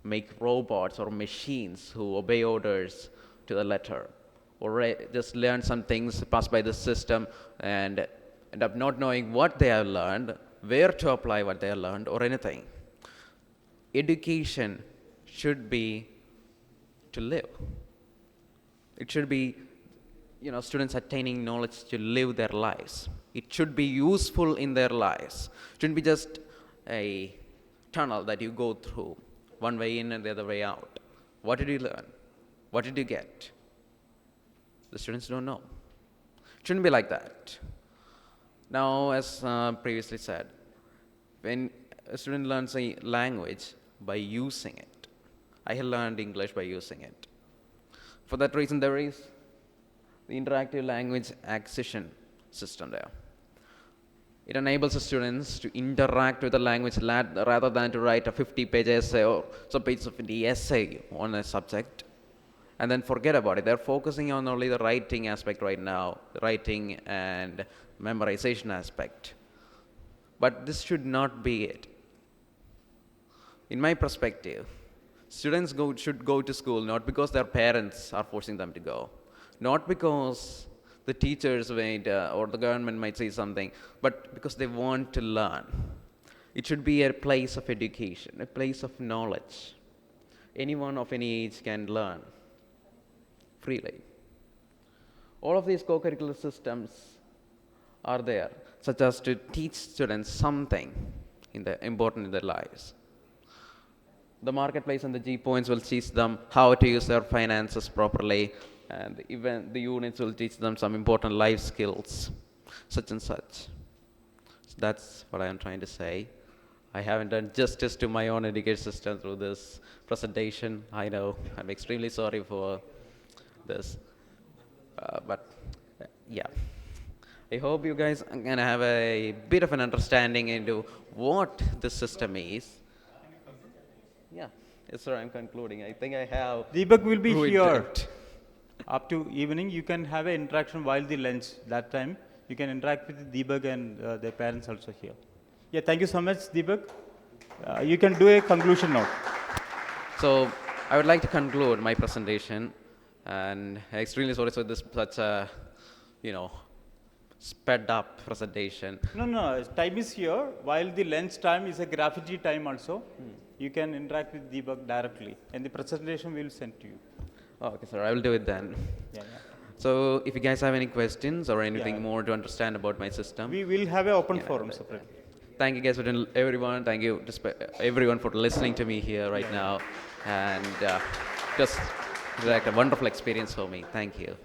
make robots or machines who obey orders to the letter, or just learn some things, pass by the system, and end up not knowing what they have learned, where to apply what they have learned, or anything. Education should be to live. It should be, students attaining knowledge to live their lives. It should be useful in their lives. It shouldn't be just a tunnel that you go through, one way in and the other way out. What did you learn? What did you get? The students don't know. It shouldn't be like that. Now, as previously said, when a student learns a language by using it, I have learned English by using it. For that reason, there is the interactive language acquisition system there. It enables the students to interact with the language rather than to write a 50-page essay or some pages of the essay on a subject and then forget about it. They're focusing on only the writing aspect right now, the writing and memorization aspect. But this should not be it. In my perspective, students should go to school not because their parents are forcing them to go, not because the teachers or the government might say something, but because they want to learn. It should be a place of education, a place of knowledge. Anyone of any age can learn freely. All of these co-curricular systems are there, such as to teach students something important in their lives. The marketplace and the G points will teach them how to use their finances properly, and even the units will teach them some important life skills, such and such. So that's what I am trying to say. I haven't done justice to my own education system through this presentation. I know. I'm extremely sorry for this. But yeah. I hope you guys are going to have a bit of an understanding into what the system is. Yeah, yes, sir, I'm concluding. I think I have. Deepak will be ruined here it. up to evening. You can have an interaction while the lunch. That time, you can interact with Deepak and their parents also here. Yeah, thank you so much, Deepak. You can do a conclusion now. So I would like to conclude my presentation, and I'm extremely sorry for this such a, sped up presentation. No, time is here. While the lunch time is a graffiti time also, you can interact with Deepak directly, and the presentation will send to you. Okay, sir, I will do it then. Yeah. So if you guys have any questions or anything Yeah. more to understand about my system, We will have an open forum separately. thank you guys for everyone. Thank you everyone for listening to me here right now, and just like a wonderful experience for me. Thank you.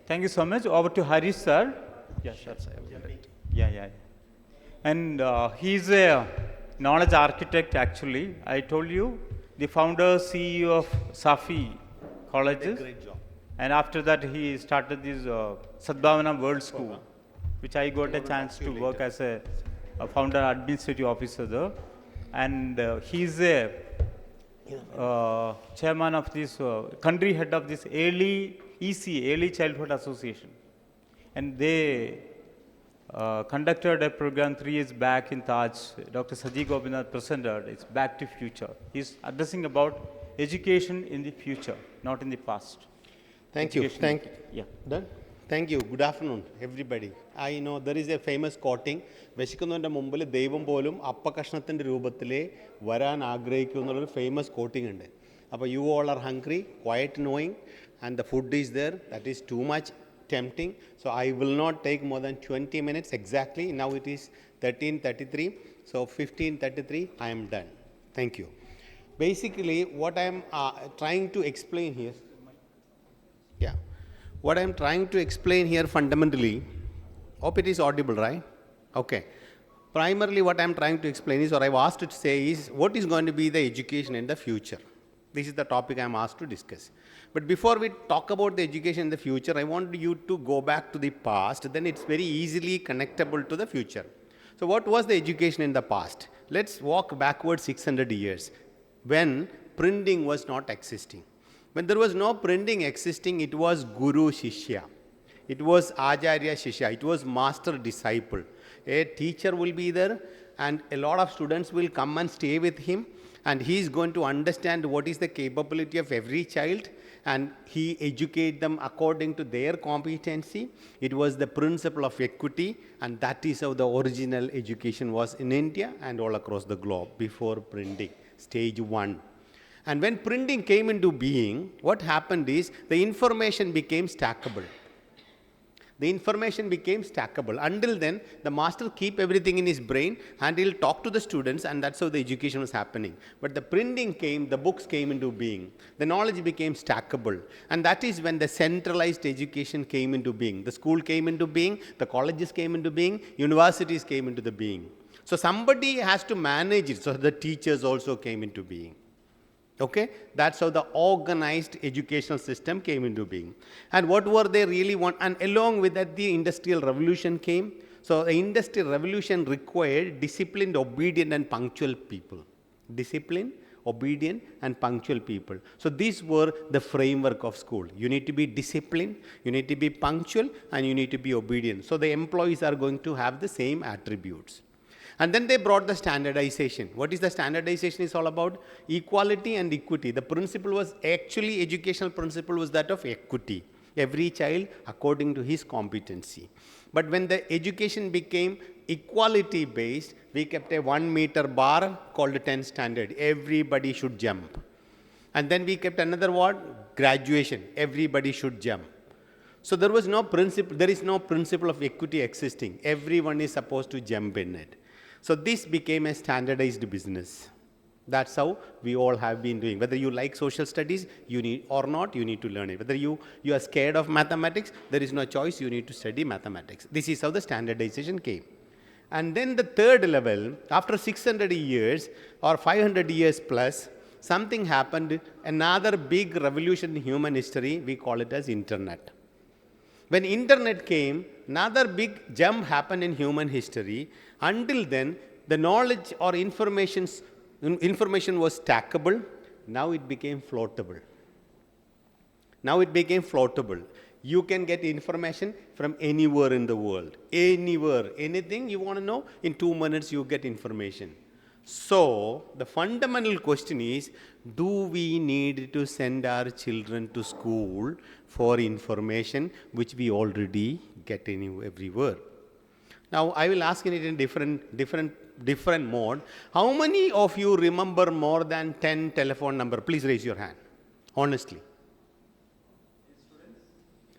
Thank you so much. Over to Harish sir. Yeah, sure. That's it. Yeah. And he's a knowledge architect actually. I told you, the founder, CEO of Safi Colleges. Great job. And after that, he started this Sadbhavana World School, which I got a chance to work as a founder administrative officer there. And he's a chairman of this, country head of this Early Childhood Association. And they conducted a program 3 years back in Taj. Dr. Saji Gopinath presented, it's Back to Future. He's addressing about education in the future, not in the past. Thank you. Education. Yeah. Done? Thank you. Good afternoon, everybody. I know there is a famous quoting, വിശക്കുന്നതിൻ്റെ മുമ്പിൽ ദൈവം പോലും അപ്പകഷ്ണത്തിൻ്റെ രൂപത്തിലേ വരാൻ ആഗ്രഹിക്കും എന്നുള്ളൊരു famous quoting ഉണ്ട്. അപ്പോൾ you all are hungry, quite knowing, and the food is there. That is too much tempting. So I will not take more than 20 minutes exactly. Now it is 13:33. So 15:33, I am done. Thank you. Basically, what I am trying to explain here. Yeah. What I am trying to explain here fundamentally, hope it is audible, right? Okay. Primarily what I am trying to explain is, or I have asked to say is, what is going to be the education in the future? This is the topic I am asked to discuss. But before we talk about the education in the future, I want you to go back to the past, then it's very easily connectable to the future. So what was the education in the past? Let's walk backward 600 years, when printing was not existing. When there was no printing existing, it was Guru Shishya. It was Acharya Shishya. It was master disciple. A teacher will be there, and a lot of students will come and stay with him, and he is going to understand what is the capability of every child, and he educate them according to their competency. It was the principle of equity, and that is how the original education was in India and all across the globe before printing, stage 1. And when printing came into being, what happened is the information became stackable. The information became stackable. Until then, the master keep everything in his brain and he'll talk to the students, and that's how the education was happening. But the printing came, the books came into being. The knowledge became stackable. And that is when the centralized education came into being. The school came into being, the colleges came into being, universities came into the being. So somebody has to manage it. So the teachers also came into being. Okay, that's how the organized educational system came into being. And what were they really want? And along with that, the industrial revolution came. So the industrial revolution required disciplined, obedient, and punctual people. Disciplined, obedient, and punctual people. So these were the framework of school. You need to be disciplined, you need to be punctual, and you need to be obedient. So the employees are going to have the same attributes. And then they brought the standardization. What is the standardization is all about? Equality and equity. The principle was actually, educational principle was that of equity. Every child according to his competency. But when the education became equality based, we kept a 1 meter bar called 10 standard. Everybody should jump. And then we kept another word, graduation. Everybody should jump. So there was no principle, there is no principle of equity existing. Everyone is supposed to jump in it. So this became a standardized business. That's how we all have been doing. Whether you like social studies, you need or not, you need to learn it. Whether you are scared of mathematics, there is no choice, you need to study mathematics. This is how the standardization came. And then the third level, after 600 years or 500 years plus, something happened, another big revolution in human history, we call it as internet. When internet came, another big jump happened in human history. Until then, the knowledge or information was stackable. Now it became floatable. Now it became floatable. You can get information from anywhere in the world. Anywhere. Anything you want to know, in 2 minutes you get information. So, the fundamental question is, do we need to send our children to school for information which we already get everywhere? Now, I will ask it in different mode. How many of you remember more than 10 telephone number? Please raise your hand, honestly.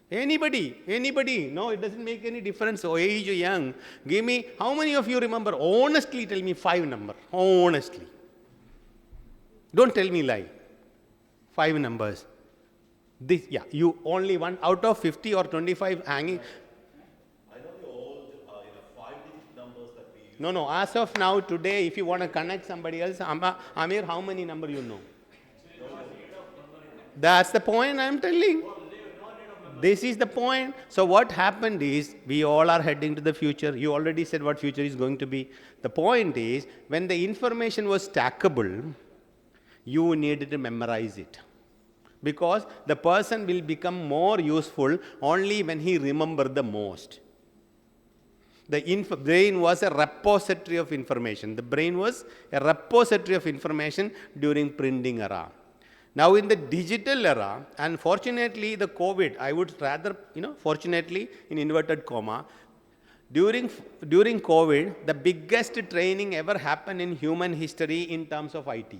Anybody? No, it doesn't make any difference. So age or young. Give me, how many of you remember? Honestly, tell me 5 number. Honestly. Don't tell me lie. 5 numbers. This, yeah, you only one out of 50 or 25 hanging. I know the old 5-digit numbers that we use. No. As of now, today, if you want to connect somebody else, Amir, how many number you know? That's the point I'm telling. This is the point. So what happened is, we all are heading to the future. You already said what future is going to be. The point is, when the information was stackable, you needed to memorize it. Because the person will become more useful only when he remembers the most. The brain was a repository of information. The brain was a repository of information during printing era. Now in the digital era, and fortunately the COVID, I would rather, fortunately in inverted comma, during COVID, the biggest training ever happened in human history in terms of IT.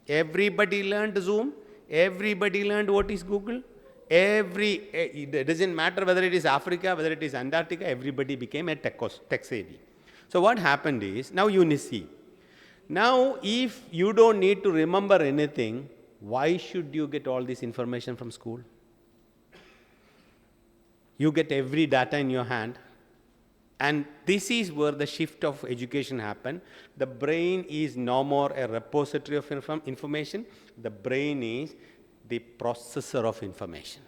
Everybody learned Zoom. Everybody learned what is Google. It doesn't matter whether it is Africa, whether it is Antarctica, everybody became a tech savvy. So what happened is, now you see. Now if you don't need to remember anything, why should you get all this information from school? You get every data in your hand. And this is where the shift of education happened. The brain is no more a repository of information. The brain is the processor of information.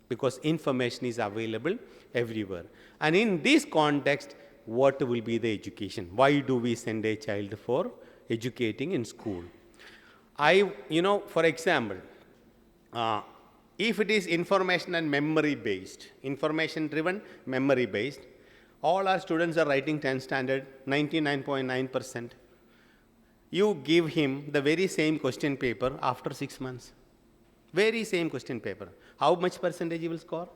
Because information is available everywhere. And in this context, what will be the education? Why do we send a child for educating in school? For example, if it is information and memory based, information driven, memory based, all our students are writing 10th standard, 99.9%. You give him the very same question paper after 6 months. Very same question paper. How much percentage he will score?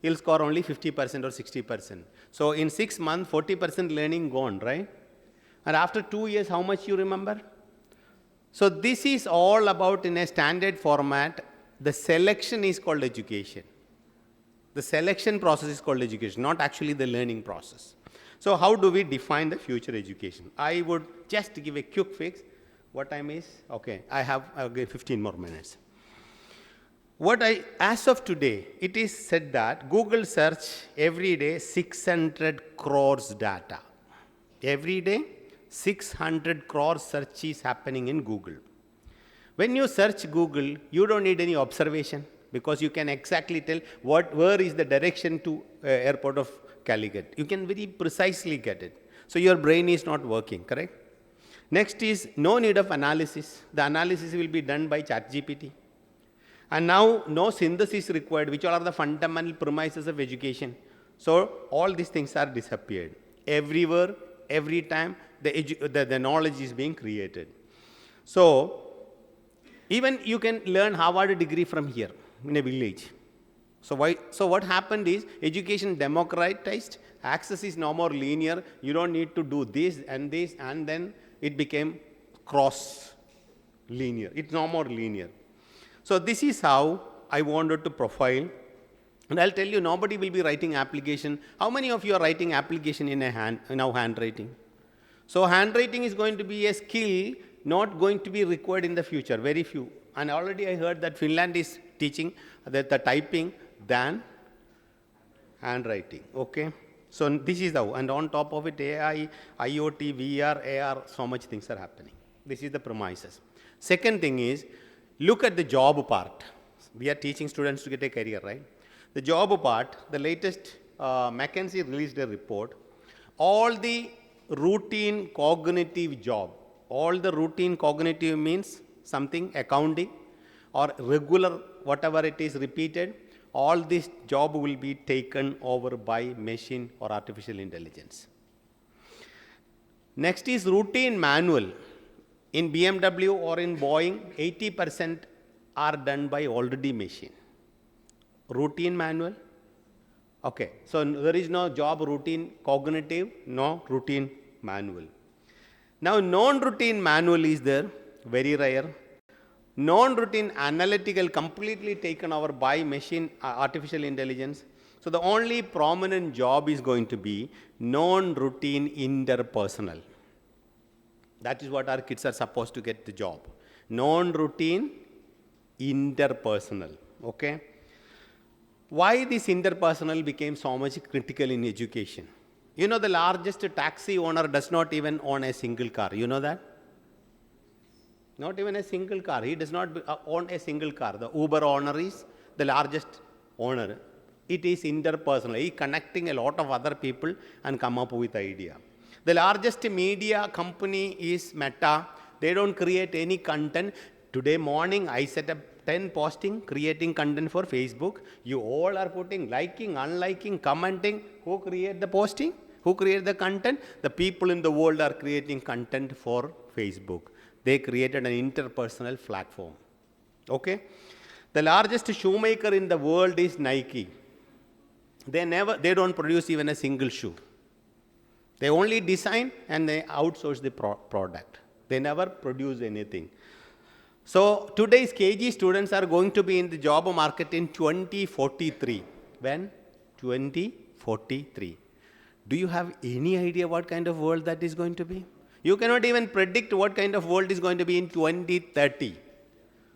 He'll score only 50% or 60%. So in 6 months, 40% learning gone, right? And after 2 years, how much you remember? So this is all about, in a standard format, the selection is called education. The selection process is called education, not actually the learning process. So how do we define the future education? I would just give a quick fix. What time is? Okay, I have 15 more minutes. As of today, it is said that Google search every day 600 crores data. Every day, 600 crores search is happening in Google. When you search Google, you don't need any observation because you can exactly tell where is the direction to airport of Calicut. You can very precisely get it. So your brain is not working, correct? Next is no need of analysis. The analysis will be done by ChatGPT. And now no synthesis required, which are the fundamental premises of education. So all these things are disappeared. Everywhere, every time, the knowledge is being created. So even you can learn Harvard degree from here in a village. So what happened is education democratized, access is no more linear. You don't need to do this, and then it became cross linear. It's no more linear. So this is how I wanted to profile. And I'll tell you, nobody will be writing application. How many of you are writing application in now handwriting? So handwriting is going to be a skill not going to be required in the future, very few. And already I heard that Finland is teaching the typing than handwriting, okay? So this is how, and on top of it, AI, IoT, VR, AR, so much things are happening. This is the premises. Second thing is, look at the job part. We are teaching students to get a career, right? The job part, the latest McKinsey released a report. All the routine cognitive job, all the routine cognitive means something accounting or regular, whatever it is repeated, all this job will be taken over by machine or artificial intelligence. Next is routine manual. In BMW or in Boeing, 80% are done by already machine. Routine manual. Okay, so there is no job routine cognitive, no routine manual. Now non-routine manual is there, very rare. Non-routine analytical completely taken over by machine artificial intelligence. So the only prominent job is going to be non-routine interpersonal. That is what our kids are supposed to get the job. Non-routine interpersonal. Okay. Why this interpersonal became so much critical in education? You know, the largest taxi owner does not even own a single car. You know that? Not even a single car. He does not own a single car. The Uber owner is the largest owner. It is interpersonal. He is connecting a lot of other people and come up with idea. The largest media company is Meta. They don't create any content. Today morning I set up 10 posting, creating content for Facebook. You all are putting liking, unliking, commenting. Who create the posting? Who create the content? The people in the world are creating content for Facebook. They created an interpersonal platform. Okay? The largest shoemaker in the world is Nike. They don't produce even a single shoe. They only design and they outsource the product. They never produce anything. So today's KG students are going to be in the job market in 2043. When? 2043. Do you have any idea what kind of world that is going to be? You cannot even predict what kind of world is going to be in 2030.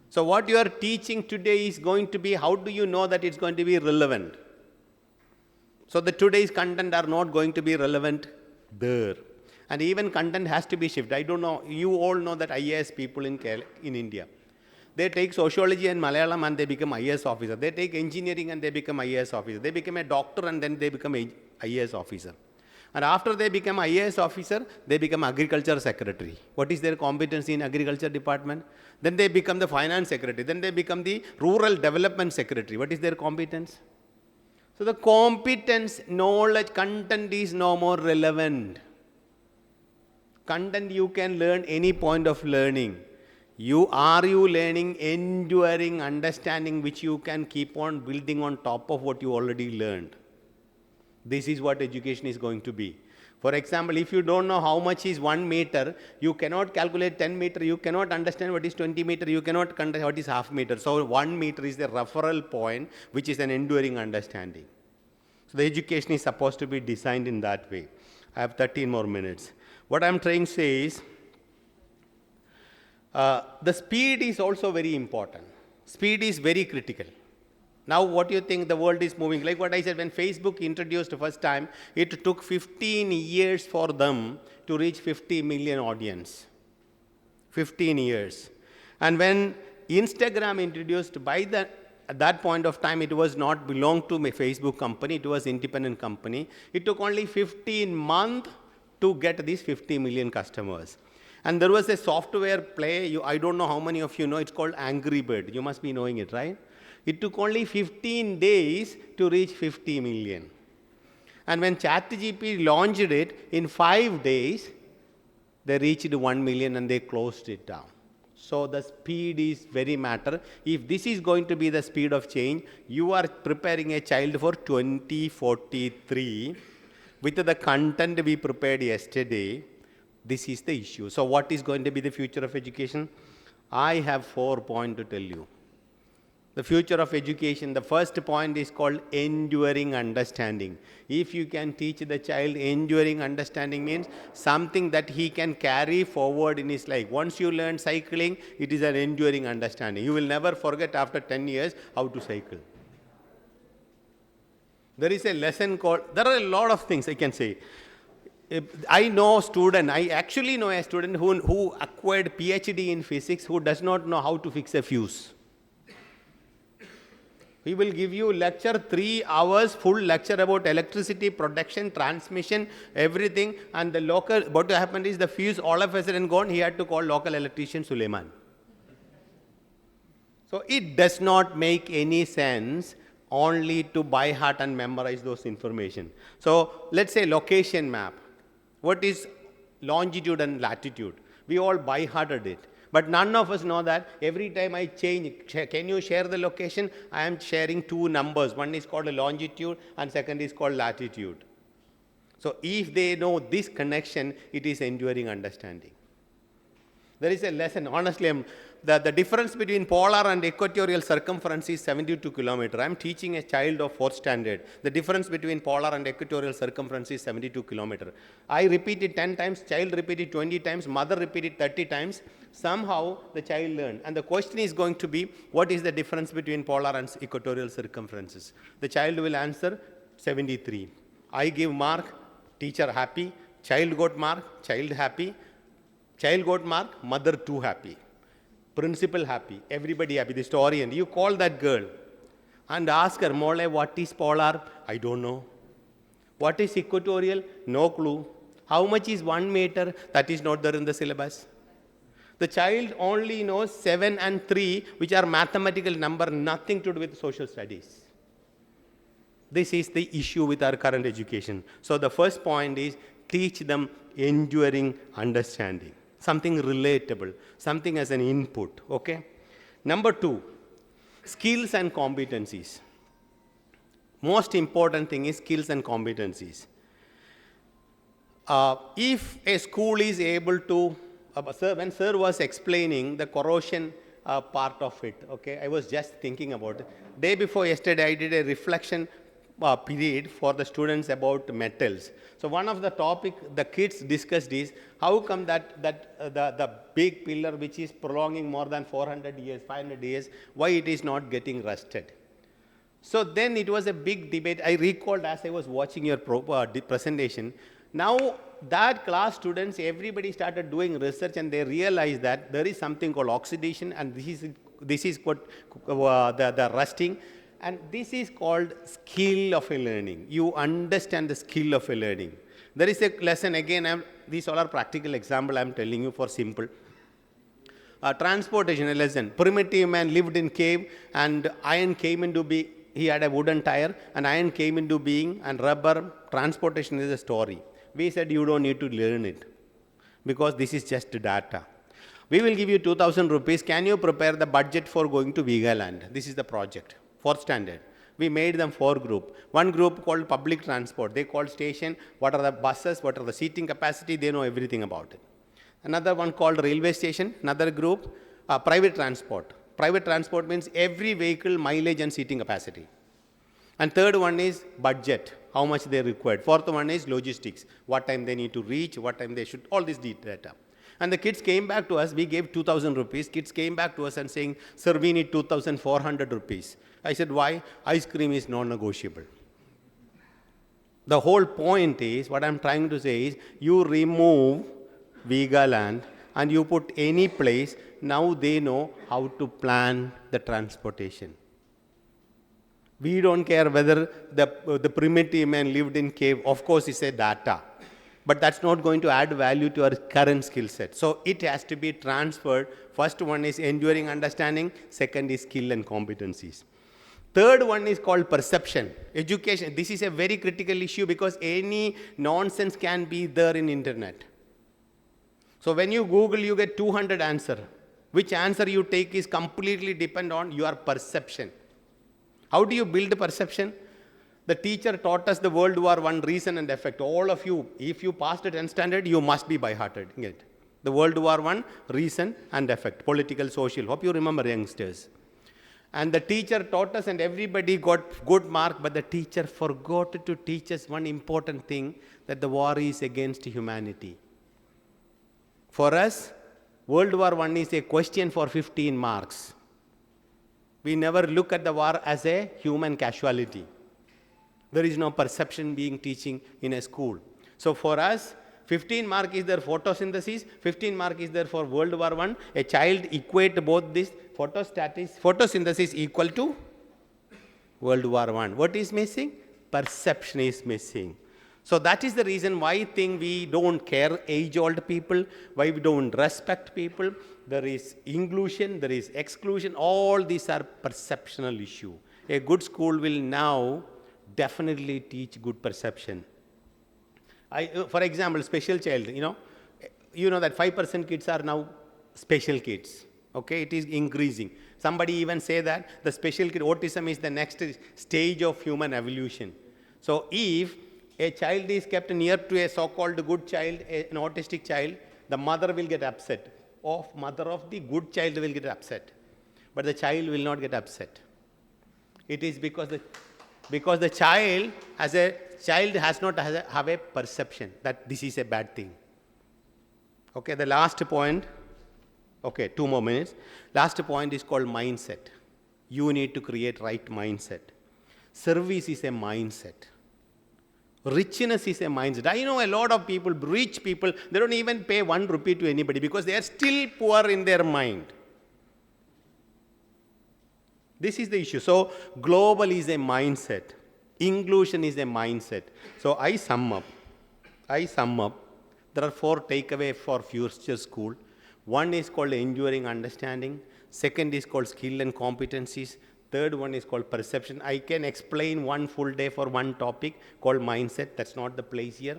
So what you are teaching today is going to be, how do you know that it's going to be relevant? So the today's content are not going to be relevant there. And even content has to be shifted. I don't know, you all know that IAS people in India. They take sociology and Malayalam and they become IAS officer. They take engineering and they become IAS officer. They become a doctor and then they become a IAS officer. And after they become IAS officer, they become agriculture secretary. What is their competency in agriculture department? Then they become the finance secretary. Then they become the rural development secretary. What is their competence? So the competence, knowledge, content is no more relevant. Content you can learn any point of learning. You learning enduring understanding which you can keep on building on top of what you already learned. This is what education is going to be. For example, if you don't know how much is 1 meter, you cannot calculate 10 meter, you cannot understand what is 20 meter, you cannot understand what is half meter. So 1 meter is the referral point, which is an enduring understanding. So the education is supposed to be designed in that way. I have 13 more minutes. What I am trying to say is, the speed is also very important. Speed is very critical. Now what do you think the world is moving? Like what I said, when Facebook introduced the first time, it took 15 years for them to reach 50 million audience. 15 years. And when Instagram introduced, at that point of time, it was not belong to a Facebook company, it was independent company. It took only 15 months to get these 50 million customers. And there was a software play, I don't know how many of you know, it's called Angry Bird. You must be knowing it, right? It took only 15 days to reach 50 million. And when ChatGPT launched it, in 5 days, they reached 1 million and they closed it down. So the speed is very matter. If this is going to be the speed of change, you are preparing a child for 2043 with the content we prepared yesterday. This is the issue. So what is going to be the future of education? I have 4 points to tell you. The future of education, the first point is called enduring understanding. If you can teach the child enduring understanding means something that he can carry forward in his life. Once you learn cycling, it is an enduring understanding. You will never forget after 10 years how to cycle. There is a lesson called, there are a lot of things I can say. I actually know a student who acquired PhD in physics who does not know how to fix a fuse. He will give you lecture, 3 hours, full lecture about electricity, production, transmission, everything. And what happened is the fuse all of a sudden gone. He had to call local electrician Suleiman. So it does not make any sense only to by heart and memorize those information. So let's say location map. What is longitude and latitude? We all by hearted it. But none of us know that every time I change, can you share the location? I am sharing 2 numbers. One is called longitude and second is called latitude. So if they know this connection, it is enduring understanding. There is a lesson, honestly, the difference between polar and equatorial circumference is 72 kilometers. I am teaching a child of 4th standard. The difference between polar and equatorial circumference is 72 kilometers. I repeated 10 times, child repeated 20 times, mother repeated 30 times. Somehow the child learned. And the question is going to be, what is the difference between polar and equatorial circumferences? The child will answer 73. I give mark, teacher happy, child got mark, child happy. Child got mark, mother too happy. Principal happy, everybody happy, the historian. You call that girl and ask her, Mole, what is polar? I don't know. What is equatorial? No clue. How much is 1 meter? That is not there in the syllabus. The child only knows 7 and 3, which are mathematical number, nothing to do with social studies. This is the issue with our current education. So the first point is teach them enduring understanding. Something relatable, something as an input, okay? Number 2, skills and competencies. Most important thing is skills and competencies. If a school is able to, when sir was explaining the corrosion part of it, okay, I was just thinking about it. Day before yesterday, I did a reflection period for the students about metals. So one of the topic the kids discussed is how come that the big pillar which is prolonging more than 400 years, 500 years, why it is not getting rusted. So then it was a big debate. I recalled as I was watching your presentation. Now that class students, everybody started doing research and they realized that there is something called oxidation and this is what the rusting. And this is called skill of a learning. You understand the skill of a learning. There is a lesson, again, these all are practical example I am telling you for simple. Transportation, a lesson. Primitive man lived in cave and iron came into being. He had a wooden tire and iron came into being and rubber. Transportation is a story. We said you don't need to learn it because this is just data. We will give you 2,000 rupees. Can you prepare the budget for going to Vigaland? This is the project. 4th standard. We made them 4 groups. One group called public transport. They called station, what are the buses, what are the seating capacity, they know everything about it. Another one called railway station. Another group, private transport. Private transport means every vehicle, mileage and seating capacity. And third one is budget, how much they required. Fourth one is logistics, what time they need to reach, what time they should, all this data. And the kids came back to us, we gave 2,000 rupees. Kids came back to us and saying, sir, we need 2,400 rupees. I said, why? Ice cream is non-negotiable. The whole point is, what I'm trying to say is, you remove Vigaland and you put any place, now they know how to plan the transportation. We don't care whether the primitive man lived in cave, of course it's a data. But that's not going to add value to our current skill set. So it has to be transferred. First one is enduring understanding. Second is skill and competencies. Third one is called perception. Education. This is a very critical issue because any nonsense can be there in internet. So when you Google, you get 200 answers. Which answer you take is completely depend on your perception. How do you build perception? The teacher taught us the World War I reason and effect. All of you, if you passed the 10th standard, you must be by hearted it. The World War I reason and effect, political, social. Hope you remember, youngsters. And the teacher taught us and everybody got good mark, but the teacher forgot to teach us one important thing, that the war is against humanity. For us, World War I is a question for 15 marks. We never look at the war as a human casualty. There is no perception being teaching in a school. So for us, 15 mark is there photosynthesis, 15 mark is there for World War I. A child equate both this photosynthesis equal to World War I. What is missing? Perception is missing. So that is the reason why I think we don't care age-old people, why we don't respect people. There is inclusion, there is exclusion. All these are perceptional issue. A good school will now definitely teach good perception. For example, special child, you know that 5% kids are now special kids. Okay, it is increasing. Somebody even say that the special kid autism is the next stage of human evolution. So if a child is kept near to a so-called good child, an autistic child, the mother will get upset. Mother of the good child will get upset. But the child will not get upset. It is because the child has not have a perception that this is a bad thing. Okay, the last point. Okay, 2 more minutes. Last point is called mindset. You need to create right mindset. Service is a mindset. Richness is a mindset. I know a lot of people, rich people, they don't even pay 1 rupee to anybody because they are still poor in their mind. This is the issue. So, global is a mindset. Inclusion is a mindset. So, I sum up. There are 4 takeaways for future school. One is called enduring understanding. Second is called skill and competencies. Third one is called perception. I can explain 1 full day for one topic called mindset. That's not the place here.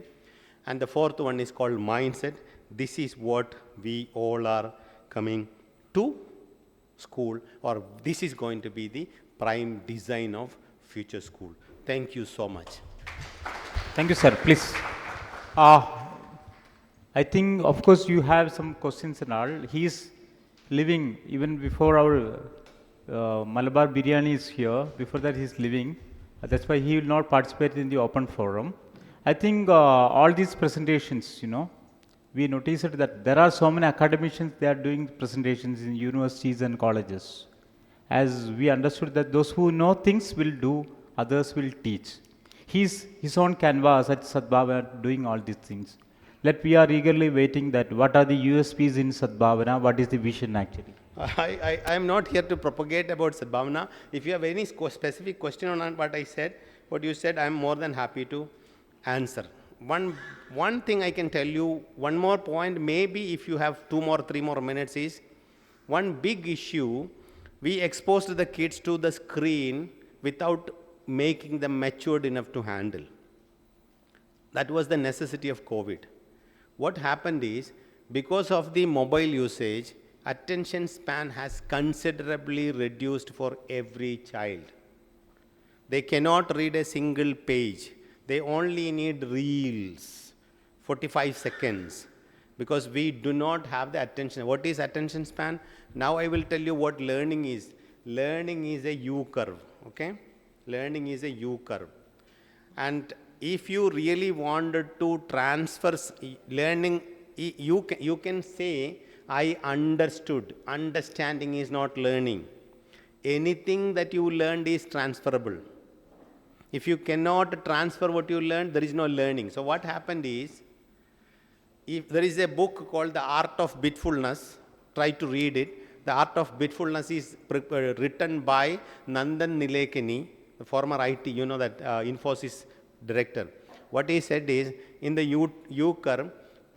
And the fourth one is called mindset. This is what we all are coming to school, or this is going to be the prime design of future school. Thank you so much. Thank you, sir. Please. I think, of course, you have some questions and all. He is living even before our Malabar Biryani is here. Before that, he is living. That's why he will not participate in the open forum. I think all these presentations, we noticed that there are so many academicians, they are doing presentations in universities and colleges. As we understood that those who know things will do, others will teach. He's his own canvas at Sadbhavana doing all these things. We are eagerly waiting that what are the USPs in Sadbhavana, what is the vision actually? I am not here to propagate about Sadbhavana. If you have any specific question on what I said, what you said, I am more than happy to answer. One thing I can tell you, one more point, maybe if you have 2 more, 3 more minutes, is one big issue, we exposed the kids to the screen without making them matured enough to handle. That was the necessity of COVID. What happened is, because of the mobile usage, attention span has considerably reduced for every child. They cannot read a single page. They only need reels, 45 seconds, because we do not have the attention. What is attention span? Now I will tell you what learning is. Learning is a U-curve, okay? Learning is a U-curve. And if you really wanted to transfer learning, you can say, I understood. Understanding is not learning. Anything that you learned is transferable. If you cannot transfer what you learned, there is no learning. So what happened is, if there is a book called The Art of Bitfulness, try to read it. The Art of Bitfulness is written by Nandan Nilekani, the former IT, that Infosys director. What he said is, in the U-curve,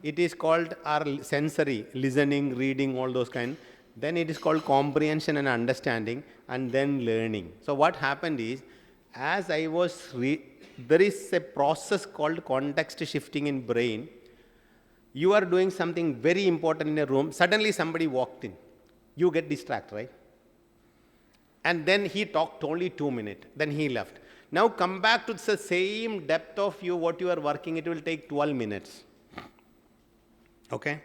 it is called our sensory, listening, reading, all those kind. Then it is called comprehension and understanding, and then learning. So what happened is, as I was, there is a process called context shifting in brain. You are doing something very important in a room, suddenly somebody walked in. You get distracted, right? And then he talked only 2 minutes, then he left. Now come back to the same depth of what you are working, it will take 12 minutes. Okay?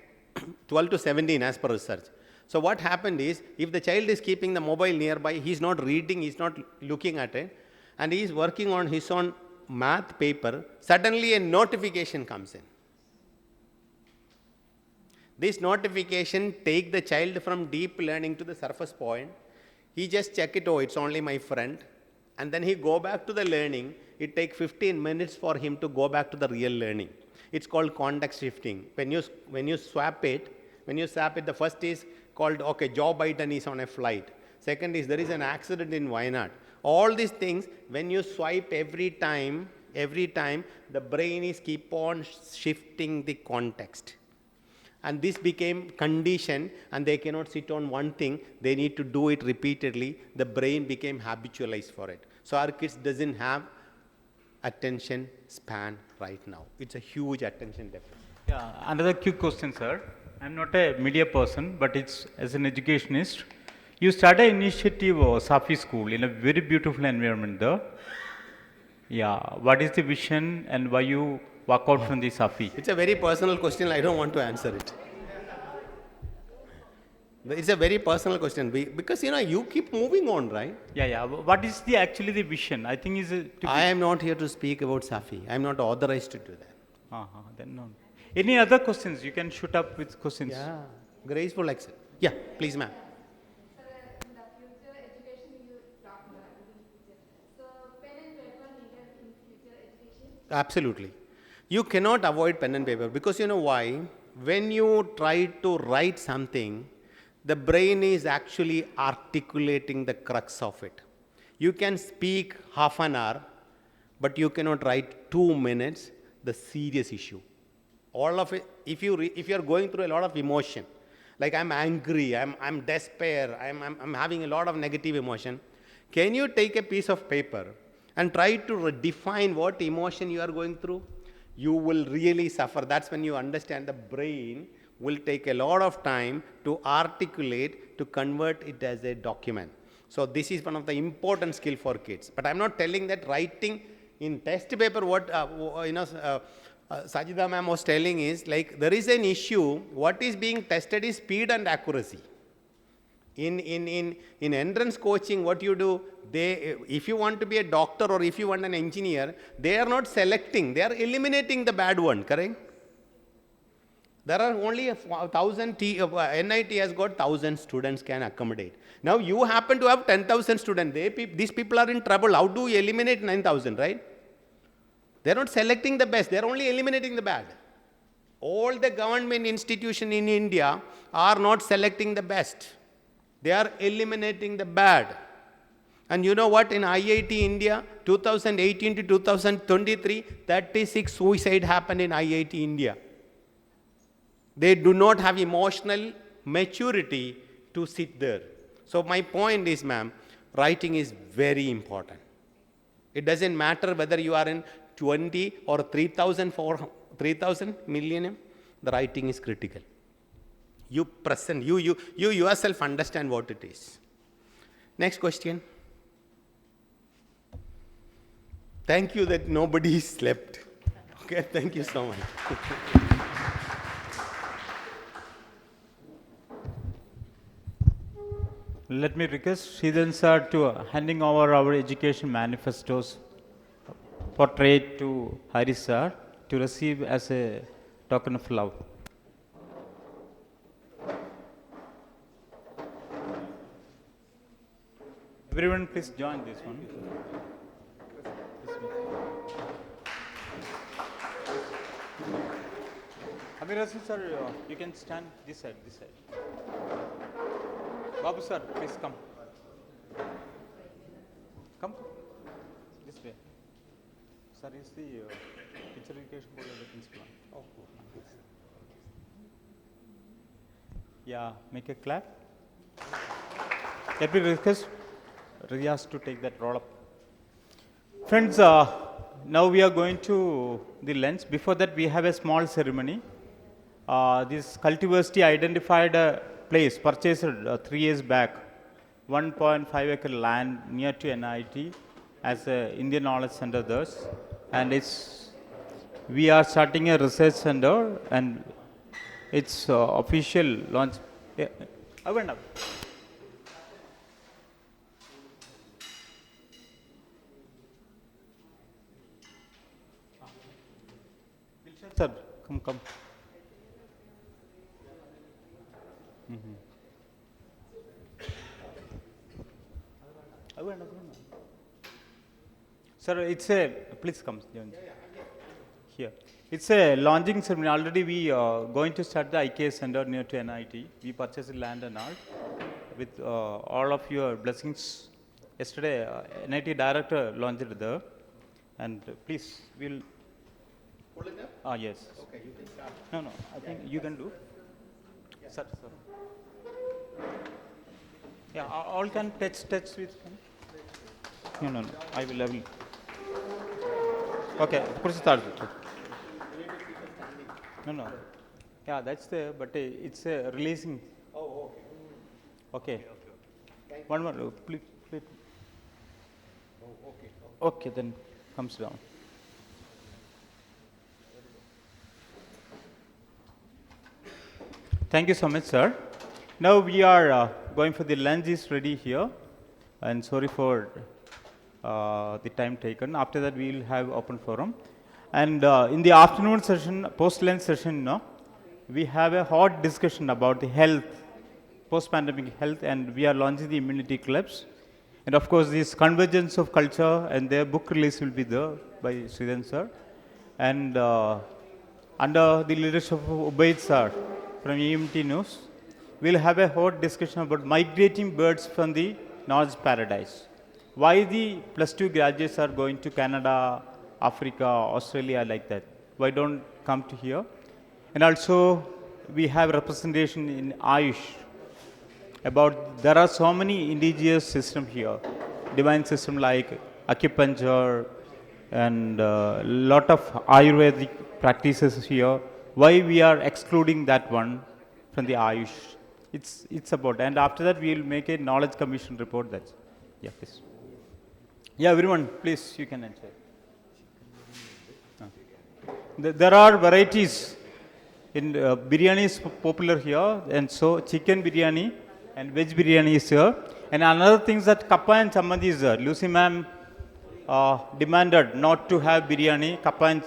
12 to 17 as per research. So what happened is, if the child is keeping the mobile nearby, he is not reading, he is not looking at it, and he is working on his own math paper, suddenly a notification comes in. This notification take the child from deep learning to the surface point. He just check it, oh, it's only my friend. And then he go back to the learning. it takes 15 minutes for him to go back to the real learning. It's called context shifting. When you swap it, the first is called, okay, Joe Biden is on a flight. Second is there is an accident in Wayanad. All these things, when you swipe every time, the brain is keep on shifting the context. And this became conditioned, and they cannot sit on one thing. They need to do it repeatedly. The brain became habitualized for it. So our kids doesn't have attention span right now. It's a huge attention deficit. Yeah, another quick question, sir. I'm not a media person, but it's as an educationist. You started an initiative Safi School in a very beautiful environment there. Yeah, what is the vision and why you walk out from the Safi? It's a very personal question. I don't want to answer it. It's a very personal question because you keep moving on, right? Yeah. What is actually the vision? I think is I am not here to speak about Safi. I am not authorized to do that. Then no. Any other questions? You can shoot up with questions. Yeah, graceful accent. Yeah, please, ma'am. Absolutely. You cannot avoid pen and paper because you know why? When you try to write something, the brain is actually articulating the crux of it. You can speak half an hour, but you cannot write 2 minutes the serious issue. All of it, if you are going through a lot of emotion, like I'm angry, I'm despair, I'm having a lot of negative emotion, can you take a piece of paper and try to define what emotion you are going through? You will really suffer. That's when you understand the brain will take a lot of time to articulate, to convert it as a document. So this is one of the important skill for kids. But I'm not telling that writing in test paper, what Sajida ma'am was telling is, like, there is an issue. What is being tested is speed and accuracy. In entrance coaching, what you do, if you want to be a doctor or if you want an engineer, they are not selecting, they are eliminating the bad one, correct? There are only 1,000, NIT has got 1,000 students can accommodate. Now you happen to have 10,000 students, these people are in trouble. How do you eliminate 9,000, right? They are not selecting the best, they are only eliminating the bad. All the government institutions in India are not selecting the best. They are eliminating the bad. And you know what? In IIT India, 2018 to 2023, 36 suicide happened in IIT India. They do not have emotional maturity to sit there. So my point is, ma'am, writing is very important. It doesn't matter whether you are in 20 or 3,000 millennium, the writing is critical. You yourself understand what it is. Next question. Thank you that nobody slept. Okay, thank you so much. Let me request Sridhan sir to handing over our education manifestos portrait to Hari sir to receive as a token of love. Everyone please join this one. Abhirasi sir, you can stand this side. Babu sir, please come. Come. This way. Sir is the teacher education board of the principal. Oh, yeah, make a clap. Let me request Riyas to take that roll up. Friends, now we are going to the lunch. Before that, we have a small ceremony. This Cultiversity identified a place purchased 3 years back, 1.5 acre land near to NIT as a Indian Knowledge Center thus, and we are starting a research center and its official launch. Yeah. I went up. Sir, come. Sir, it's a, please come, join. Here. It's a launching ceremony. Already we are going to start the IKS center near to NIT. We purchased land and all. With all of your blessings. Yesterday, NIT director launched there. And please, we'll. Ah, yes. Okay, you can start. No, I think you can do. Yeah. Sir. Yeah, all can touch with. No. I will. Okay, push start. No. Yeah, that's there, but it's releasing. Oh, okay. One more, please. Oh, okay. Okay, then comes down. Thank you so much, sir. Now we are going for the lunch is ready here, and sorry for the time taken. After that, we will have open forum, and in the afternoon session, post-lunch session, we have a hot discussion about the health, post-pandemic health, and we are launching the immunity clubs, and of course, this convergence of culture and their book release will be there by Sridhan sir, and under the leadership of Ubaid sir from EMT News, we'll have a hot discussion about migrating birds from the knowledge paradise. Why the +2 graduates are going to Canada, Africa, Australia like that? Why don't come to here? And also we have representation in Ayush about there are so many indigenous systems here, divine system like acupuncture and lot of Ayurvedic practices here. Why we are excluding that one from the Ayush? It's about, and after that we will make a knowledge commission report. That's yeah, please. Yeah, everyone, please, you can answer. There are varieties. In biryani is popular here, and so chicken biryani and veg biryani is here. And another thing is that kappa and chammandi is there. Lucy ma'am demanded not to have biryani, kappa and